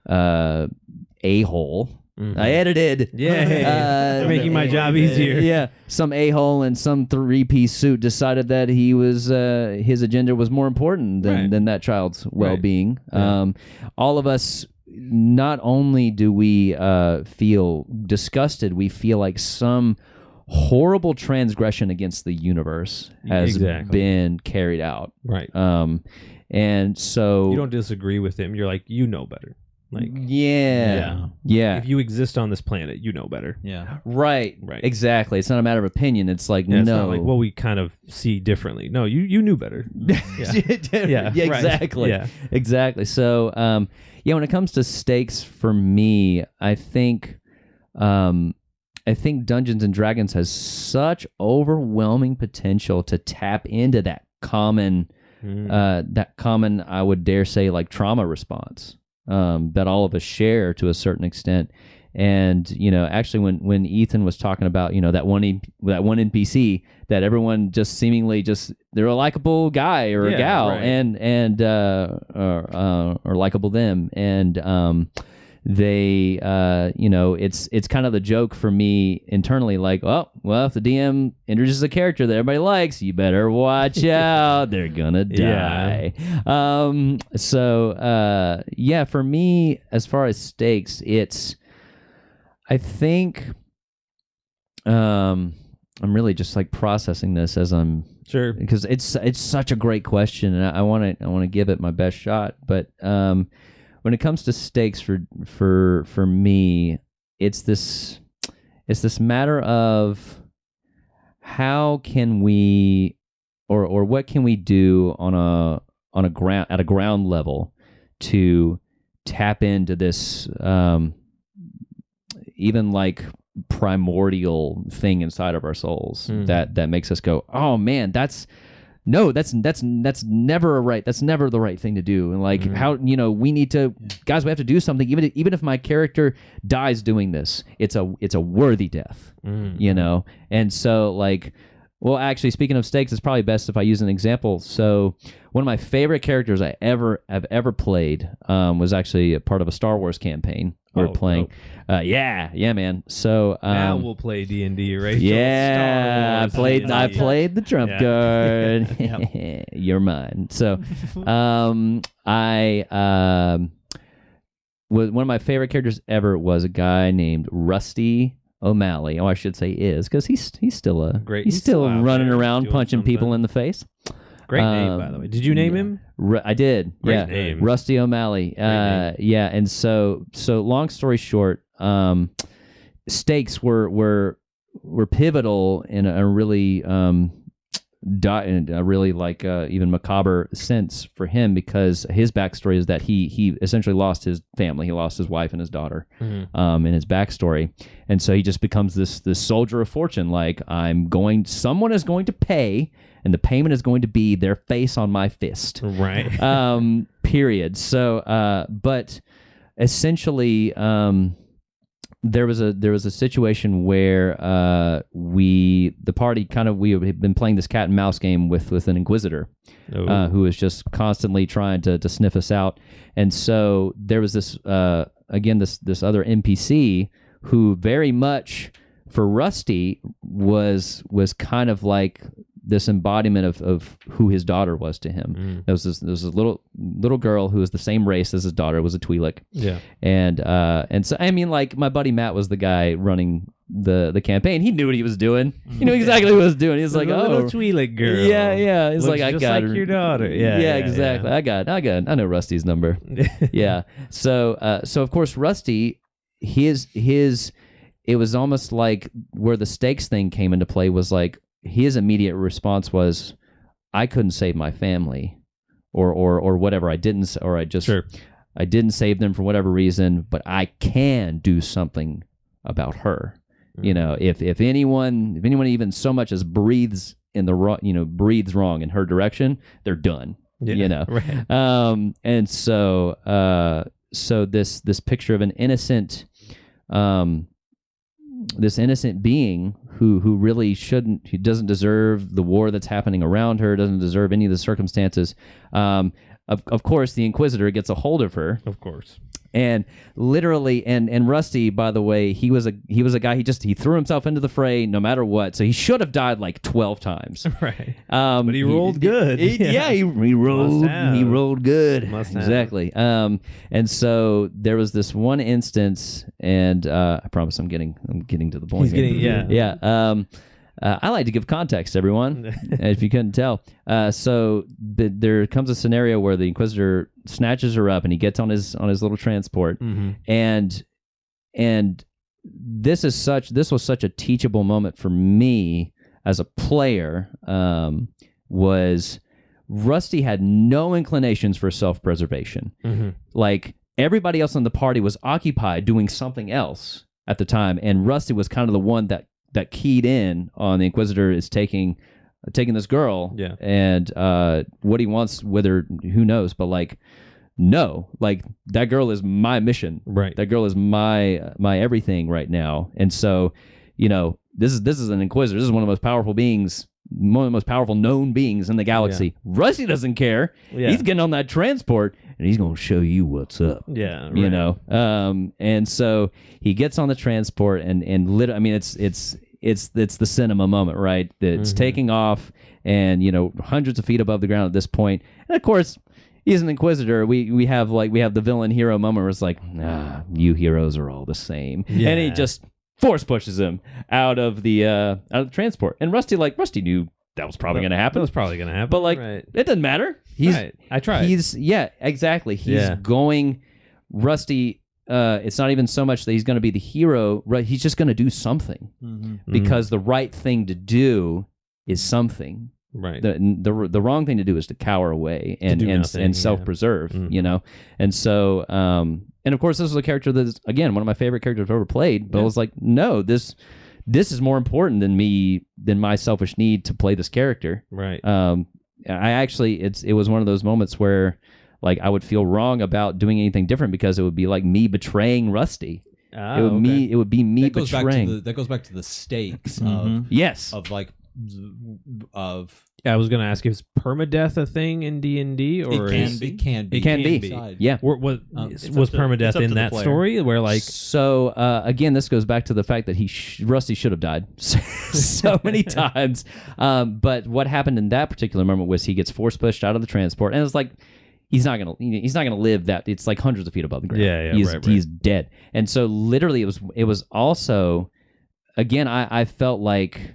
a-hole. I edited. Yeah, you're making my job easier. Yeah, some a-hole in some 3-piece suit decided that he was his agenda was more important than that child's well-being. Right. All of us, not only do we feel disgusted, we feel like some horrible transgression against the universe has been carried out. Right. And so you don't disagree with him. You're like, you know better. Like, yeah. If you exist on this planet, you know better. Yeah. Right. Exactly. It's not a matter of opinion. It's like, no. It's not like, well, we kind of see differently. No, you knew better. Yeah. Exactly. Yeah. Exactly. So, when it comes to stakes for me, I think Dungeons and Dragons has such overwhelming potential to tap into that common, I would dare say, like, trauma response. That all of us share to a certain extent. And, you know, actually when Ethan was talking about, you know, that one NPC that everyone just seemingly they're a likable guy or a gal, right. or likable them. And, they, you know, it's kind of the joke for me internally, like, oh, well, if the DM introduces a character that everybody likes, you better watch out. They're gonna die. For me, as far as stakes, I think, I'm really just like processing this as I'm sure, because it's such a great question, and I want to give it my best shot, but, when it comes to stakes for me, it's this matter of how can we or what can we do at a ground level to tap into this even like primordial thing inside of our souls that makes us go, oh man, that's never the right thing to do. And like, how, you know, we need to, guys, we have to do something. Even if my character dies doing this, it's a worthy death, you know? And so, like, well, actually, speaking of stakes, it's probably best if I use an example. So one of my favorite characters I have ever played was actually a part of a Star Wars campaign. We're playing. Yeah, man. So now we'll play D&D, right? Yeah, I played the trump card. You're mine. So I was one of my favorite characters ever was a guy named Rusty O'Malley. Oh, I should say is, because he's still he's still running around punching people in the face. Great name, by the way. Did you name him? I did. Great name. Rusty O'Malley. Yeah, and so long story short, stakes were pivotal in a really like even macabre sense for him, because his backstory is that he essentially lost his family. He lost his wife and his daughter in his backstory, and so he just becomes this soldier of fortune. Like, someone is going to pay, and the payment is going to be their face on my fist. Right. Period. So, but essentially, there was a situation where we had been playing this cat and mouse game with an inquisitor who was just constantly trying to sniff us out, and so there was this this other NPC who very much for Rusty was kind of like this embodiment of who his daughter was to him. There was this little girl who was the same race as his daughter, was a Twi'lek. Yeah. And so I mean, like, my buddy Matt was the guy running the campaign. He knew what he was doing. He knew exactly what he was doing. He was like, little Twi'lek girl. Yeah. He's like, I just got like her. your daughter. Yeah, exactly. Yeah. I know Rusty's number. Yeah. So of course Rusty, it was almost like where the stakes thing came into play was like, his immediate response was, I couldn't save my family or whatever. I didn't save them for whatever reason, but I can do something about her. You know, if anyone even so much as breathes wrong in her direction, they're done. Yeah, you know. right. And so this picture of an innocent this innocent being who really shouldn't, who doesn't deserve the war that's happening around her, doesn't deserve any of the circumstances. Of course, the Inquisitor gets a hold of her. Of course. And literally, and Rusty, by the way, he was a guy. He threw himself into the fray no matter what. So he should have died like 12 times. Right. But he rolled good. He rolled. He rolled good. Must have. Exactly. And so there was this one instance, and I promise I'm getting to the point. Yeah. I like to give context, everyone, if you couldn't tell. So there comes a scenario where the Inquisitor snatches her up, and he gets on his little transport, and this was such a teachable moment for me as a player. Was Rusty had no inclinations for self-preservation. Like, everybody else in the party was occupied doing something else at the time, and Rusty was kind of the one that keyed in on the Inquisitor is taking this girl, and what he wants with her, who knows, but like, no, like, that girl is my mission, right? That girl is my everything right now. And so, you know, this is an Inquisitor. This is one of the most powerful beings, one of the most powerful known beings in the galaxy. Rusty doesn't care. He's getting on that transport, and he's gonna show you what's up. Yeah, right. You know. And so he gets on the transport, and I mean, it's the cinema moment, right? It's taking off, and, you know, hundreds of feet above the ground at this point. And of course, he's an Inquisitor. We have the villain hero moment where it's like, you heroes are all the same. Yeah. And he just force pushes him out of the transport. And Rusty knew that was probably going to happen. That was probably going to happen. But like, it doesn't matter. I tried. Exactly. He's going. Rusty. It's not even so much that he's going to be the hero. Right? He's just going to do something because the right thing to do is something. Right. The wrong thing to do is to cower away and self-preserve. You know. And so and of course, this was a character that is, again, one of my favorite characters I've ever played. But I was like, no, this is more important than my selfish need to play this character. Right. It was one of those moments where, like, I would feel wrong about doing anything different because it would be like me betraying Rusty. It would be me betraying. That goes back to the stakes of I was going to ask, is permadeath a thing in D&D, or it can be? Yeah. Was permadeath in that story where, like, so again, this goes back to the fact that Rusty should have died so many times. But what happened in that particular moment was he gets force pushed out of the transport, and it's like, he's not gonna live that. It's like hundreds of feet above the ground. Yeah, he's dead. And so literally, it was also, again, I felt like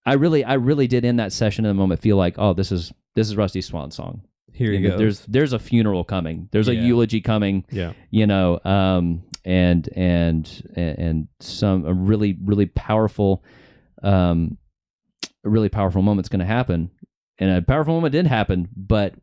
I really did in that session in the moment feel like, oh, this is Rusty's swan song. Here you go. There's a funeral coming. There's a eulogy coming. Yeah. You know, and some a really powerful moment's going to happen, and a powerful moment did happen, but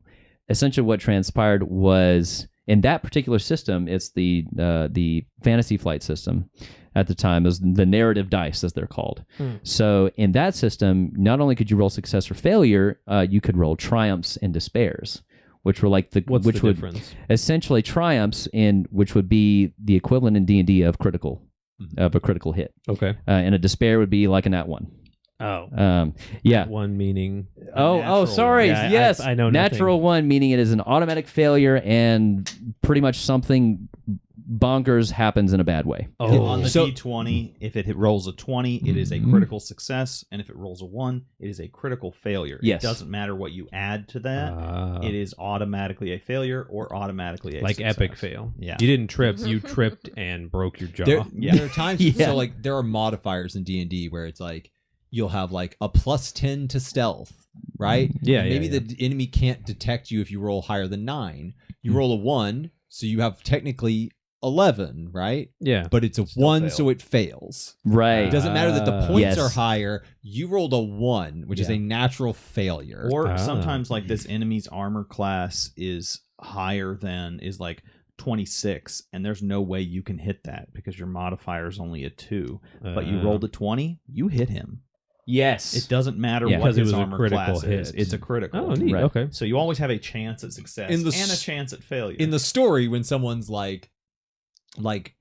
essentially what transpired was, in that particular system, it's the Fantasy Flight system at the time. It was the narrative dice, as they're called. So in that system, not only could you roll success or failure, you could roll triumphs and despairs, which were like What's the difference? Essentially triumphs, which would be the equivalent in D&D of critical of a critical hit. Okay. And a despair would be like a nat 1. Oh. Yeah. One meaning. Sorry. Yeah, yes. I know natural nothing. 1 meaning it is an automatic failure and pretty much something bonkers happens in a bad way. On the D20, if it rolls a 20, it is a critical success, and if it rolls a 1, it is a critical failure. Yes. It doesn't matter what you add to that. It is automatically a failure or automatically a like success. epic fail. Yeah. You didn't trip. You tripped and broke your jaw. There are times, Yeah. so like there are modifiers in D&D where it's like you'll have like a +10 to stealth, right? Yeah, Maybe yeah. the enemy can't detect you if you roll higher than 9. You roll a 1, so you have technically 11, right? Yeah. But it's a 1, fail. so it fails. Right. It doesn't matter that the points Yes. are higher. You rolled a 1, which is a natural failure. Or sometimes like this enemy's armor class is higher than is like 26, and there's no way you can hit that because your modifier is only a 2. But you rolled a 20, you hit him. Yes. It doesn't matter Yeah. what Because it his was a armor critical class hit. is. It's a critical. Oh, neat. Right. Okay. So you always have a chance at success In the and a chance at failure. In the story, when someone's like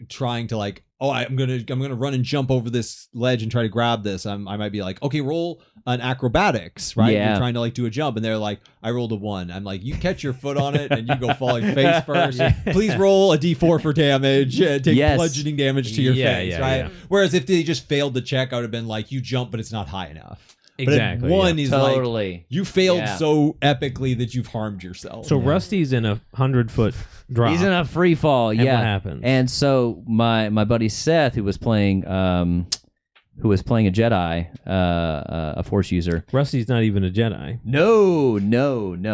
trying to like, oh, I'm gonna run and jump over this ledge and try to grab this, I might be like, okay, roll an acrobatics, right? Yeah. You're trying to like do a jump, and they're like, I rolled a 1. I'm like, you catch your foot on it and you go falling face first. Please roll a D4 for damage. Take Yes. bludgeoning damage to your face, Yeah, right? yeah. Whereas if they just failed the check, I would have been like, you jump, but it's not high enough. Exactly. But at 1 yeah. is like, Totally. you failed Yeah. so epically that you've harmed yourself. So Rusty's in a 100-foot drop. He's in a free fall. And Yeah. what happens? And so my buddy Seth, who was playing a Jedi, a Force user. Rusty's not even a Jedi. No.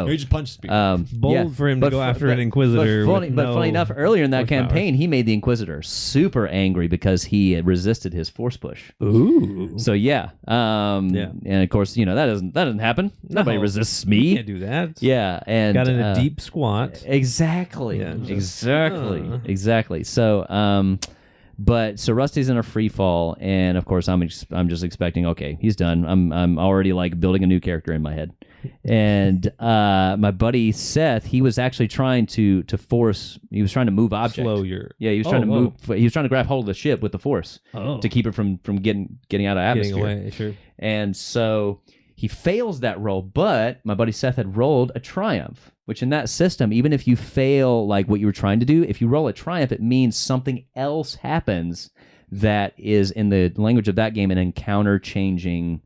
he just punched people. Bold for him to go after an Inquisitor. But with funny enough, earlier in that horsepower. campaign, he made the Inquisitor super angry because he had resisted his Force push. Ooh. So yeah, Yeah. and of course, that doesn't happen. Nobody No. resists You me. can't do that. Yeah, and Got in a deep squat. Exactly. Yeah, just, Exactly. So, so Rusty's in a free fall, and of course, I'm just expecting. Okay, he's done. I'm already like building a new character in my head, and my buddy Seth, he was actually trying to force. He was trying to move objects. Slow your. Yeah, he was trying to move. He was trying to grab hold of the ship with the force to keep it from getting out of atmosphere. Getting away, sure. And so he fails that roll, but my buddy Seth had rolled a triumph, which in that system, even if you fail like what you were trying to do, if you roll a triumph, it means something else happens that is, in the language of that game, an encounter-changing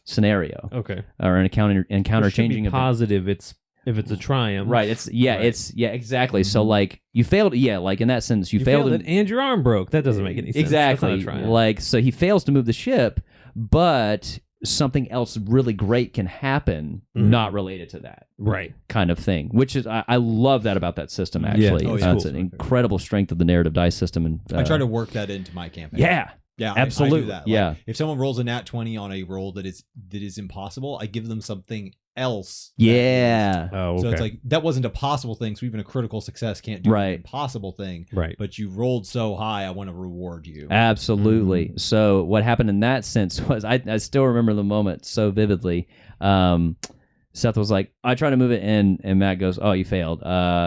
scenario. Okay. Or an encounter-changing event. Positive. If it's a triumph. Right. Exactly. So like you failed. Yeah. Like in that sense, you failed it, and your arm broke. That doesn't make any sense. Exactly. That's not a triumph. Like, so he fails to move the ship, but something else really great can happen, not related to that. Right. Kind of thing, which is, I love that about that system, actually. Oh, yeah. It's an incredible strength of the narrative dice system. And I try to work that into my campaign. Yeah. Yeah, absolutely. I do that. Like, yeah. if someone rolls a nat 20 on a roll that is impossible, I give them something else. Yeah. Oh, okay. So it's like, that wasn't a possible thing, so even a critical success can't do an impossible thing. Right. But you rolled so high, I want to reward you. Absolutely. So what happened in that sense was, I still remember the moment so vividly. Seth was like, I try to move it, and Matt goes, oh, you failed.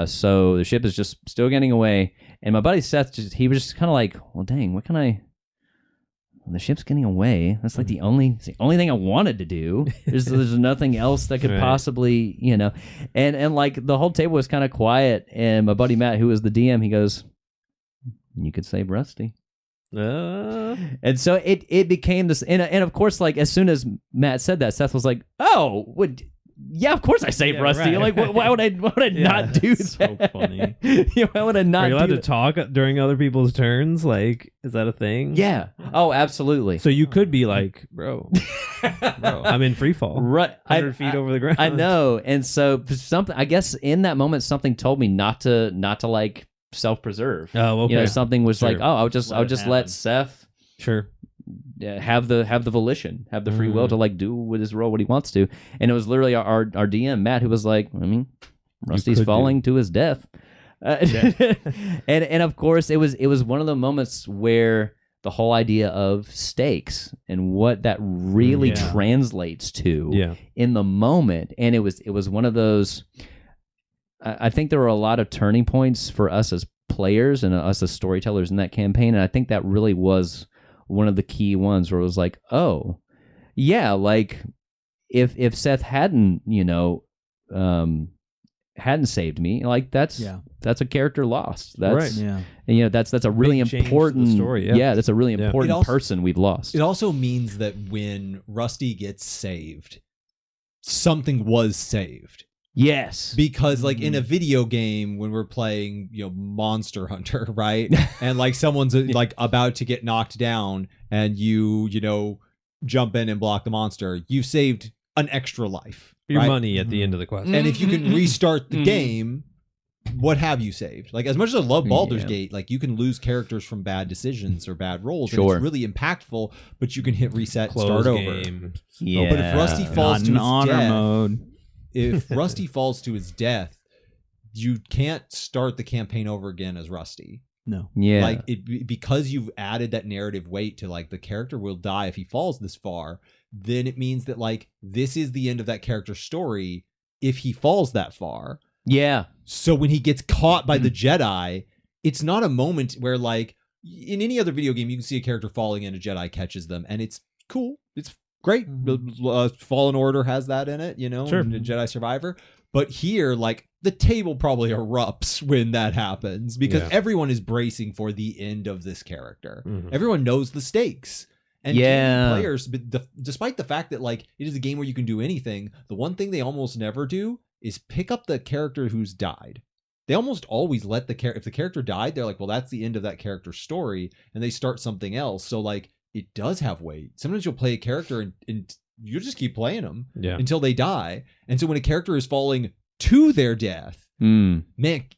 So the ship is just still getting away. And my buddy Seth, he was just kind of like, well, dang, what can I... The ship's getting away. That's like the only thing I wanted to do. There's nothing else that could possibly, and like the whole table was kind of quiet. And my buddy Matt, who was the DM, he goes, "You could save Rusty." And so it became this, and of course, like as soon as Matt said that, Seth was like, "Oh, yeah, of course I saved Rusty. Right. Like, why would I not do that? So funny. Why would I not? Are you allowed do to talk during other people's turns? Like, is that a thing? Yeah. Oh, absolutely. So you could be like, bro, I'm in free fall. Right, 100 feet over the ground. I know, and so something. I guess in that moment, something told me not to like self-preserve. Oh, okay. Something was like, Sure. oh, I'll just let Seth Sure. have the volition, have the free will to like do with his role what he wants to. And it was literally our DM Matt who was like, I mean, Rusty's falling to his death. And of course it was one of the moments where the whole idea of stakes and what that really translates to in the moment. And it was one of those. I think there were a lot of turning points for us players and us as storytellers in that campaign. And I think that really was one of the key ones where it was like, oh, yeah, like if Seth hadn't, hadn't saved me, like that's a character lost. That's Right. Yeah. and, that's a really Big change to the important story, yeah. that's a really Yeah. important It also- person we've lost. It also means that when Rusty gets saved, something was saved. Yes. Because like in a video game when we're playing, Monster Hunter, right? And like someone's like about to get knocked down and you jump in and block the monster, you saved an extra life. Your right? money at the end of the quest. And if you can restart the game, what have you saved? Like as much as I love Baldur's Gate, like you can lose characters from bad decisions or bad rolls. And Sure. it's really impactful, but you can hit reset, Close start over. game. Yeah. But if Rusty falls Not to in his honor death, mode. if Rusty falls to his death, you can't start the campaign over again as Rusty. No. Yeah. Like because you've added that narrative weight to like the character will die if he falls this far, then it means that like this is the end of that character's story if he falls that far. Yeah. So when he gets caught by the Jedi, it's not a moment where like in any other video game you can see a character falling and a Jedi catches them and it's cool. It's great. Fallen Order has that in it, Sure. and Jedi Survivor. But here, like the table probably erupts when that happens because Yeah. everyone is bracing for the end of this character. Mhm. Everyone knows the stakes. And Yeah. D&D players, despite the fact that like it is a game where you can do anything, the one thing they almost never do is pick up the character who's died. They almost always let if the character died, they're like, well, that's the end of that character's story, and they start something else. So like it does have weight. Sometimes you'll play a character and you just keep playing them until they die. And so when a character is falling to their death, man,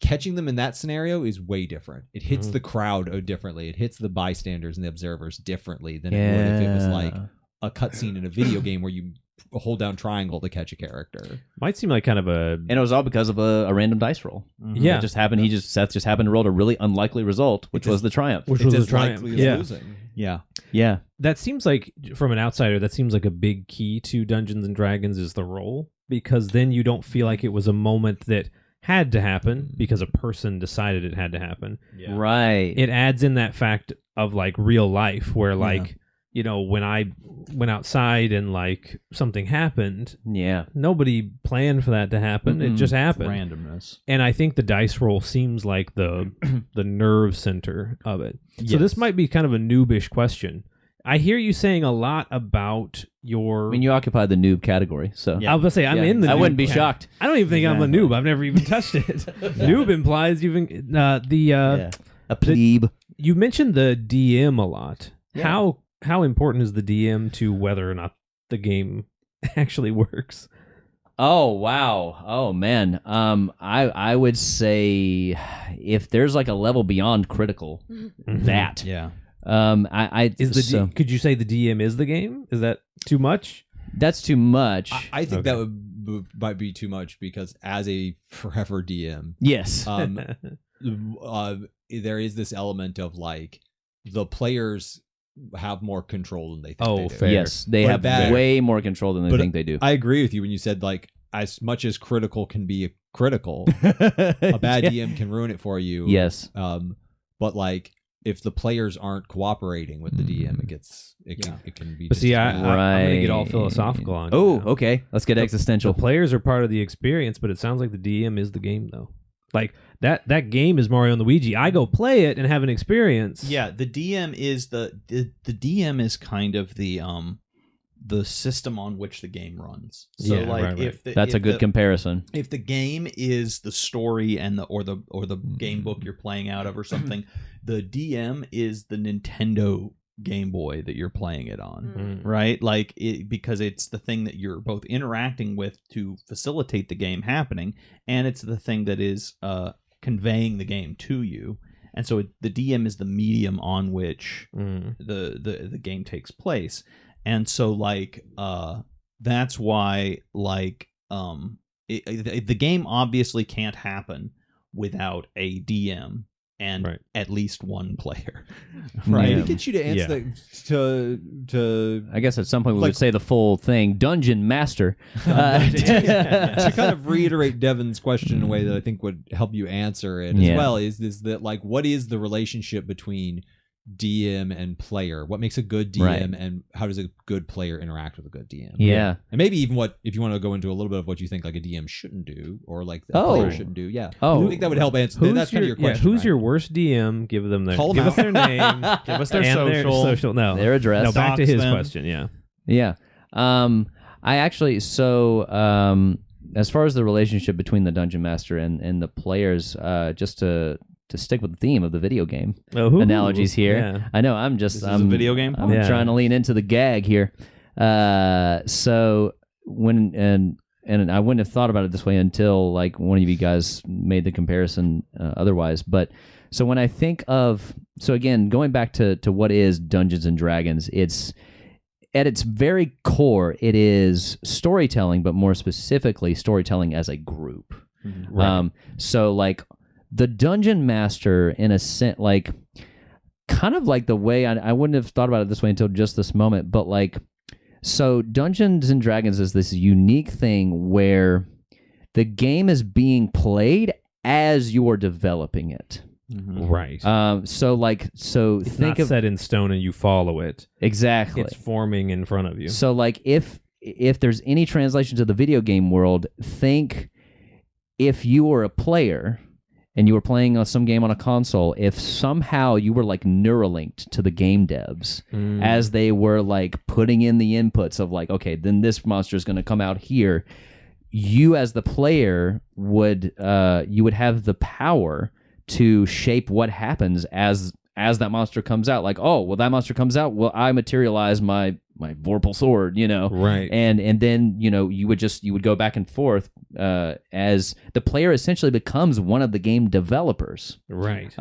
catching them in that scenario is way different. It hits the crowd differently. It hits the bystanders and the observers differently than it would if it was like a cutscene in a video game where you hold down triangle to catch a character. Might seem like kind of a And it was all because of a random dice roll. Yeah. It just happened. Seth just happened to roll a really unlikely result, which was the triumph. which It's was a as triumph. likely as Yeah. losing. Yeah. Yeah. That seems like, from an outsider, that seems like a big key to Dungeons and Dragons is the roll, because then you don't feel like it was a moment that had to happen because a person decided it had to happen. Right. It adds in that fact of like real life where like, when I went outside and like something happened, yeah. nobody planned for that to happen. It just happened. Randomness. And I think the dice roll seems like the nerve center of it. So this might be kind of a noobish question. I hear you saying a lot about your... I mean, you occupy the noob category, so... I was going to say, I'm in the I noob wouldn't be category. shocked. I don't even think I'm a noob. I've never even touched it. Noob implies even... A plebe. You mentioned the DM a lot. Yeah. How important is the DM to whether or not the game actually works? Oh, wow. Oh, man. I would say if there's like a level beyond critical, that. Yeah. Could you say the DM is the game? Is that too much? That's too much. I think that might be too much because as a forever DM, yes. There is this element of like the players have more control than they think they do. Fair. Yes, they But have that- way more control than they think they do. I agree with you when you said like as much as critical can be critical, a bad DM can ruin it for you. Yes. But like if the players aren't cooperating with the DM, it can be. But see, just as bad. I'm going to get all philosophical on you Oh, now. okay. Let's get existential. The players are part of the experience, but it sounds like the DM is the game, though. Like that game is Mario and Luigi. I go play it and have an experience. Yeah, the DM is the DM is kind of the system on which the game runs. So Yeah, like right. if the, That's if a good the, comparison. If the game is the story and the game book you're playing out of or something, the DM is the Nintendo Game Boy that you're playing it on, right? Like because it's the thing that you're both interacting with to facilitate the game happening, and it's the thing that is conveying the game to you. And so the DM is the medium on which the game takes place. And so like that's why like the game obviously can't happen without a DM and at least one player. Right. Yeah. To get you to answer to I guess at some point we would say the full thing, Dungeon Master. to kind of reiterate Devin's question in a way that I think would help you answer it as well is that like what is the relationship between DM and player? What makes a good DM and how does a good player interact with a good DM? Yeah. And maybe even what, if you want to go into a little bit of what you think like a DM shouldn't do or like a player shouldn't do. Yeah. Oh. I think that would help answer. That's kind of your question. Who's right? your worst DM? Give them their Call give them us their name. Give us their and social. No, Their address. No, back to Dox his them. question. Yeah. Yeah. I actually, as far as the relationship between the Dungeon Master and the players, just to stick with the theme of the video game analogies here. Yeah. I know I'm just This is a video game I'm trying to lean into the gag here. So when and I wouldn't have thought about it this way until like one of you guys made the comparison otherwise. But so when I think of, so again, going back to what is Dungeons and Dragons, it's at its very core, it is storytelling, but more specifically storytelling as a group. Right. So like the Dungeon Master, in a sense, like kind of like the way I wouldn't have thought about it this way until just this moment, but like, so Dungeons and Dragons is this unique thing where the game is being played as you're developing it. Right. So it's think not of set in stone and you follow it. exactly. It's forming in front of you. So like if there's any translation to the video game world, think if you were a player and you were playing some game on a console, if somehow you were like Neuralinked to the game devs as they were like putting in the inputs of like, okay, then this monster is going to come out here, you as the player would you would have the power to shape what happens as that monster comes out. Like, oh, well, that monster comes out, well, I materialize my Vorpal sword, Right. and then you would go back and forth as the player essentially becomes one of the game developers, Right.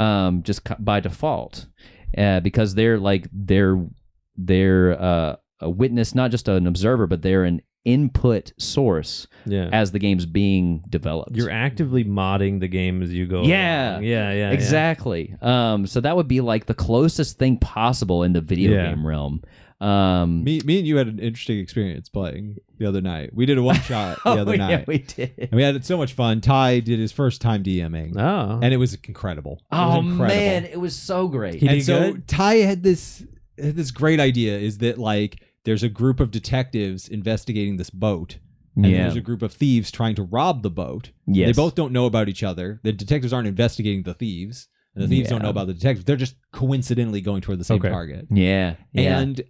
just by default, because they're a witness, not just an observer, but they're an input source as the game's being developed. You're actively modding the game as you go Yeah. along. Yeah. Exactly. So that would be like the closest thing possible in the video game realm. Me and you had an interesting experience playing the other night. We did a one shot the other night. Yeah, we did. And we had so much fun. Ty did his first time DMing. Oh. And it was incredible. It was Oh incredible. man, it was so great. He And did so good? Ty had this great idea is that like there's a group of detectives investigating this boat. And there's a group of thieves trying to rob the boat. Yes. They both don't know about each other. The detectives aren't investigating the thieves. And the thieves don't know about the detectives. They're just coincidentally going toward the same target. Yeah. And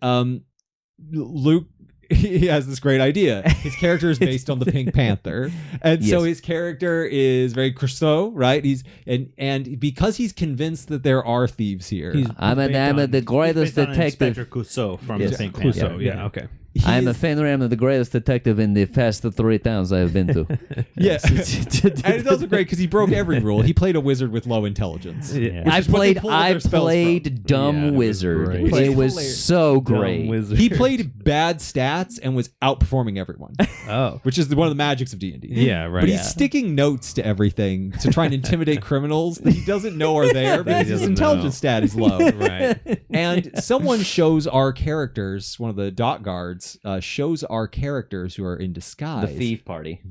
Luke, he has this great idea. His character is based on the Pink Panther, and so his character is very Crusoe, right? He's and because he's convinced that there are thieves here. I'm the greatest detective. Inspector Clouseau from Yes. the Pink Clouseau, Panther. yeah, okay. I'm a fan. I'm the greatest detective in the past 3 towns I have been to. Yeah, and it's also great because he broke every rule. He played a wizard with low intelligence. Yeah. I played dumb wizard. great. It was hilarious. so Dumb great. wizard. He played bad stats and was outperforming everyone, Oh. which is one of the magics of D&D. Yeah, right. But he's sticking notes to everything to try and intimidate criminals that he doesn't know are there because his doesn't intelligence know. stat is low. Right. And someone shows our characters, one of the dot guards, shows our characters who are in disguise. The thief party.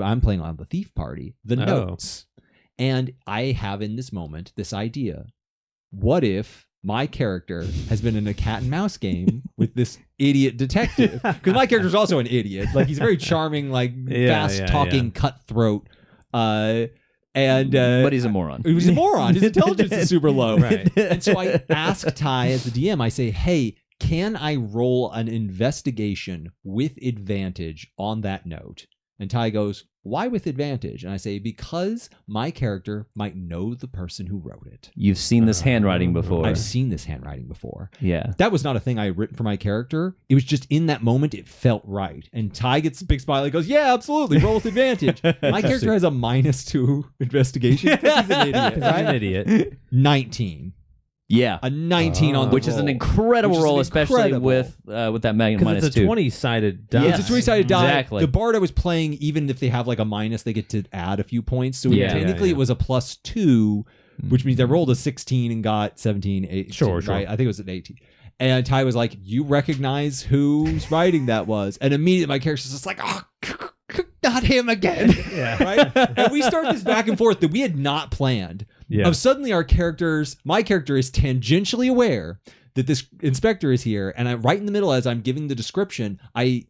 I'm playing on the thief party. The Oh. notes. And I have in this moment this idea. What if my character has been in a cat and mouse game with this idiot detective? Because my character is also an idiot. Like he's very charming, like fast talking, cutthroat. But But he's a moron. he was a moron. His intelligence is super low. Right. And so I ask Ty as the DM, I say, hey, can I roll an investigation with advantage on that note? And Ty goes, why with advantage? And I say, because my character might know the person who wrote it. You've seen this handwriting before. I've seen this handwriting before. Yeah. That was not a thing I had written for my character. It was just in that moment, it felt right. And Ty gets a big smile. He goes, yeah, absolutely. Roll with advantage. My character has a -2 investigation because he's an idiot. He's Right? an idiot. 19. Yeah. A 19 on the Which is an roll. incredible Which is roll, an especially incredible. with that Magnum Because it's a -2. 20-sided die. Yeah, it's a 20-sided die. Exactly. The bard I was playing, even if they have like a minus, they get to add a few points. So Yeah. technically Yeah. it was a +2, which means I rolled a 16 and got 17, 18, Sure. right? I think it was an 18. And Ty was like, "You recognize whose writing that was?" And immediately my character's just like, "Oh, not him again." Yeah. Right? And we start this back and forth that we had not planned. Yeah. Of suddenly my character is tangentially aware that this inspector is here, and I'm right in the middle as I'm giving the description. I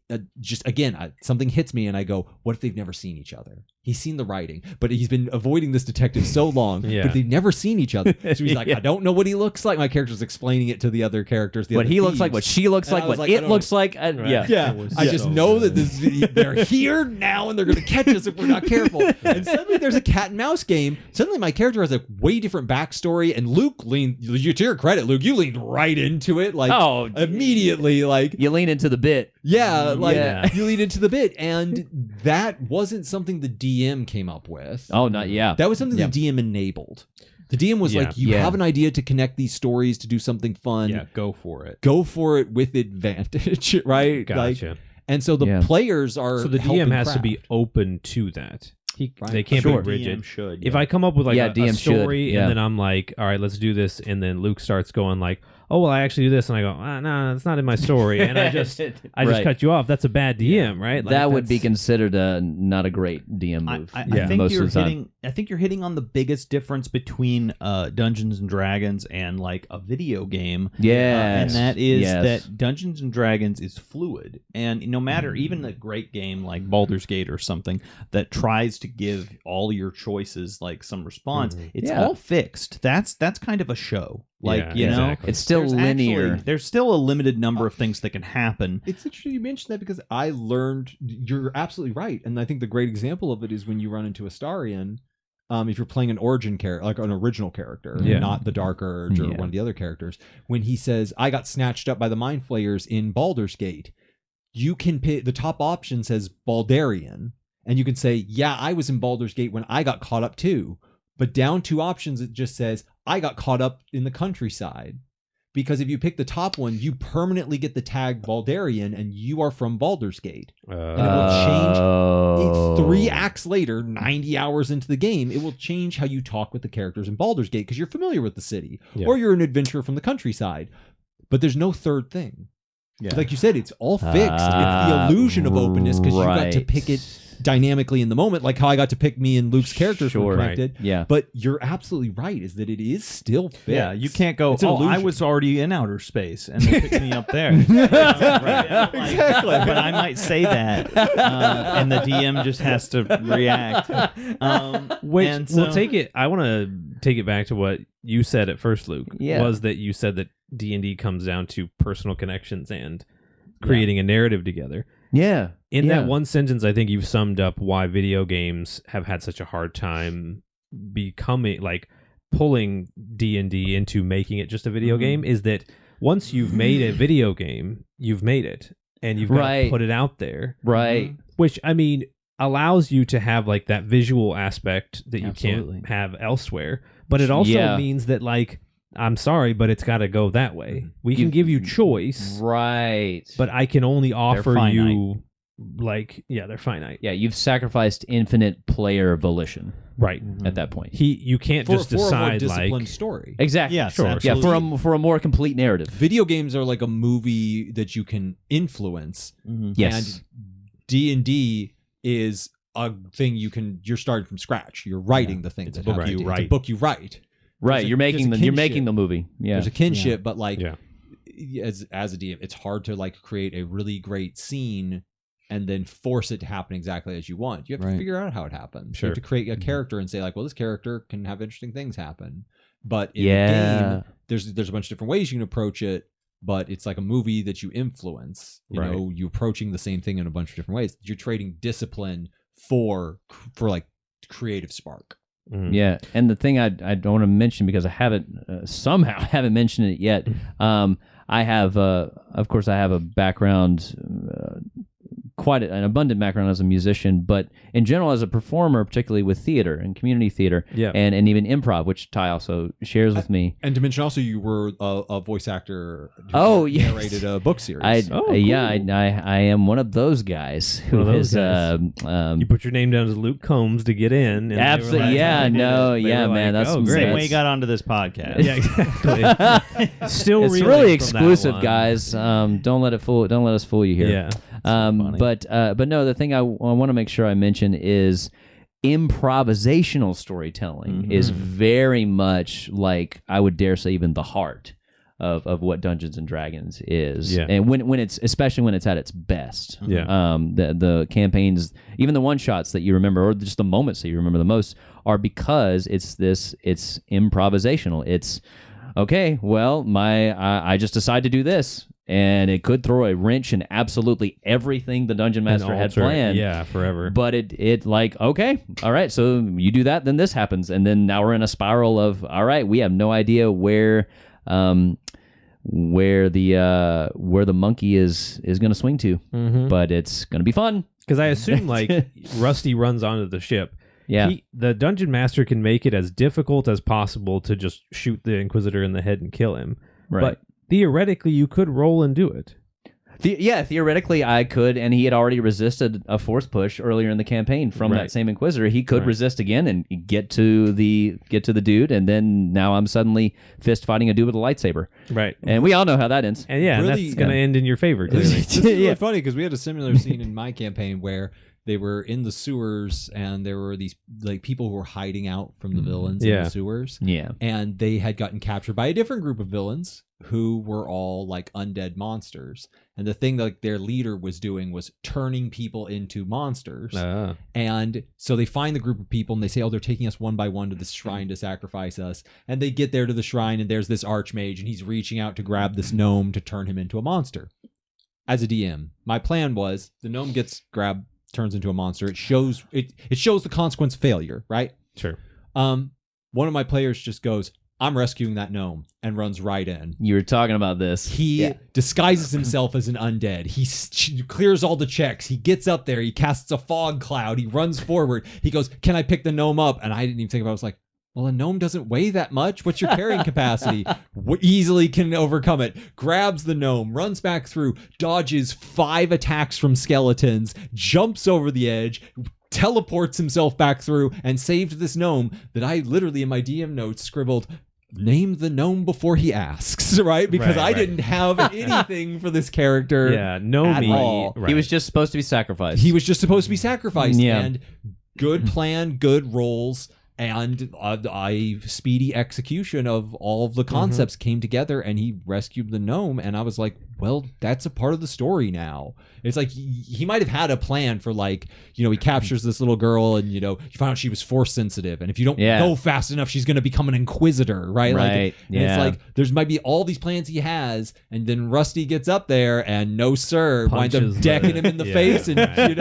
something hits me, and I go, "What if they've never seen each other? He's seen the writing, but he's been avoiding this detective so long, but they've never seen each other." So he's like, "I don't know what he looks like." My character's explaining it to the other characters. What he looks like, what she looks like, what it looks like. Yeah. I just know that they're here now, and they're going to catch us if we're not careful. And suddenly there's a cat and mouse game. Suddenly my character has a way different backstory, and Luke to your credit, Luke, you leaned right into it, like immediately, like you lean into the bit. Yeah, you lean into the bit, and that wasn't something the DM came up with. Oh, not that was something the DM enabled. The DM was like, you have an idea to connect these stories to do something fun. Yeah, go for it. Go for it with advantage, right? Gotcha. Like, and so the players are. So the DM has to be open to that. They can't be rigid. DM should, If I come up with like a DM story should, and then I'm like, all right, let's do this, and then Luke starts going like, oh well, I actually do this, and I go, no, it's not in my story, and I just cut you off. That's a bad DM, right? Like, that would be considered not a great DM move. I think you're hitting on the biggest difference between Dungeons and Dragons and like a video game. Yeah, and that is that Dungeons and Dragons is fluid, and no matter even a great game like Baldur's Gate or something that tries to give all your choices like some response, it's all fixed. That's kind of a show. Like, you know, it's still linear. There's still a limited number of things that can happen. It's interesting you mentioned that because I learned, you're absolutely right. And I think the great example of it is when you run into Astarion, if you're playing an origin character, like an original character, not the Dark Urge or one of the other characters, when he says, I got snatched up by the Mind Flayers in Baldur's Gate, you can pick, the top option says Baldarian. And you can say, yeah, I was in Baldur's Gate when I got caught up too. But down two options, it just says, I got caught up in the countryside. Because if you pick the top one, you permanently get the tag Baldarian, and you are from Baldur's Gate. And it will change. 3 acts later, 90 hours into the game, it will change how you talk with the characters in Baldur's Gate because you're familiar with the city. Or you're an adventurer from the countryside. But there's no third thing. Yeah. Like you said, it's all fixed. It's the illusion of openness because you got to pick it dynamically in the moment, like how I got to pick me and Luke's characters were connected. Right. Yeah. But you're absolutely right, is that it is still fixed. Yeah, you can't go, I was already in outer space and they picked me up there. Exactly. But I might say that, and the DM just has to react. We'll take it. I want to take it back to what you said at first, Luke. Was that you said that D&D comes down to personal connections and creating a narrative together. Yeah. In that one sentence, I think you've summed up why video games have had such a hard time becoming, like, pulling D&D into making it just a video game, is that once you've made a video game, you've made it, and you've got to put it out there. Right. Which, I mean, allows you to have, like, that visual aspect that you can't have elsewhere. But it also means that, like, I'm sorry, but it's got to go that way. We can give you choice. Right. But I can only offer you, like, they're finite. Yeah, you've sacrificed infinite player volition. Right. At that point. You can't just decide, for a more disciplined like... story. Exactly. Yeah, sure. Absolutely. Yeah, for a more complete narrative. Video games are like a movie that you can influence. Yes. And D&D is a thing you're starting from scratch. You're writing the things. It's a book you write. Right, you're making the movie. Yeah, there's a kinship, but like as a DM, it's hard to like create a really great scene and then force it to happen exactly as you want. You have to figure out how it happens. Sure. You have to create a character and say like, well, this character can have interesting things happen. But in a game, there's a bunch of different ways you can approach it. But it's like a movie that you influence. You know, you're approaching the same thing in a bunch of different ways. You're trading discipline for like creative spark. Yeah, and the thing I don't want to mention because I haven't somehow haven't mentioned it yet. I have, of course, I have a background quite an abundant background as a musician, but in general as a performer, particularly with theater and community theater, and even improv, which Ty also shares with me. And to mention also, you were a voice actor who narrated a book series. Cool. I am one of those guys who is. You put your name down as Luke Combs to get in. And absolutely, man. That's great. Same way you got onto this podcast. Yeah, exactly. Still, it's really exclusive, guys. Don't let us fool you here. Yeah. But no, the thing I want to make sure I mention is improvisational storytelling is very much like, I would dare say, even the heart of what Dungeons and Dragons is. Yeah. And when it's, especially when it's at its best. Yeah. The campaigns, even the one shots that you remember, or just the moments that you remember the most, are because it's improvisational. It's okay, well, I just decided to do this. And it could throw a wrench in absolutely everything the Dungeon Master had planned. Yeah, forever. But it like, okay, all right, so you do that, then this happens. And then now we're in a spiral of, all right, we have no idea where the monkey is going to swing to. But it's going to be fun. Because I assume, like, Rusty runs onto the ship. Yeah. The Dungeon Master can make it as difficult as possible to just shoot the Inquisitor in the head and kill him. Right. But theoretically, you could roll and do it. Theoretically, I could, and he had already resisted a force push earlier in the campaign from that same Inquisitor. He could resist again and get to the dude, and then now I'm suddenly fist fighting a dude with a lightsaber. Right. And we all know how that ends. And that's going to end in your favor, clearly. This is really funny, because we had a similar scene in my campaign where they were in the sewers, and there were these like people who were hiding out from the villains in the sewers. Yeah. And they had gotten captured by a different group of villains who were all like undead monsters. And the thing that their leader was doing was turning people into monsters. And so they find the group of people and they say, oh, they're taking us one by one to this shrine to sacrifice us. And they get there to the shrine, and there's this archmage, and he's reaching out to grab this gnome to turn him into a monster. As a DM, my plan was the gnome gets grabbed, turns into a monster. It shows the consequence of failure, right? Sure. One of my players just goes, I'm rescuing that gnome, and runs right in. You were talking about this. He disguises himself as an undead. He clears all the checks. He gets up there. He casts a fog cloud. He runs forward. He goes, can I pick the gnome up? And I didn't even think about it. I was like, well, a gnome doesn't weigh that much. What's your carrying capacity? Easily can overcome it. Grabs the gnome, runs back through, dodges 5 attacks from skeletons, jumps over the edge, teleports himself back through, and saved this gnome that I literally in my DM notes scribbled, name the gnome before he asks, right? Because I didn't have anything for this character at all. He was just supposed to be sacrificed. He was just supposed to be sacrificed. Yeah. And good plan, good rolls, and a speedy execution of all of the concepts came together, and he rescued the gnome. And I was like, well, that's a part of the story now. It's like he might have had a plan for, like, he captures this little girl, and you find out she was force sensitive, and if you don't go fast enough, she's going to become an inquisitor, right? Right. It's like there's might be all these plans he has, and then Rusty gets up there, and no sir, winds up decking him in the face, and taking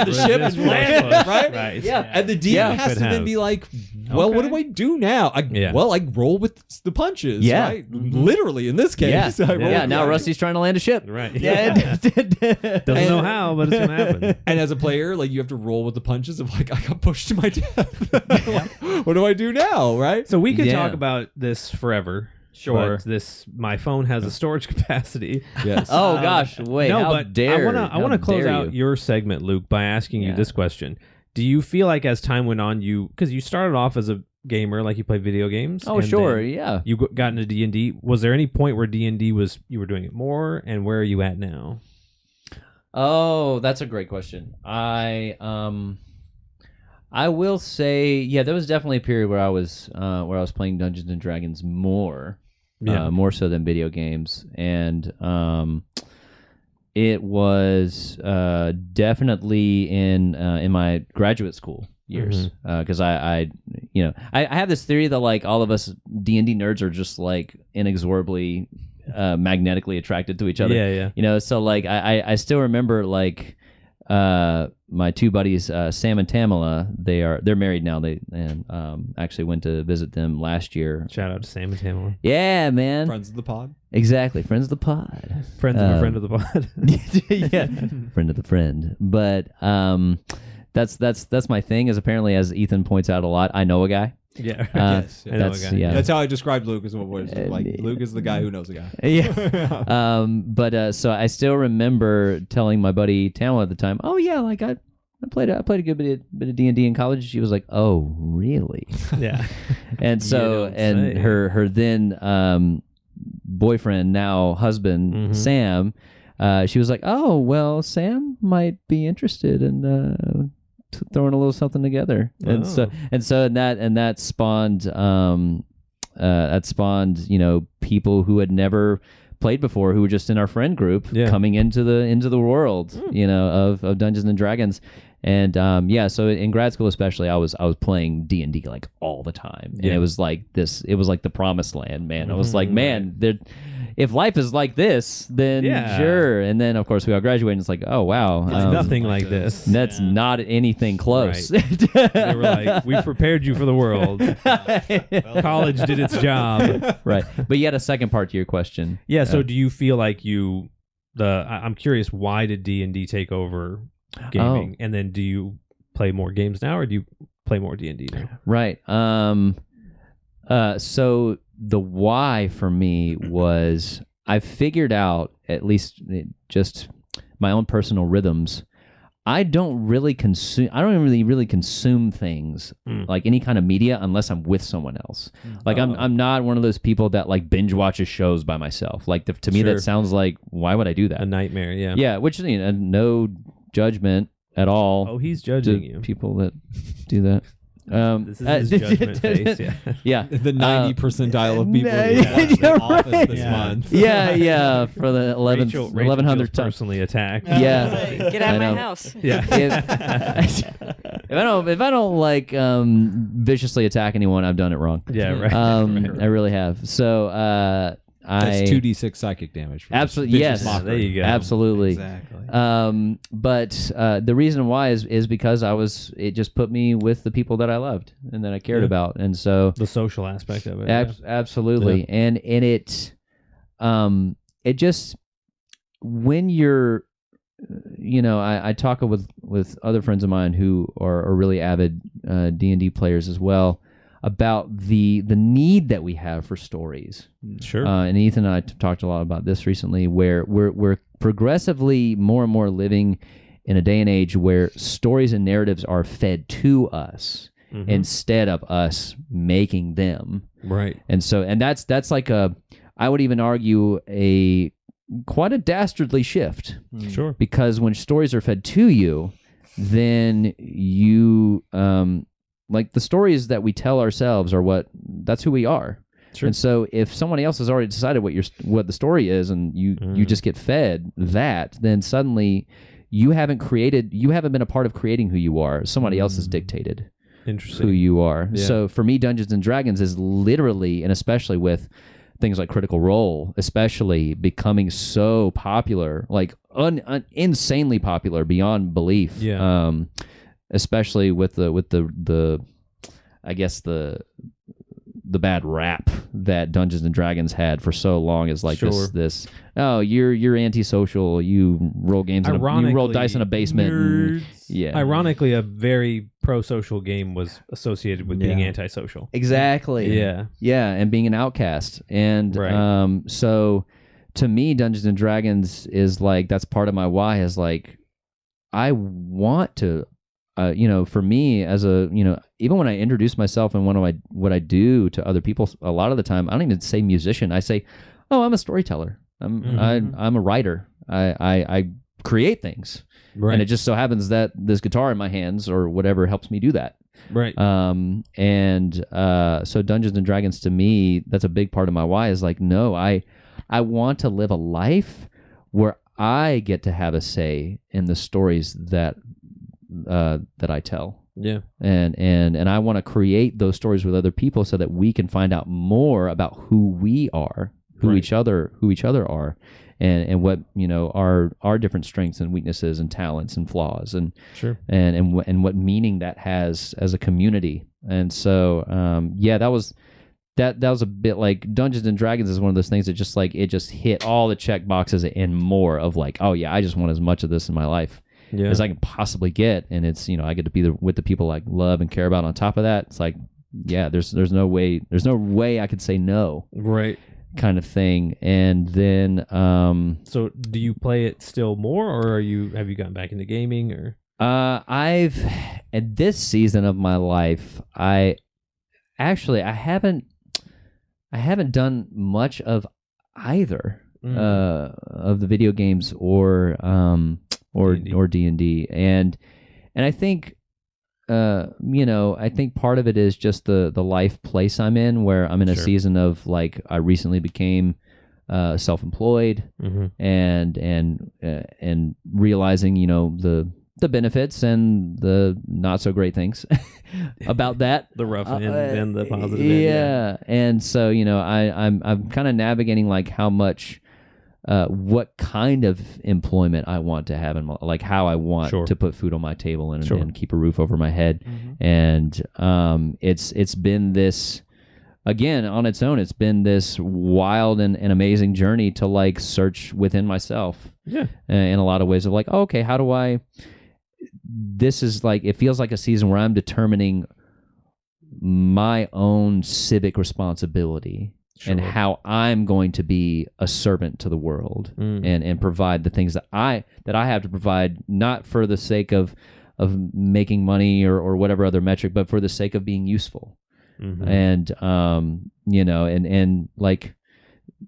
the ship and landing, right? Yeah. And the DM has to then be like, well, what do I do now? I roll with the punches, right? Literally in this case. Now Rusty's trying to land a ship. Right. Doesn't know how, but it's going to happen. And as a player, like, you have to roll with the punches of, like, I got pushed to my death. What do I do now, right? So we could talk about this forever. Sure. But my phone has a storage capacity. Yes. Oh gosh, wait. No, how but dare I want to close out your segment, Luke, by asking you this question. Do you feel like as time went on, because you started off as a gamer, like you played video games? Oh, sure, yeah. You got into D&D. Was there any point where D&D you were doing it more, and where are you at now? Oh, that's a great question. I will say, there was definitely a period where I was playing Dungeons and Dragons more, more so than video games, and it was definitely in my graduate school years, because I have this theory that, like, all of us D&D nerds are just, like, inexorably magnetically attracted to each other. Yeah. So, like, I still remember, like, my two buddies, Sam and Tamala, they're married now. They actually went to visit them last year. Shout out to Sam and Tamala. Yeah, man. Friends of the pod. Exactly, friends of the pod. Friends of a friend of the pod. Yeah, friend of the friend. But that's my thing. Is apparently, as Ethan points out a lot, I know a guy. Yeah. Yes, I know a guy. yeah. That's how I described Luke as what like Luke is the guy who knows a guy. Yeah. But so I still remember telling my buddy Tamala at the time, "Oh yeah, like I played a good bit of D&D in college." She was like, "Oh, really?" Yeah. And so and her then boyfriend, now husband, Sam, she was like, "Oh, well, Sam might be interested in throwing a little something together." And so that spawned people who had never played before, who were just in our friend group, coming into the world of Dungeons and Dragons. And so in grad school especially, I was playing D&D like all the time, and it was like the promised land, man. I was like, man, if life is like this, then sure. And then of course we all graduated, and it's like, oh wow, it's nothing like this. That's not anything close. Right. They were like, we prepared you for the world. College did its job. Right. But you had a second part to your question. Yeah. So do you feel like I'm curious, why did D&D take over gaming? And then do you play more games now, or do you play more D&D now? Right. So the why for me was I figured out, at least just my own personal rhythms. I don't really consume things like any kind of media unless I'm with someone else. Like I'm not one of those people that like binge watches shows by myself. Like to me that sounds like, why would I do that? A nightmare. Yeah. Yeah. Which no judgment at all. Oh, he's judging you. People that do that. This is his judgment face. Yeah. Yeah. The 90th percentile of people who watched The Office this month. Yeah. For the 1100th time. Personally attacked. Yeah. Get out of my house. Yeah. If I don't like viciously attack anyone, I've done it wrong. Yeah. Right. I really have. So that's 2d6 psychic damage. Absolutely, yes. There you go. Absolutely. Exactly. But the reason why is because it just put me with the people that I loved and that I cared about, and so the social aspect of it. Absolutely, and it just, when you're, I talk with other friends of mine who are really avid D&D players as well, about the need that we have for stories. Sure. And Ethan and I talked a lot about this recently, where we're progressively more and more living in a day and age where stories and narratives are fed to us instead of us making them. Right. And that's like I would even argue quite a dastardly shift. Sure. Because when stories are fed to you, then you like the stories that we tell ourselves that's who we are. Sure. And so if somebody else has already decided what the story is, and you just get fed that, then suddenly you haven't been a part of creating who you are. Somebody else has dictated who you are. Yeah. So for me, Dungeons and Dragons is literally, and especially with things like Critical Role, especially becoming so popular, like insanely popular beyond belief. Yeah. Especially with the I guess the bad rap that Dungeons and Dragons had for so long, is like this you're antisocial, you roll games you roll dice in a basement. Ironically, a very pro-social game was associated with being antisocial. Exactly. Yeah, and being an outcast. And so to me, Dungeons and Dragons is like, that's part of my why, is like, I want to for me, as even when I introduce myself and what I do to other people, a lot of the time I don't even say musician. I say, oh, I'm a storyteller. I'm a writer. I create things, right. And it just so happens that this guitar in my hands or whatever helps me do that. Right. So Dungeons and Dragons, to me, that's a big part of my why, is like, no, I want to live a life where I get to have a say in the stories that I tell. Yeah. And I want to create those stories with other people so that we can find out more about who we are, who each other are, and what our different strengths and weaknesses and talents and flaws and and what meaning that has as a community. And so that was a bit like Dungeons and Dragons is one of those things that just like it just hit all the check boxes and more of like, oh yeah, I just want as much of this in my life as I can possibly get. And it's, I get to be with the people I love and care about. On top of that, it's like, yeah, there's no way I could say no. Right. Kind of thing. And then so do you play it still more, or have you gotten back into gaming, or I've at this season of my life I haven't done much of either of the video games or D&D. And I think I think part of it is just the life place I'm in, where I'm in a season of like I recently became self-employed and realizing the benefits and the not so great things about that, the rough and the positive end. Yeah. And so I'm kind of navigating like how much what kind of employment I want to have, and like how I want to put food on my table and keep a roof over my head. And it's been this, again, on its own, it's been this wild and amazing journey to like search within myself. Yeah. In a lot of ways of like, oh, okay, how do I, this is like, it feels like a season where I'm determining my own civic responsibility. And how I'm going to be a servant to the world and provide the things that I have to provide, not for the sake of making money or whatever other metric, but for the sake of being useful. And and like,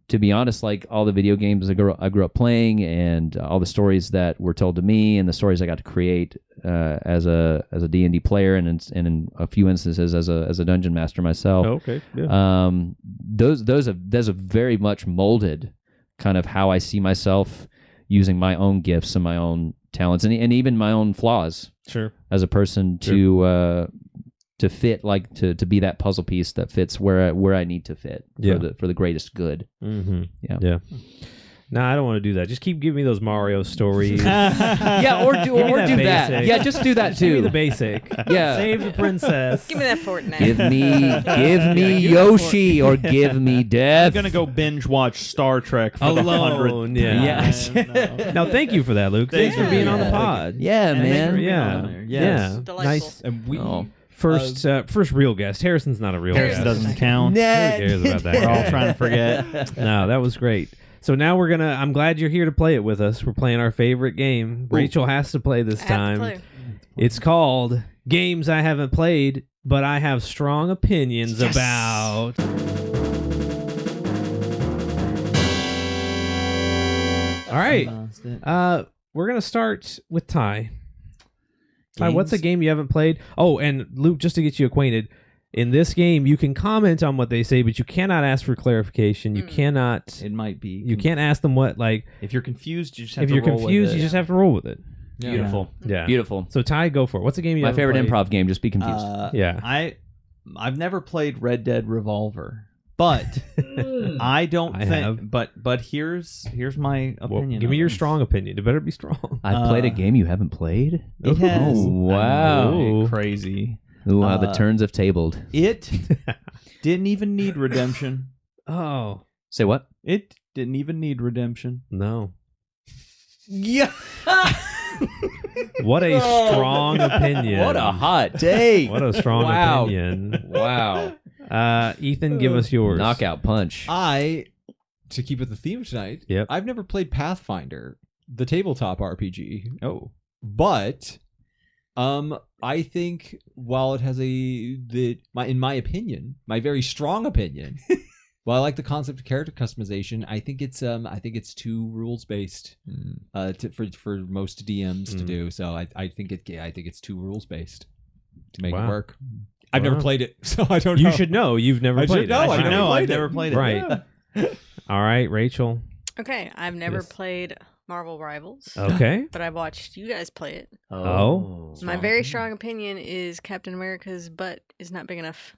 to be honest, like all the video games I grew up playing, and all the stories that were told to me, and the stories I got to create as a D&D player, and in a few instances as a dungeon master myself. Okay. Yeah. Those have very much molded kind of how I see myself using my own gifts and my own talents and even my own flaws. As a person to fit, like to be that puzzle piece that fits where I need to fit for the greatest good. Yeah. No, I don't want to do that. Just keep giving me those Mario stories. Or do that. Yeah, just do that too. Give me the basic. Yeah. Save the princess. Give me that Fortnite. Give me Yoshi, or give me death. I'm gonna go binge watch Star Trek for the 100th. Yeah. No, thank you for that, Luke. Thanks for being on the pod. Yeah, man. Yeah. Delightful. Nice. And we First real guest. Harrison's not a real guest. Harrison doesn't count. Who cares about that? We're all trying to forget. No, that was great. So now I'm glad you're here to play it with us. We're playing our favorite game. Rachel has to play this time. It's called Games I Haven't Played, but I Have Strong Opinions About. All right. We're going to start with Ty. Ty, what's a game you haven't played? Oh, and Luke, just to get you acquainted, in this game, you can comment on what they say, but you cannot ask for clarification. You cannot. It might be. You can't ask them what, like. If you're confused, you just have to roll with it. If you're confused, you just have to roll with it. Yeah. Beautiful. Yeah. Beautiful. So, Ty, go for it. What's a game you haven't favorite played? improv game, just be confused. I've never played Red Dead Revolver, but I don't think. But here's my opinion. Well, give me your strong opinion. It better be strong. I've played a game you haven't played? It has. Oh, wow. Crazy. Ooh, wow, the turns have tabled. It didn't even need redemption. Oh. Say what? It didn't even need redemption. No. Yeah. What a strong opinion. What a hot take. What a strong opinion. Wow. Ethan, give us yours. Knockout punch. To keep with the theme tonight, I've never played Pathfinder, the tabletop RPG. Oh. But I think while it has in my opinion, my very strong opinion, while I like the concept of character customization, I think it's too rules based for most DMs to do. So I think it's too rules based to make it work. I've never played it, so I don't know. You should know. You've never played it. I've never played it. Right. All right, Rachel. Okay, I've never played Marvel Rivals. Okay. But I've watched you guys play it. Oh. My very strong opinion is Captain America's butt is not big enough.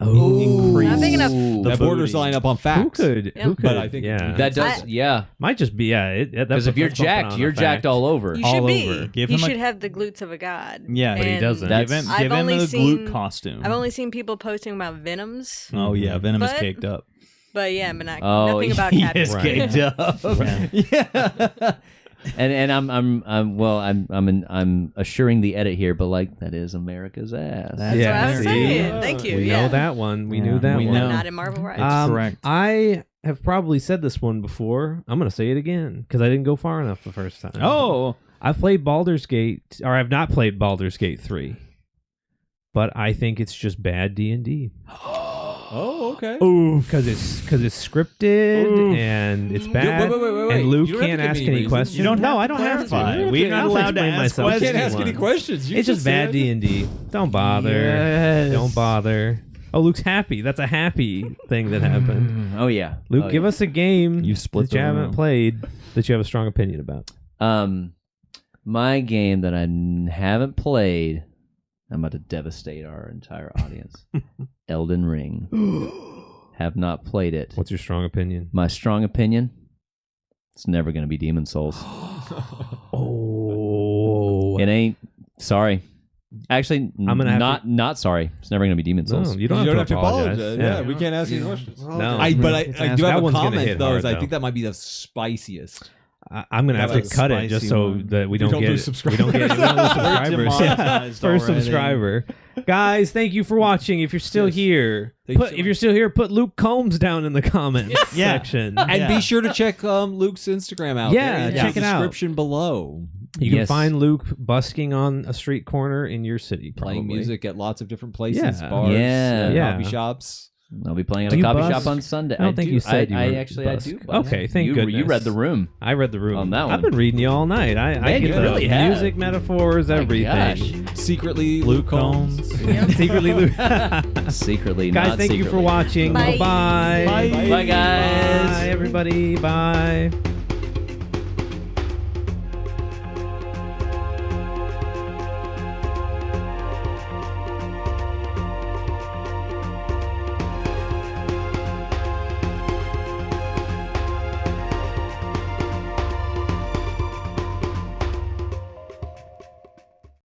Oh. Not big enough. That borders line up on facts. Who could? Yeah. Who could? But I think That does, yeah. might just be Because if you're jacked, you're jacked all over. You all should be. over. Give He him a- should have the glutes of a god. Yeah, But he And doesn't. That's- Give him, I've give him only a seen- glute costume. I've only seen people posting about Venoms, Oh yeah, Venom is But- caked up. but yeah, but not, Oh, nothing about he cat. is Right. caked up. Yeah. And I'm assuring the edit here, but like that is America's ass. That's That's what I was see? saying. Thank you. We yeah. know that one. We Yeah, knew that we one. know. Not in Marvel Rights. Correct. I have probably said this one before. I'm going to say it again because I didn't go far enough the first time. Oh, I've played Baldur's Gate, or I've not played Baldur's Gate 3, but I think it's just bad D&D. Oh, okay. Ooh, because it's scripted and it's bad. Wait. And Luke You don't have can't to give ask me any reasons. questions. You don't no, have I to don't have clarify. to. We're not I'll allowed to explain ask myself. You can't questions. ask any questions. You It's just bad said- D&D. Don't bother. Yes. Don't bother. Oh, Luke's happy. That's a happy thing that happened. Oh yeah. Luke, Oh, give yeah. us a game You split that you the haven't room. played that you have a strong opinion about. My game that I haven't played. I'm about to devastate our entire audience. Elden Ring. Have not played it. What's your strong opinion? My strong opinion. It's never going to be Demon Souls. Oh. It ain't. Sorry. Actually, I'm gonna have not sorry. It's never going to be Demon No, Souls. you don't have to apologize. Yeah, we can't ask any questions. No. But I It's do ask- have that a one's gonna comment hit though. hard, Is I though. think that might be the spiciest. I'm gonna have That to was a cut it just spicy so one. that we don't don't get lose we don't get subscribers. subscribers. We're Yeah. demonetized First already. subscriber, guys. Thank you for watching. If you're still Yes. here, Thank you so if much. you're still here, put Luke Combs down in the comments Yeah. section. And Yeah. be sure to check Luke's Instagram out. Yeah, there in check the it out. description below. You can Yes. find Luke busking on a street corner in your city, probably. Playing music at lots of different places, Yeah. bars, Yeah. coffee shops. I'll be playing at Do a you coffee busk? shop on Sunday. I don't think you said you I were actually busk. I do. busk. Okay, thank you, goodness. You read the room. I read the room On that I've one. been reading you all night. I Man, get you the really have. music, metaphors, My everything. gosh. Secretly, Luke Combs. Secretly, Luke. Secretly, Guys, not thank you for secretly. watching. Bye. Bye. Bye. Bye, guys. Bye, everybody. Bye.